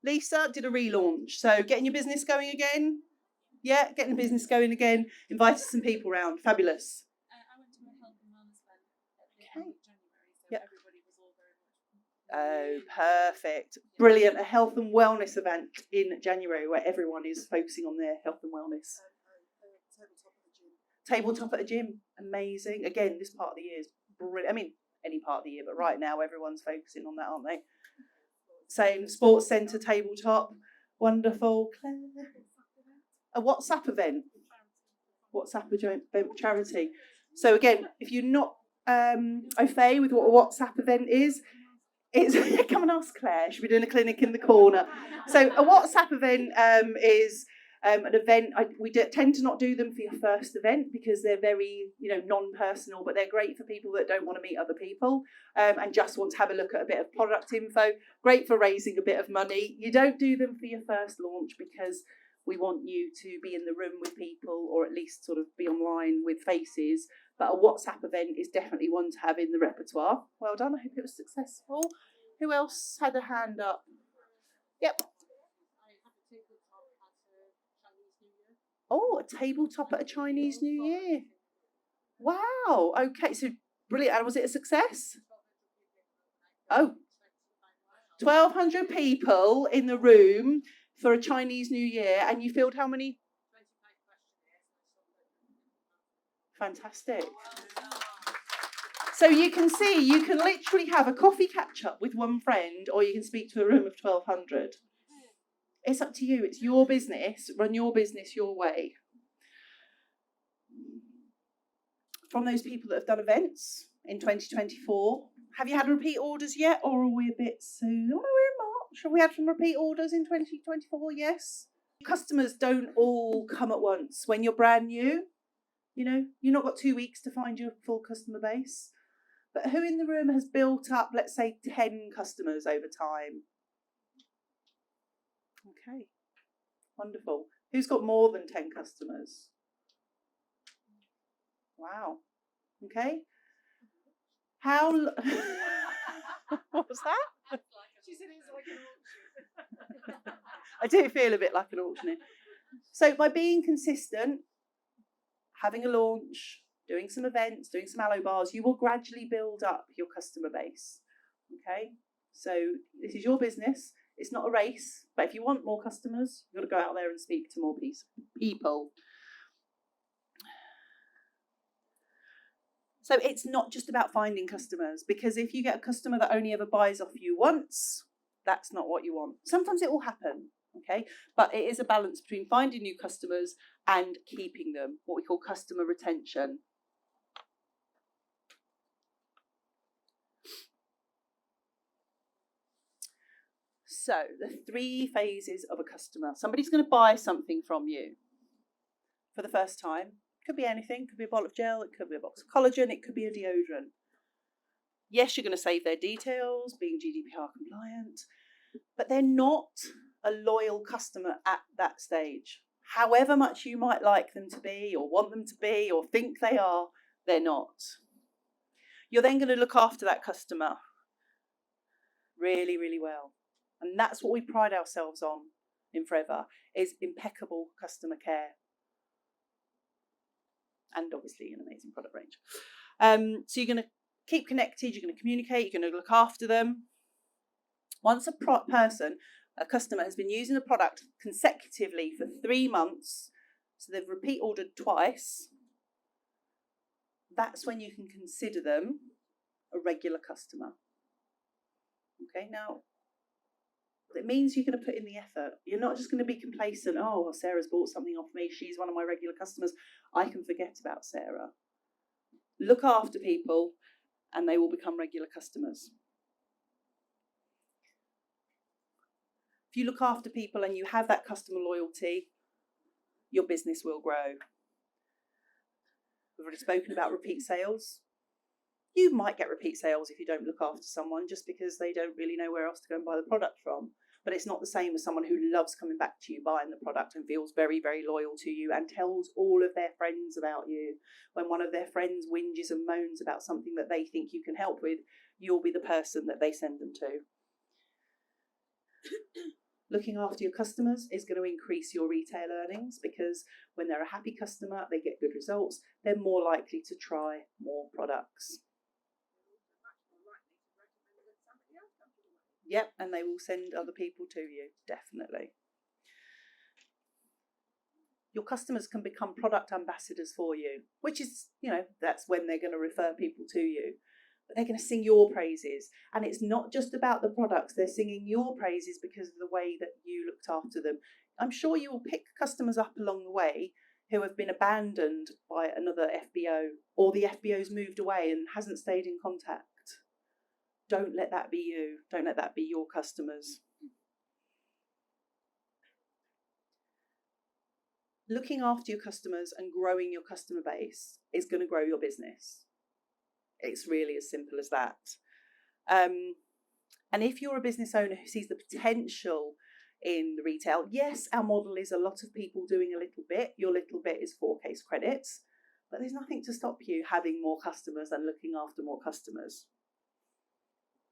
Lisa. Did a relaunch. So, getting your business going again. Yeah, getting the business going again. Invited some people round. Fabulous. I went to a health and wellness event at the Okay. end of January, so Yep. everybody was all very much. Oh, perfect. Brilliant. A health and wellness event in January where everyone is focusing on their health and wellness. Tabletop at a gym. Amazing. Again, this part of the year is brilliant. I mean, any part of the year, but right now everyone's focusing on that, aren't they? Same sports centre tabletop. Wonderful. Claire. A WhatsApp event. WhatsApp event for charity. So again, if you're not au fait with what a WhatsApp event is, it's come and ask Claire. She'll be doing a clinic in the corner. So a WhatsApp event is an event. We tend to not do them for your first event because they're very, non-personal, but they're great for people that don't want to meet other people and just want to have a look at a bit of product info. Great for raising a bit of money. You don't do them for your first launch because we want you to be in the room with people or at least sort of be online with faces. But a WhatsApp event is definitely one to have in the repertoire. Well done. I hope it was successful. Who else had a hand up? Yep. Oh, a tabletop at a Chinese New Year. Wow. Okay, so brilliant. And was it a success? Oh, 1,200 people in the room for a Chinese New Year. And you filled how many? Fantastic. So you can see, you can literally have a coffee catch up with one friend or you can speak to a room of 1,200. It's up to you. It's your business. Run your business your way. From those people that have done events in 2024, have you had repeat orders yet or are we a bit soon? Oh, no, we're in March. Have we had some repeat orders in 2024? Yes. Customers don't all come at once. When you're brand new, you've not got 2 weeks to find your full customer base. But who in the room has built up, let's say, 10 customers over time? Okay, wonderful. Who's got more than 10 customers? Wow. Okay. What was that? She said it's like an auction. I do feel a bit like an auctioneer. So by being consistent, having a launch, doing some events, doing some aloe bars, you will gradually build up your customer base. Okay? So this is your business. It's not a race, but if you want more customers, you've got to go out there and speak to more people. So it's not just about finding customers, because if you get a customer that only ever buys off you once, that's not what you want. Sometimes it will happen, okay? But it is a balance between finding new customers and keeping them, what we call customer retention. So the 3 phases of a customer. Somebody's going to buy something from you for the first time. Could be anything. Could be a bottle of gel. It could be a box of collagen. It could be a deodorant. Yes, you're going to save their details, being GDPR compliant, but they're not a loyal customer at that stage. However much you might like them to be or want them to be or think they are, they're not. You're then going to look after that customer really, really well. And that's what we pride ourselves on in Forever, is impeccable customer care. And obviously an amazing product range. So you're going to keep connected, you're going to communicate, you're going to look after them. Once a customer has been using the product consecutively for 3 months, so they've repeat ordered twice, that's when you can consider them a regular customer. Okay, now it means you're going to put in the effort. You're not just going to be complacent. Oh, well, Sarah's bought something off me. She's one of my regular customers. I can forget about Sarah. Look after people and they will become regular customers. If you look after people and you have that customer loyalty, your business will grow. We've already spoken about repeat sales. You might get repeat sales if you don't look after someone just because they don't really know where else to go and buy the product from. But it's not the same as someone who loves coming back to you, buying the product and feels very, very loyal to you and tells all of their friends about you. When one of their friends whinges and moans about something that they think you can help with, you'll be the person that they send them to. Looking after your customers is going to increase your retail earnings, because when they're a happy customer, they get good results, they're more likely to try more products. Yep, and they will send other people to you, definitely. Your customers can become product ambassadors for you, which is, that's when they're going to refer people to you. But they're going to sing your praises. And it's not just about the products, they're singing your praises because of the way that you looked after them. I'm sure you will pick customers up along the way who have been abandoned by another FBO, or the FBO's moved away and hasn't stayed in contact. Don't let that be you. Don't let that be your customers. Looking after your customers and growing your customer base is going to grow your business. It's really as simple as that. And if you're a business owner who sees the potential in the retail, yes, our model is a lot of people doing a little bit. Your little bit is 4 case credits, but there's nothing to stop you having more customers and looking after more customers.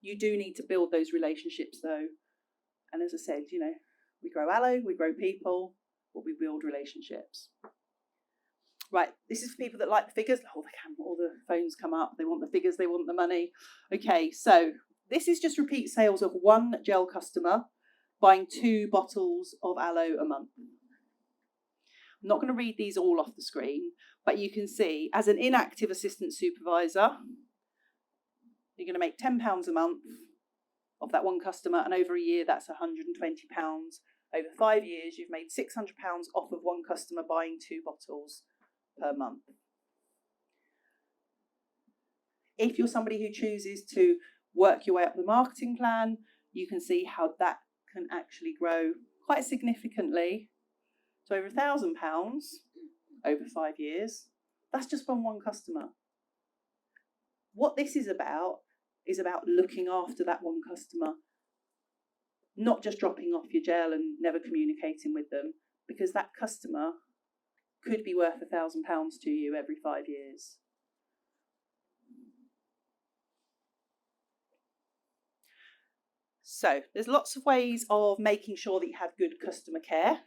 You do need to build those relationships though. And as I said, we grow Aloe, we grow people, but we build relationships. Right, this is for people that like the figures. Oh, all the phones come up. They want the figures, they want the money. Okay, so this is just repeat sales of one gel customer buying 2 bottles of Aloe a month. I'm not going to read these all off the screen, but you can see as an inactive assistant supervisor, you're going to make £10 a month of that one customer, and over a year that's £120. Over 5 years, you've made £600 off of one customer buying 2 bottles per month. If you're somebody who chooses to work your way up the marketing plan, you can see how that can actually grow quite significantly to over £1,000 over 5 years. That's just from one customer. What this is about looking after that one customer, not just dropping off your gel and never communicating with them, because that customer could be worth £1,000 to you every 5 years. So there's lots of ways of making sure that you have good customer care.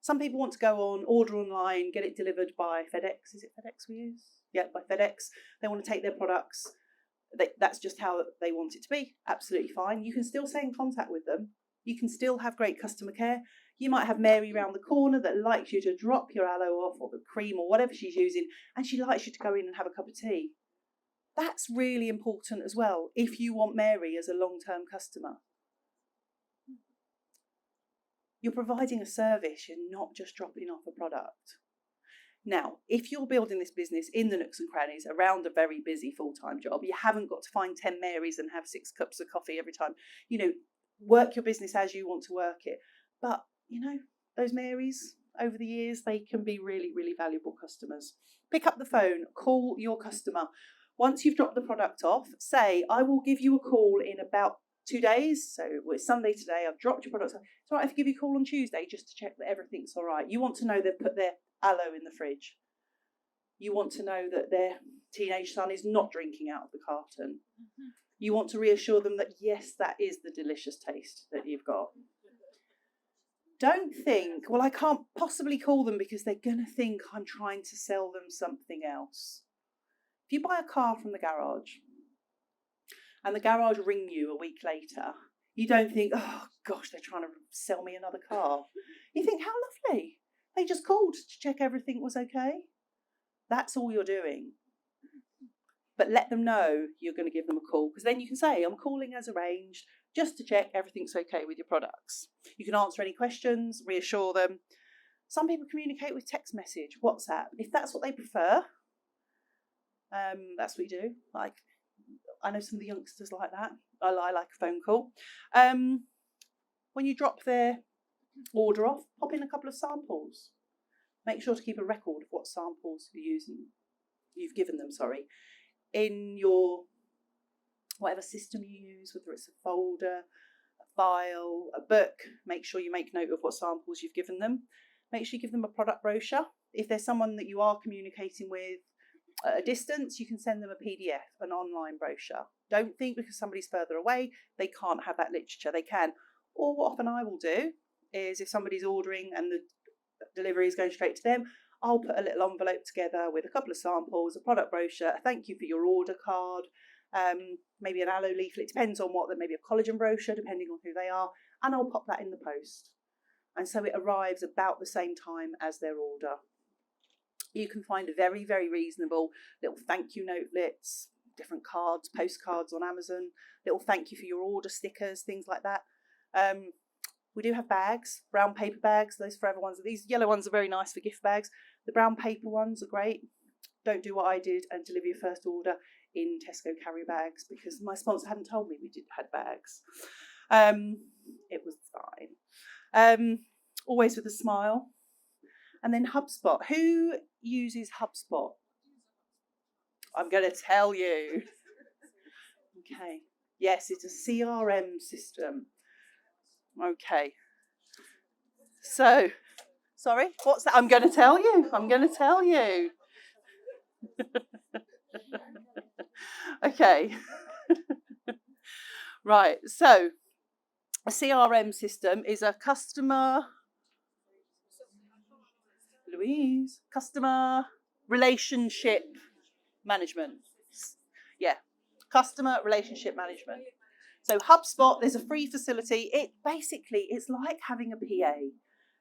Some people want to go on, order online, get it delivered by FedEx. Is it FedEx we use? Yeah, by FedEx. They want to take their products. That's just how they want it to be. Absolutely fine. You can still stay in contact with them. You can still have great customer care. You might have Mary round the corner that likes you to drop your aloe off, or the cream or whatever she's using, and she likes you to go in and have a cup of tea. That's really important as well if you want Mary as a long-term customer. You're providing a service, you're not just dropping off a product. Now, if you're building this business in the nooks and crannies around a very busy full-time job, you haven't got to find 10 Marys and have 6 cups of coffee every time. Work your business as you want to work it. But, those Marys, over the years, they can be really, really valuable customers. Pick up the phone, call your customer. Once you've dropped the product off, say, I will give you a call in about 2 days. So it's Sunday today, I've dropped your products off. It's all right if I give you a call on Tuesday just to check that everything's all right. You want to know they've put their aloe in the fridge. You want to know that their teenage son is not drinking out of the carton. Mm-hmm. You want to reassure them that, yes, that is the delicious taste that you've got. Don't think, well, I can't possibly call them because they're going to think I'm trying to sell them something else. If you buy a car from the garage and the garage ring you a week later, you don't think, oh gosh, they're trying to sell me another car. You think, how lovely. They just called to check everything was okay. That's all you're doing. But let them know you're going to give them a call, because then you can say, I'm calling as arranged just to check everything's okay with your products. You can answer any questions, reassure them. Some people communicate with text message, WhatsApp. If that's what they prefer, that's what we do. I know some of the youngsters like that. I like a phone call. When you drop their order off, pop in a couple of samples. Make sure to keep a record of what samples you've given them, in your whatever system you use, whether it's a folder, a file, a book. Make sure you make note of what samples you've given them. Make sure you give them a product brochure. If there's someone that you are communicating with at a distance, you can send them a PDF, an online brochure. Don't think because somebody's further away, they can't have that literature. They can. Or what often I will do is if somebody's ordering and the delivery is going straight to them, I'll put a little envelope together with a couple of samples, a product brochure, a thank you for your order card, maybe an aloe leaflet, depends on what, maybe a collagen brochure, depending on who they are, and I'll pop that in the post. And so it arrives about the same time as their order. You can find very, very reasonable little thank you notelets, different cards, postcards on Amazon, little thank you for your order stickers, things like that. We do have bags, brown paper bags, those forever ones. These yellow ones are very nice for gift bags. The brown paper ones are great. Don't do what I did and deliver your first order in Tesco carry bags because my sponsor hadn't told me we had bags. It was fine. Always with a smile. And then HubSpot. Who uses HubSpot? I'm going to tell you. Okay. Yes, it's a CRM system. Okay. So, sorry, what's that? I'm going to tell you. Okay. Right. So, a CRM system is a customer relationship management. Yeah, customer relationship management. So HubSpot, there's a free facility. It's like having a PA.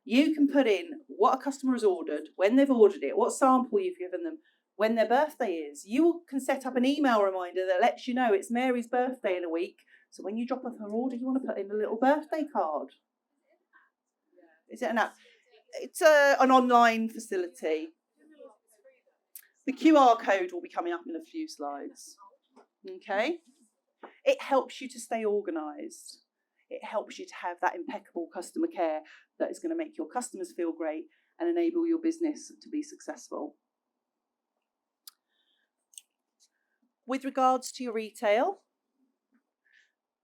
You can put in what a customer has ordered, when they've ordered it, what sample you've given them, when their birthday is. You can set up an email reminder that lets you know it's Mary's birthday in a week. So when you drop off her order, you want to put in a little birthday card. Is it an app? It's an online facility. The QR code will be coming up in a few slides. Okay? It helps you to stay organised. It helps you to have that impeccable customer care that is going to make your customers feel great and enable your business to be successful. With regards to your retail,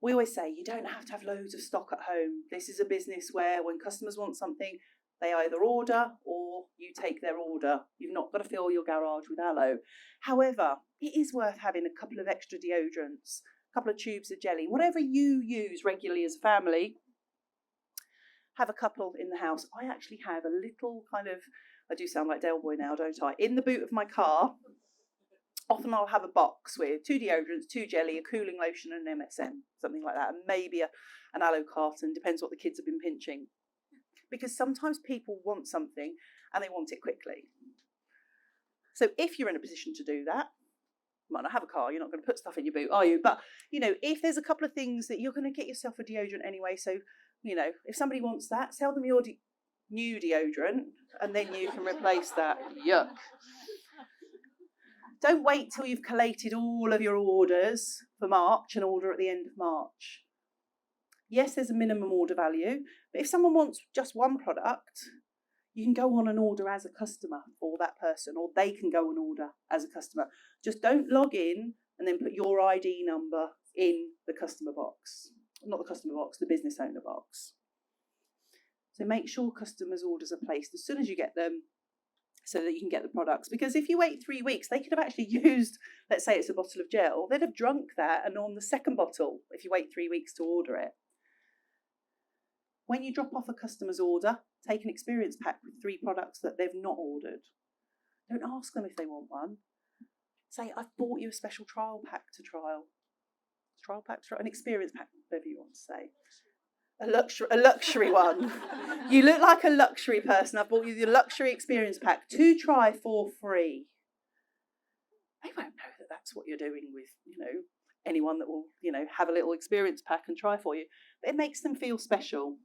we always say you don't have to have loads of stock at home. This is a business where when customers want something, they either order or you take their order. You've not got to fill your garage with aloe. However, it is worth having a couple of extra deodorants, a couple of tubes of jelly, whatever you use regularly as a family. Have a couple in the house. I actually have a little I do sound like Del Boy now, don't I? In the boot of my car, often I'll have a box with 2 deodorants, 2 jelly, a cooling lotion and an MSM, something like that, and maybe an aloe carton, depends what the kids have been pinching. Because sometimes people want something and they want it quickly. So if you're in a position to do that, you might not have a car, you're not going to put stuff in your boot, are you? But, if there's a couple of things that you're going to get yourself a deodorant anyway, so, if somebody wants that, sell them your new deodorant and then you can replace that. Yuck. Don't wait till you've collated all of your orders for March and order at the end of March. Yes, there's a minimum order value, but if someone wants just one product, you can go on and order as a customer for that person, or they can go and order as a customer. Just don't log in and then put your ID number in the customer box. Not the customer box, the business owner box. So make sure customers' orders are placed as soon as you get them so that you can get the products. Because if you wait 3 weeks, they could have actually used, let's say it's a bottle of gel, they'd have drunk that and on the second bottle if you wait 3 weeks to order it. When you drop off a customer's order, take an experience pack with 3 products that they've not ordered. Don't ask them if they want one. Say, I've bought you a special trial pack to trial. An experience pack, whatever you want to say. A luxury one. You look like a luxury person. I've bought you the luxury experience pack to try for free. They won't know that that's what you're doing with, anyone that will, have a little experience pack and try for you. But it makes them feel special.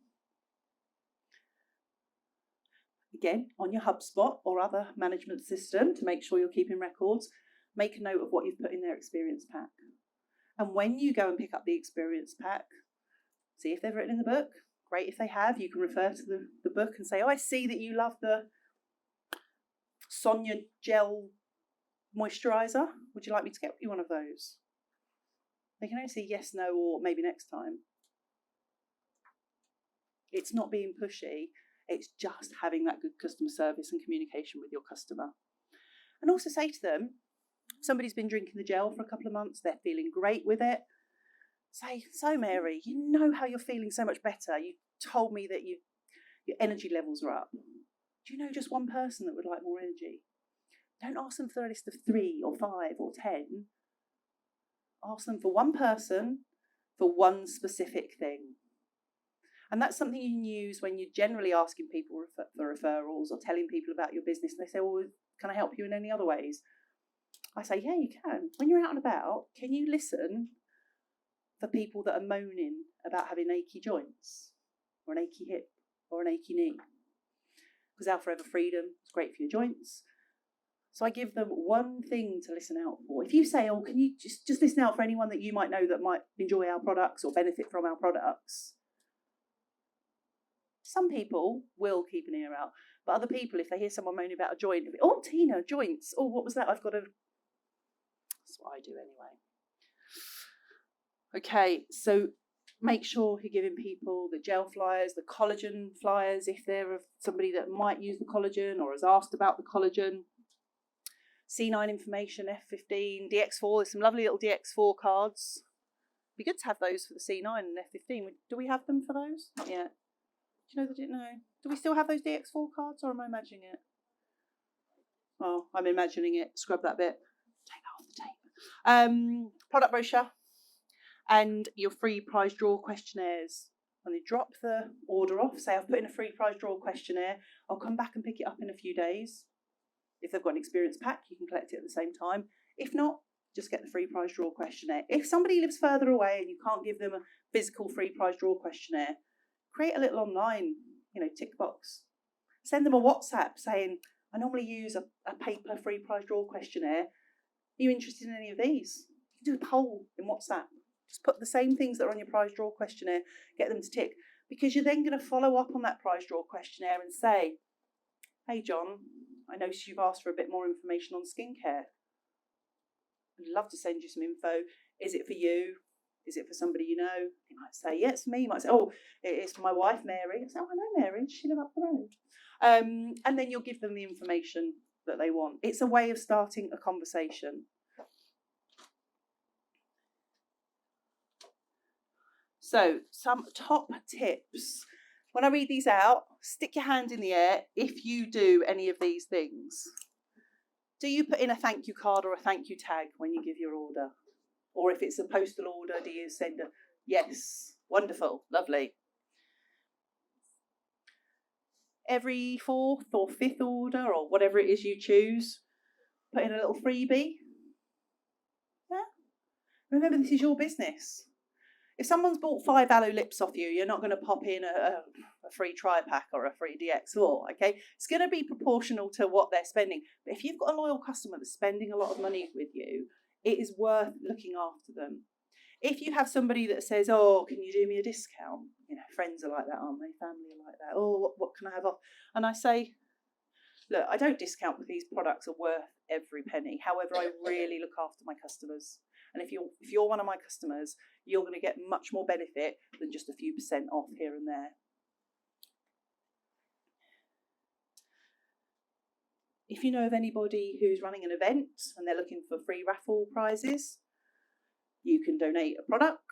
Again, on your HubSpot or other management system to make sure you're keeping records, make a note of what you've put in their experience pack. And when you go and pick up the experience pack, see if they've written in the book. Great if they have. You can refer to the book and say, I see that you love the Sonia Gel Moisturiser. Would you like me to get you one of those? They can only say yes, no, or maybe next time. It's not being pushy. It's just having that good customer service and communication with your customer. And also say to them, Somebody's been drinking the gel for a couple of months, they're feeling great with it. Say, so Mary, you know how you're feeling so much better. You told me that your energy levels are up. Do you know just one person that would like more energy? Don't ask them for a list of 3 or 5 or 10. Ask them for one person for one specific thing. And that's something you can use when you're generally asking people for referrals or telling people about your business. And they say, well, can I help you in any other ways? I say, yeah, you can. When you're out and about, can you listen for people that are moaning about having achy joints or an achy hip or an achy knee? Because our Forever Freedom is great for your joints. So I give them one thing to listen out for. If you say, oh, can you just listen out for anyone that you might know that might enjoy our products or benefit from our products? Some people will keep an ear out, but other people, if they hear someone moaning about a joint, oh, Tina, joints. Oh, what was that? I've got to... That's what I do anyway. Okay, so make sure you're giving people the gel flyers, the collagen flyers, if they're somebody that might use the collagen or has asked about the collagen. C9 information, F15, DX4, there's some lovely little DX4 cards. Be good to have those for the C9 and F15. Do we have them for those? Not yet. Do you know they didn't know? Do we still have those DX4 cards or am I imagining it? Oh, I'm imagining it. Scrub that bit. Take that off the tape. Product brochure and your free prize draw questionnaires. When they drop the order off, say I've put in a free prize draw questionnaire, I'll come back and pick it up in a few days. If they've got an experience pack, you can collect it at the same time. If not, just get the free prize draw questionnaire. If somebody lives further away and you can't give them a physical free prize draw questionnaire, create a little online, tick box. Send them a WhatsApp saying, I normally use a paper free prize draw questionnaire. Are you interested in any of these? You can do a poll in WhatsApp. Just put the same things that are on your prize draw questionnaire, get them to tick. Because you're then going to follow up on that prize draw questionnaire and say, hey, John, I noticed you've asked for a bit more information on skincare. I'd love to send you some info. Is it for you? Is it for somebody you know? You might say, yeah, it's me. You might say, oh, it's for my wife, Mary. I say, oh, I know Mary. She lives up the road. And then you'll give them the information that they want. It's a way of starting a conversation. So, some top tips. When I read these out, stick your hand in the air if you do any of these things. Do you put in a thank you card or a thank you tag when you give your order? Or if it's a postal order, do you send a yes? Wonderful, lovely. Every 4th or 5th order or whatever it is you choose, put in a little freebie. Yeah? Remember, this is your business. If someone's bought 5 aloe lips off you, you're not going to pop in a free tri-pack or a free DX4, okay? It's going to be proportional to what they're spending. But if you've got a loyal customer that's spending a lot of money with you, it is worth looking after them. If you have somebody that says, oh, can you do me a discount? Friends are like that, aren't they? Family are like that. Oh, what can I have off? And I say, look, I don't discount, but these products are worth every penny. However, I really look after my customers. And if you're one of my customers, you're going to get much more benefit than just a few % off here and there. If you know of anybody who's running an event and they're looking for free raffle prizes, you can donate a product,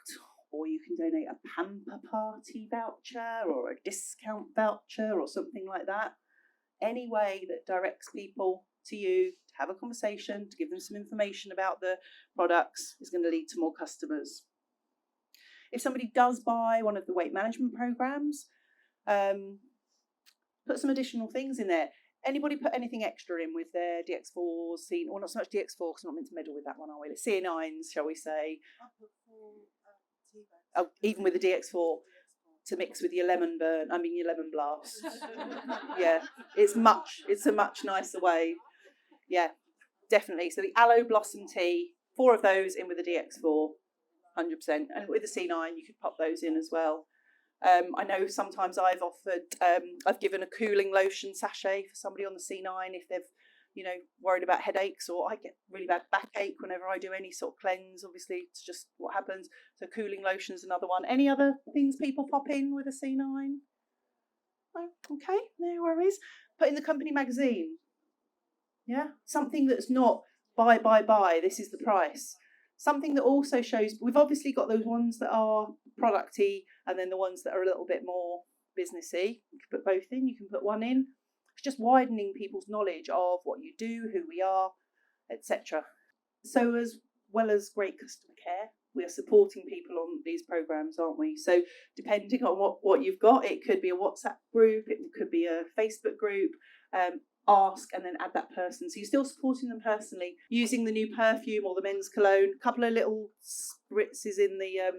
or you can donate a pamper party voucher or a discount voucher or something like that. Any way that directs people to you to have a conversation, to give them some information about the products is going to lead to more customers. If somebody does buy one of the weight management programs, put some additional things in there. Anybody put anything extra in with their DX4s, or not so much DX4 because I'm not meant to meddle with that one, are we? C9s, shall we say? Oh, even with the DX4 to mix with your lemon blast. Yeah, it's a much nicer way. Yeah, definitely. So the aloe blossom tea, 4 of those in with the DX4, 100%. And with the C9, you could pop those in as well. I know sometimes I've given a cooling lotion sachet for somebody on the C9 if they've, worried about headaches, or I get really bad backache whenever I do any sort of cleanse. Obviously, it's just what happens. So cooling lotion's another one. Any other things people pop in with a C9? No? Okay, no worries. Put in the company magazine. Yeah, something that's not buy, this is the price. Something that also shows, we've obviously got those ones that are producty and then the ones that are a little bit more businessy. You can put both in, you can put one in. It's just widening people's knowledge of what you do, who we are, etc. So as well as great customer care, we are supporting people on these programs, aren't we? So depending on what you've got, it could be a WhatsApp group, it could be a Facebook group, ask and then add that person. So you're still supporting them personally, using the new perfume or the men's cologne, a couple of little spritzes in the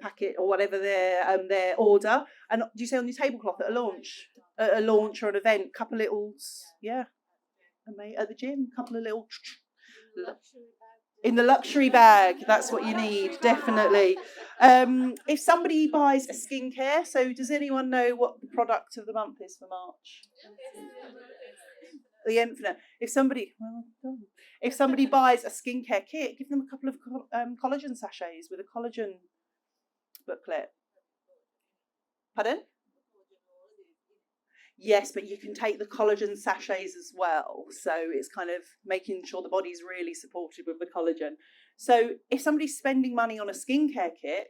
packet or whatever their order. And do you say on your tablecloth at a launch or an event, couple of little, yeah, at the gym, couple of little in the luxury bag. That's what you need, definitely. If somebody buys a skincare, so does anyone know what the product of the month is for March? The Infinite. If somebody buys a skincare kit, give them a couple of collagen sachets with a collagen booklet. Pardon? Yes, but you can take the collagen sachets as well. So it's kind of making sure the body's really supported with the collagen. So if somebody's spending money on a skincare kit,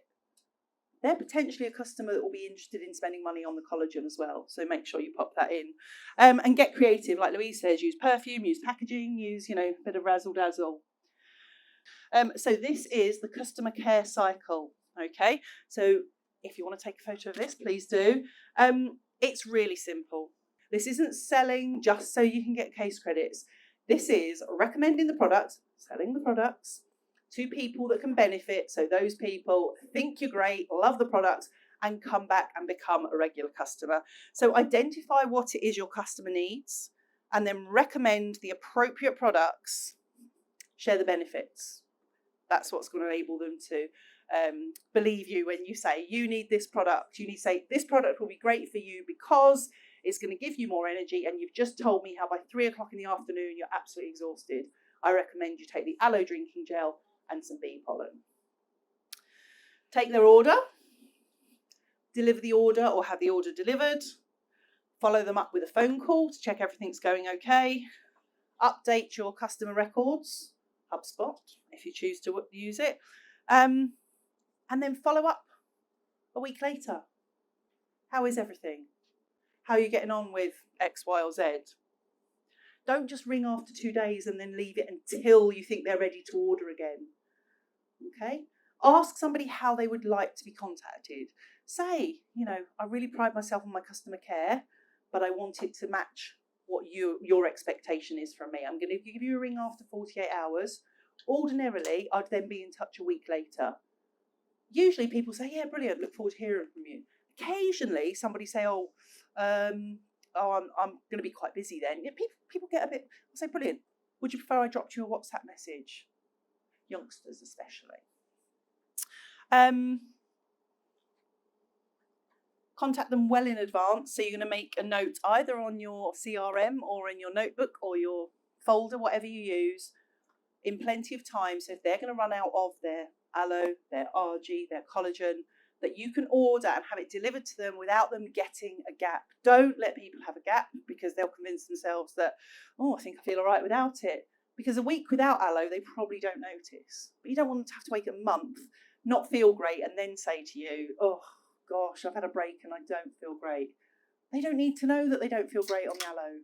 they're potentially a customer that will be interested in spending money on the collagen as well. So make sure you pop that in. And get creative, like Louise says, use perfume, use packaging, use, a bit of razzle dazzle. So this is the customer care cycle. Okay, so if you want to take a photo of this, please do. It's really simple. This isn't selling just so you can get case credits. This is recommending the product, selling the products to people that can benefit. So those people think you're great, love the product, and come back and become a regular customer. So identify what it is your customer needs and then recommend the appropriate products, share the benefits. That's what's going to enable them to believe you when you say you need this product. You need to say this product will be great for you because it's going to give you more energy, and you've just told me how by 3 o'clock in the afternoon you're absolutely exhausted. I recommend you take the aloe drinking gel and some bee pollen. Take their order, deliver the order or have the order delivered, follow them up with a phone call to check everything's going okay, update your customer records, HubSpot, if you choose to use it, and then follow up a week later. How is everything? How are you getting on with X, Y, or Z? Don't just ring after 2 days and then leave it until you think they're ready to order again. Okay? Ask somebody how they would like to be contacted. Say, I really pride myself on my customer care, but I want it to match what your expectation is from me. I'm going to give you a ring after 48 hours. Ordinarily, I'd then be in touch a week later. Usually people say, yeah, brilliant, look forward to hearing from you. Occasionally somebody say, I'm going to be quite busy then. People get a bit, I say, brilliant, would you prefer I dropped you a WhatsApp message? Youngsters especially. Contact them well in advance. So you're going to make a note either on your CRM or in your notebook or your folder, whatever you use, in plenty of time. So if they're going to run out of their aloe, their RG, their collagen, that you can order and have it delivered to them without them getting a gap. Don't let people have a gap because they'll convince themselves that, I think I feel all right without it. Because a week without aloe, they probably don't notice. But you don't want them to have to wait a month, not feel great, and then say to you, oh gosh, I've had a break and I don't feel great. They don't need to know that they don't feel great on the aloe.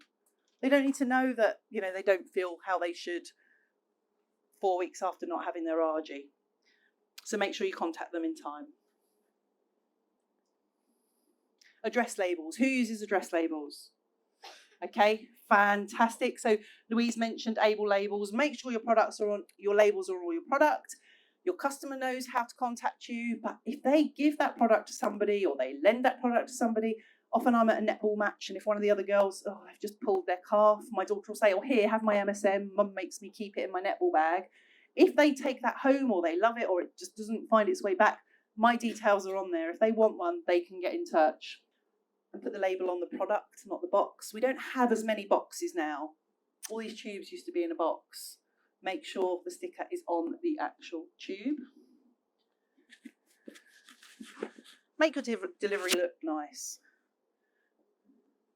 They don't need to know that, they don't feel how they should 4 weeks after not having their RG. So make sure you contact them in time. Address labels. Who uses address labels? Okay, fantastic. So Louise mentioned able labels. Make sure your labels are all your product. Your customer knows how to contact you. But if they give that product to somebody or they lend that product to somebody, often I'm at a netball match, and if one of the other girls, I've just pulled their calf, my daughter will say, here, have my MSM. Mum makes me keep it in my netball bag. If they take that home or they love it or it just doesn't find its way back, my details are on there. If they want one, they can get in touch. And put the label on the product, not the box. We don't have as many boxes now. All these tubes used to be in a box. Make sure the sticker is on the actual tube. Make your delivery look nice.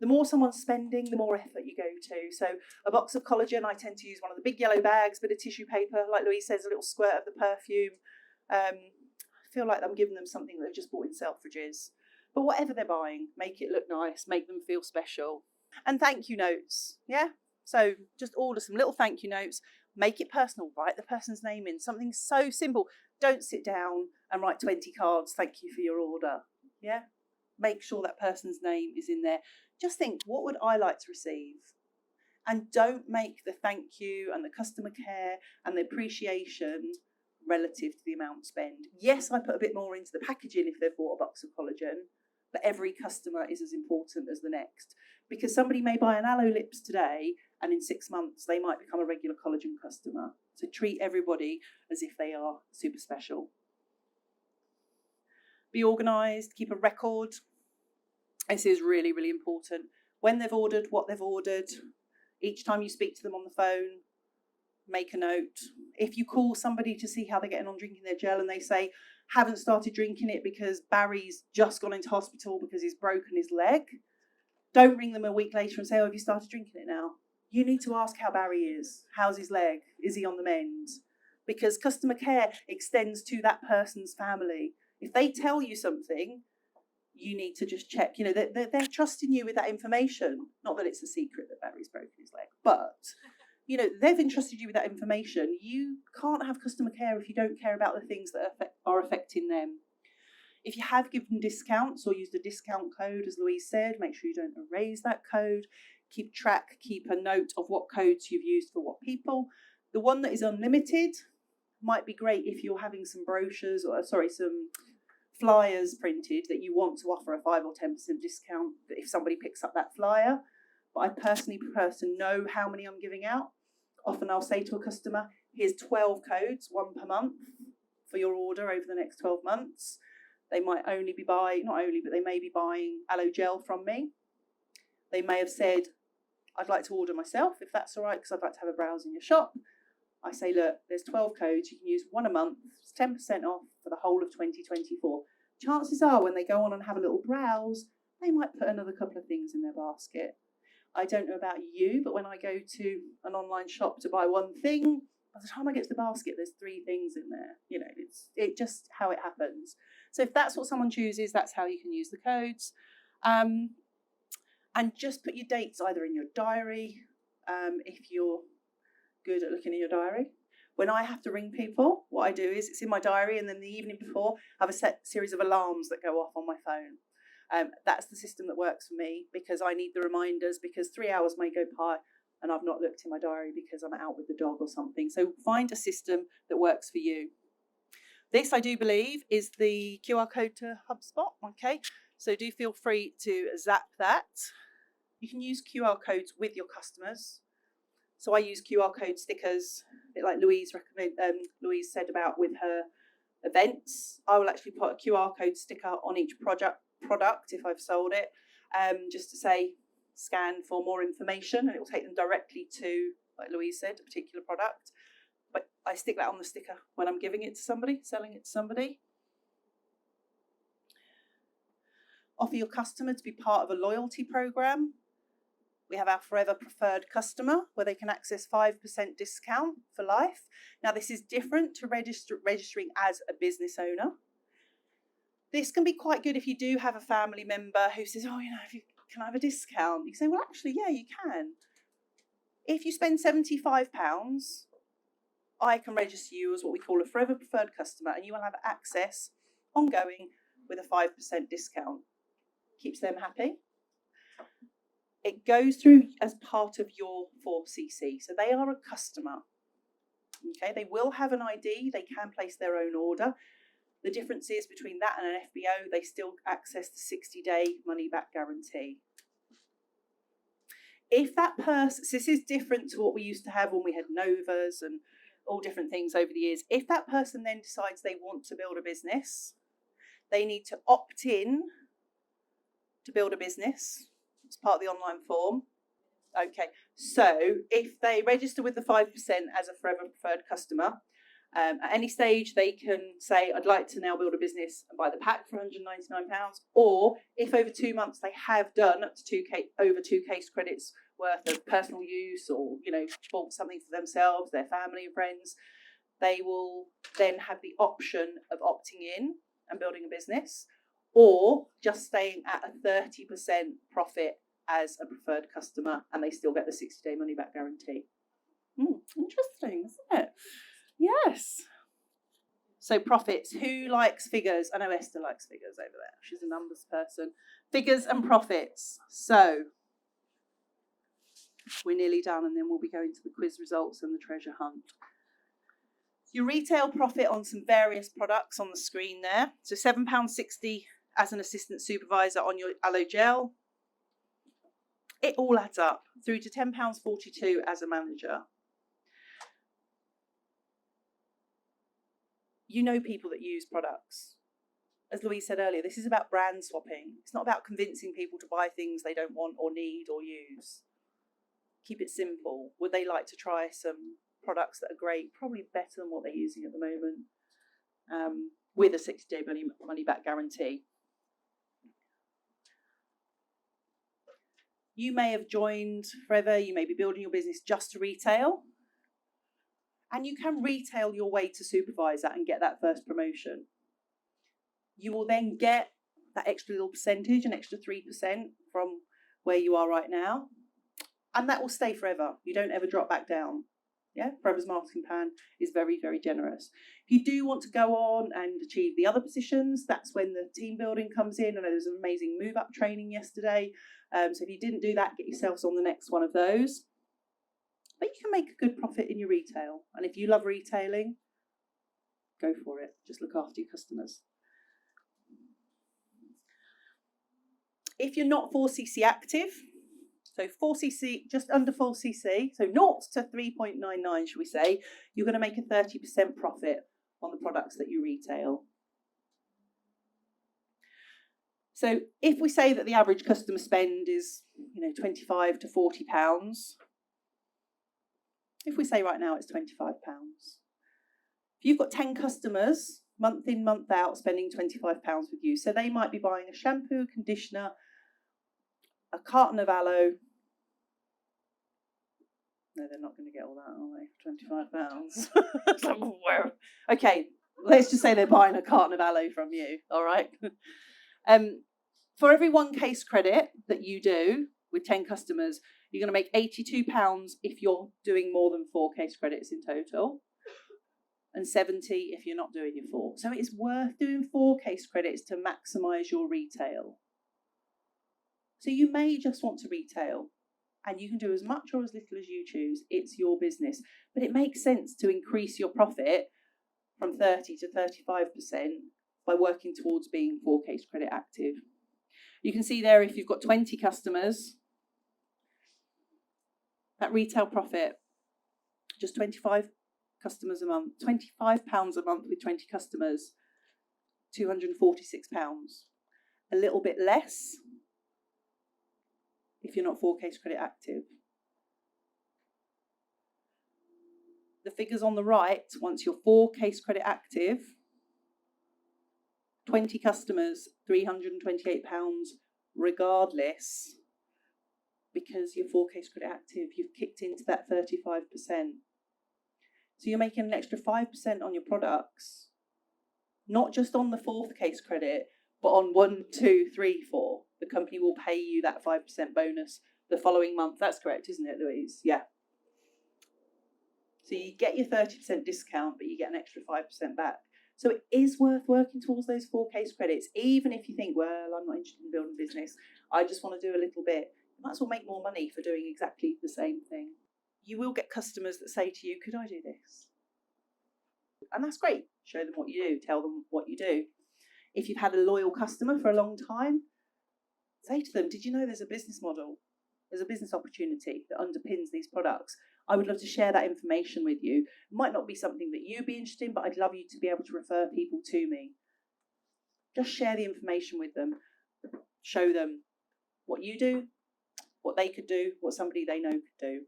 The more someone's spending, the more effort you go to. So a box of collagen, I tend to use one of the big yellow bags, bit of tissue paper, like Louise says, a little squirt of the perfume. I feel like I'm giving them something that they've just bought in Selfridges. But whatever they're buying, make it look nice, make them feel special. And thank you notes, yeah? So just order some little thank you notes, make it personal, write the person's name in, something so simple. Don't sit down and write 20 cards, thank you for your order, yeah? Make sure that person's name is in there. Just think, what would I like to receive? And don't make the thank you and the customer care and the appreciation relative to the amount spent. Yes, I put a bit more into the packaging if they've bought a box of collagen, but every customer is as important as the next. Because somebody may buy an aloe lips today and in 6 months they might become a regular collagen customer. So treat everybody as if they are super special. Be organised, keep a record. This is really, really important. When they've ordered, what they've ordered. Each time you speak to them on the phone, make a note. If you call somebody to see how they're getting on drinking their gel and they say, haven't started drinking it because Barry's just gone into hospital because he's broken his leg, don't ring them a week later and say, oh, have you started drinking it now? You need to ask how Barry is. How's his leg? Is he on the mend? Because customer care extends to that person's family. If they tell you something, you need to just check. You know, they're trusting you with that information. Not that it's a secret that Barry's broken his leg, but you know, they've entrusted you with that information. You can't have customer care if you don't care about the things that are affecting them. If you have given discounts or used a discount code, as Louise said, make sure you don't erase that code. Keep track, keep a note of what codes you've used for what people. The one that is unlimited might be great if you're having some brochures or, some flyers printed that you want to offer a 5 or 10% discount if somebody picks up that flyer. But I personally prefer to know how many I'm giving out. Often I'll say to a customer, here's 12 codes, 1 per month for your order over the next 12 months. They might only be buying, not only, but they may be buying aloe gel from me. They may have said, I'd like to order myself, if that's all right, because I'd like to have a browse in your shop. I say, look, there's 12 codes, you can use 1 a month, it's 10% off for the whole of 2024. Chances are when they go on and have a little browse, they might put another couple of things in their basket. I don't know about you, but when I go to an online shop to buy one thing, by the time I get to the basket, there's 3 things in there. You know, it's just how it happens. So if that's what someone chooses, that's how you can use the codes. And just put your dates either in your diary, if you're good at looking in your diary. When I have to ring people, what I do is it's in my diary, and then the evening before, I have a set series of alarms that go off on my phone. That's the system that works for me because I need the reminders, because 3 hours may go by and I've not looked in my diary because I'm out with the dog or something. So find a system that works for you. This, I do believe, is the QR code to HubSpot, okay? So do feel free to zap that. You can use QR codes with your customers. So I use QR code stickers, a bit like Louise said about with her events. I will actually put a QR code sticker on each product if I've sold it, just to say scan for more information, and it will take them directly to, like Louise said, a particular product. But I stick that on the sticker when I'm giving it to somebody, selling it to somebody. Offer your customer to be part of a loyalty program. We have our Forever Preferred Customer, where they can access 5% discount for life. Now, this is different to registering as a business owner. This can be quite good if you do have a family member who says, oh, can I have a discount? You say, well, actually, yeah, you can. If you spend £75, I can register you as what we call a Forever Preferred Customer, and you will have access ongoing with a 5% discount. Keeps them happy. It goes through as part of your 4CC. So they are a customer. Okay, they will have an ID. They can place their own order. The difference is between that and an FBO, they still access the 60-day money-back guarantee. If that person, so this is different to what we used to have when we had Novas and all different things over the years. If that person then decides they want to build a business, they need to opt in to build a business. It's part of the online form. Okay, so if they register with the 5% as a Forever Preferred Customer, At any stage, they can say, I'd like to now build a business and buy the pack for £199. Or if over 2 months they have done up to over 2 case credits worth of personal use, or, you know, bought something for themselves, their family and friends, they will then have the option of opting in and building a business, or just staying at a 30% profit as a preferred customer, and they still get the 60-day money back guarantee. Interesting, isn't it? Yes. So profits. Who likes figures? I know Esther likes figures over there. She's a numbers person. Figures and profits. So we're nearly done, and then we'll be going to the quiz results and the treasure hunt. Your retail profit on some various products on the screen there. So £7.60 as an assistant supervisor on your aloe gel. It all adds up through to £10.42 as a manager. You know people that use products. As Louise said earlier, this is about brand swapping. It's not about convincing people to buy things they don't want or need or use. Keep it simple. Would they like to try some products that are great, probably better than what they're using at the moment, with a 60-day money back guarantee? You may have joined Forever, you may be building your business just to retail, and you can retail your way to supervisor and get that first promotion. You will then get that extra little percentage, an extra 3% from where you are right now, and that will stay forever. You don't ever drop back down. Yeah, Forever's marketing plan is very, very generous. If you do want to go on and achieve the other positions, that's when the team building comes in. I know there was an amazing move up training yesterday. So if you didn't do that, get yourselves on the next one of those. But you can make a good profit in your retail. And if you love retailing, go for it. Just look after your customers. If you're not 4cc active, so 4cc, just under 4cc, so 0 to 3.99, should we say, you're going to make a 30% profit on the products that you retail. So if we say that the average customer spend is, you know, £25 to £40, if we say right now it's £25, if you've got 10 customers, month in, month out, spending £25 with you, so they might be buying a shampoo, conditioner, a carton of aloe. No, they're not going to get all that, are they? £25. Okay, let's just say they're buying a carton of aloe from you, all right? For every 1 case credit that you do with 10 customers, you're going to make £82 if you're doing more than 4 case credits in total, and 70 if you're not doing your 4. So it's worth doing 4 case credits to maximise your retail. So you may just want to retail, and you can do as much or as little as you choose. It's your business. But it makes sense to increase your profit from 30 to 35% by working towards being 4 case credit active. You can see there, if you've got 20 customers, that retail profit, just 25 customers a month, £25 a month with 20 customers, £246. A little bit less if you're not 4 case credit active. The figures on the right, once you're 4 case credit active, 20 customers, £328 regardless, because you're 4 case credit active, you've kicked into that 35%. So you're making an extra 5% on your products, not just on the 4th case credit, but on 1, 2, 3, 4. The company will pay you that 5% bonus the following month. That's correct, isn't it, Louise? Yeah. So you get your 30% discount, but you get an extra 5% back. So it is worth working towards those 4 case credits, even if you think, well, I'm not interested in building a business, I just want to do a little bit. You might as well make more money for doing exactly the same thing. You will get customers that say to you, could I do this? And that's great. Show them what you do, tell them what you do. If you've had a loyal customer for a long time, say to them, did you know there's a business model? There's a business opportunity that underpins these products. I would love to share that information with you. It might not be something that you'd be interested in, but I'd love you to be able to refer people to me. Just share the information with them. Show them what you do, what they could do, what somebody they know could do.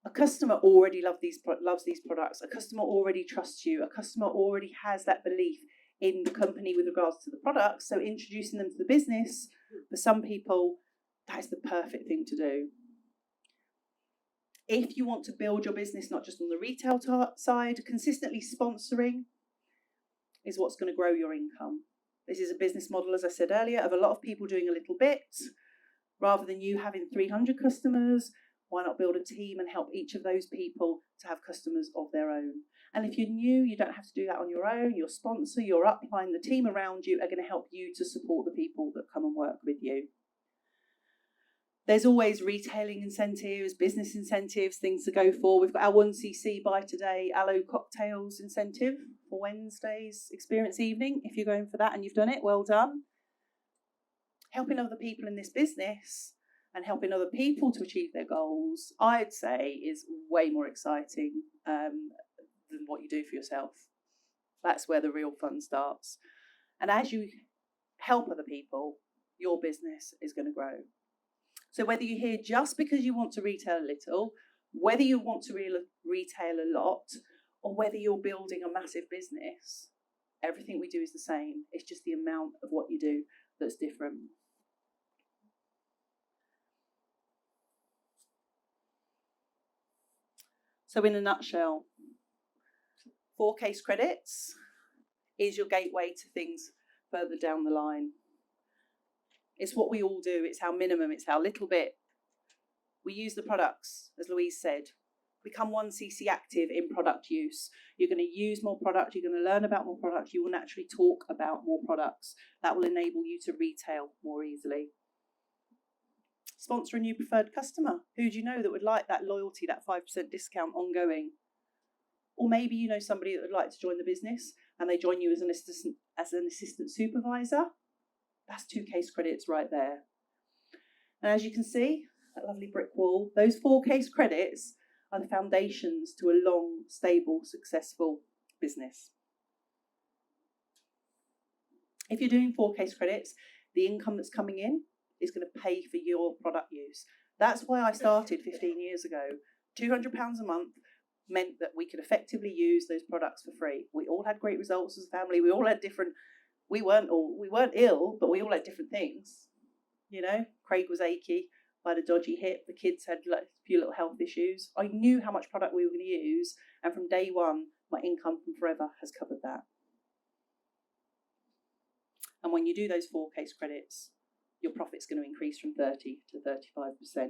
A customer already loves these products. A customer already trusts you. A customer already has that belief in the company with regards to the products. So introducing them to the business, for some people, that is the perfect thing to do. If you want to build your business, not just on the retail side, consistently sponsoring is what's going to grow your income. This is a business model, as I said earlier, of a lot of people doing a little bit. Rather than you having 300 customers, why not build a team and help each of those people to have customers of their own? And if you're new, you don't have to do that on your own. Your sponsor, your upline, the team around you are going to help you to support the people that come and work with you. There's always retailing incentives, business incentives, things to go for. We've got our 1cc buy today aloe cocktails incentive for Wednesday's experience evening. If you're going for that and you've done it, well done. Helping other people in this business and helping other people to achieve their goals, I'd say, is way more exciting than what you do for yourself. That's where the real fun starts. And as you help other people, your business is going to grow. So whether you're here just because you want to retail a little, whether you want to retail a lot, or whether you're building a massive business, everything we do is the same. It's just the amount of what you do that's different. So in a nutshell, 4 case credits is your gateway to things further down the line. It's what we all do. It's our minimum. It's our little bit. We use the products, as Louise said. Become 1cc active in product use. You're going to use more product. You're going to learn about more products. You will naturally talk about more products. That will enable you to retail more easily. Sponsor a new preferred customer. Who do you know that would like that loyalty, that 5% discount ongoing? Or maybe you know somebody that would like to join the business and they join you as an assistant supervisor. That's 2 case credits right there. And as you can see, that lovely brick wall, those 4 case credits are the foundations to a long, stable, successful business. If you're doing 4 case credits, the income that's coming in is going to pay for your product use. That's why I started 15 years ago. £200 a month meant that we could effectively use those products for free. We all had great results as a family. We all had different, we weren't ill, but we all had different things. You know, Craig was achy, I had a dodgy hip, the kids had a few little health issues. I knew how much product we were going to use, and from day one, my income from Forever has covered that. And when you do those 4 case credits, your profit's going to increase from 30 to 35%.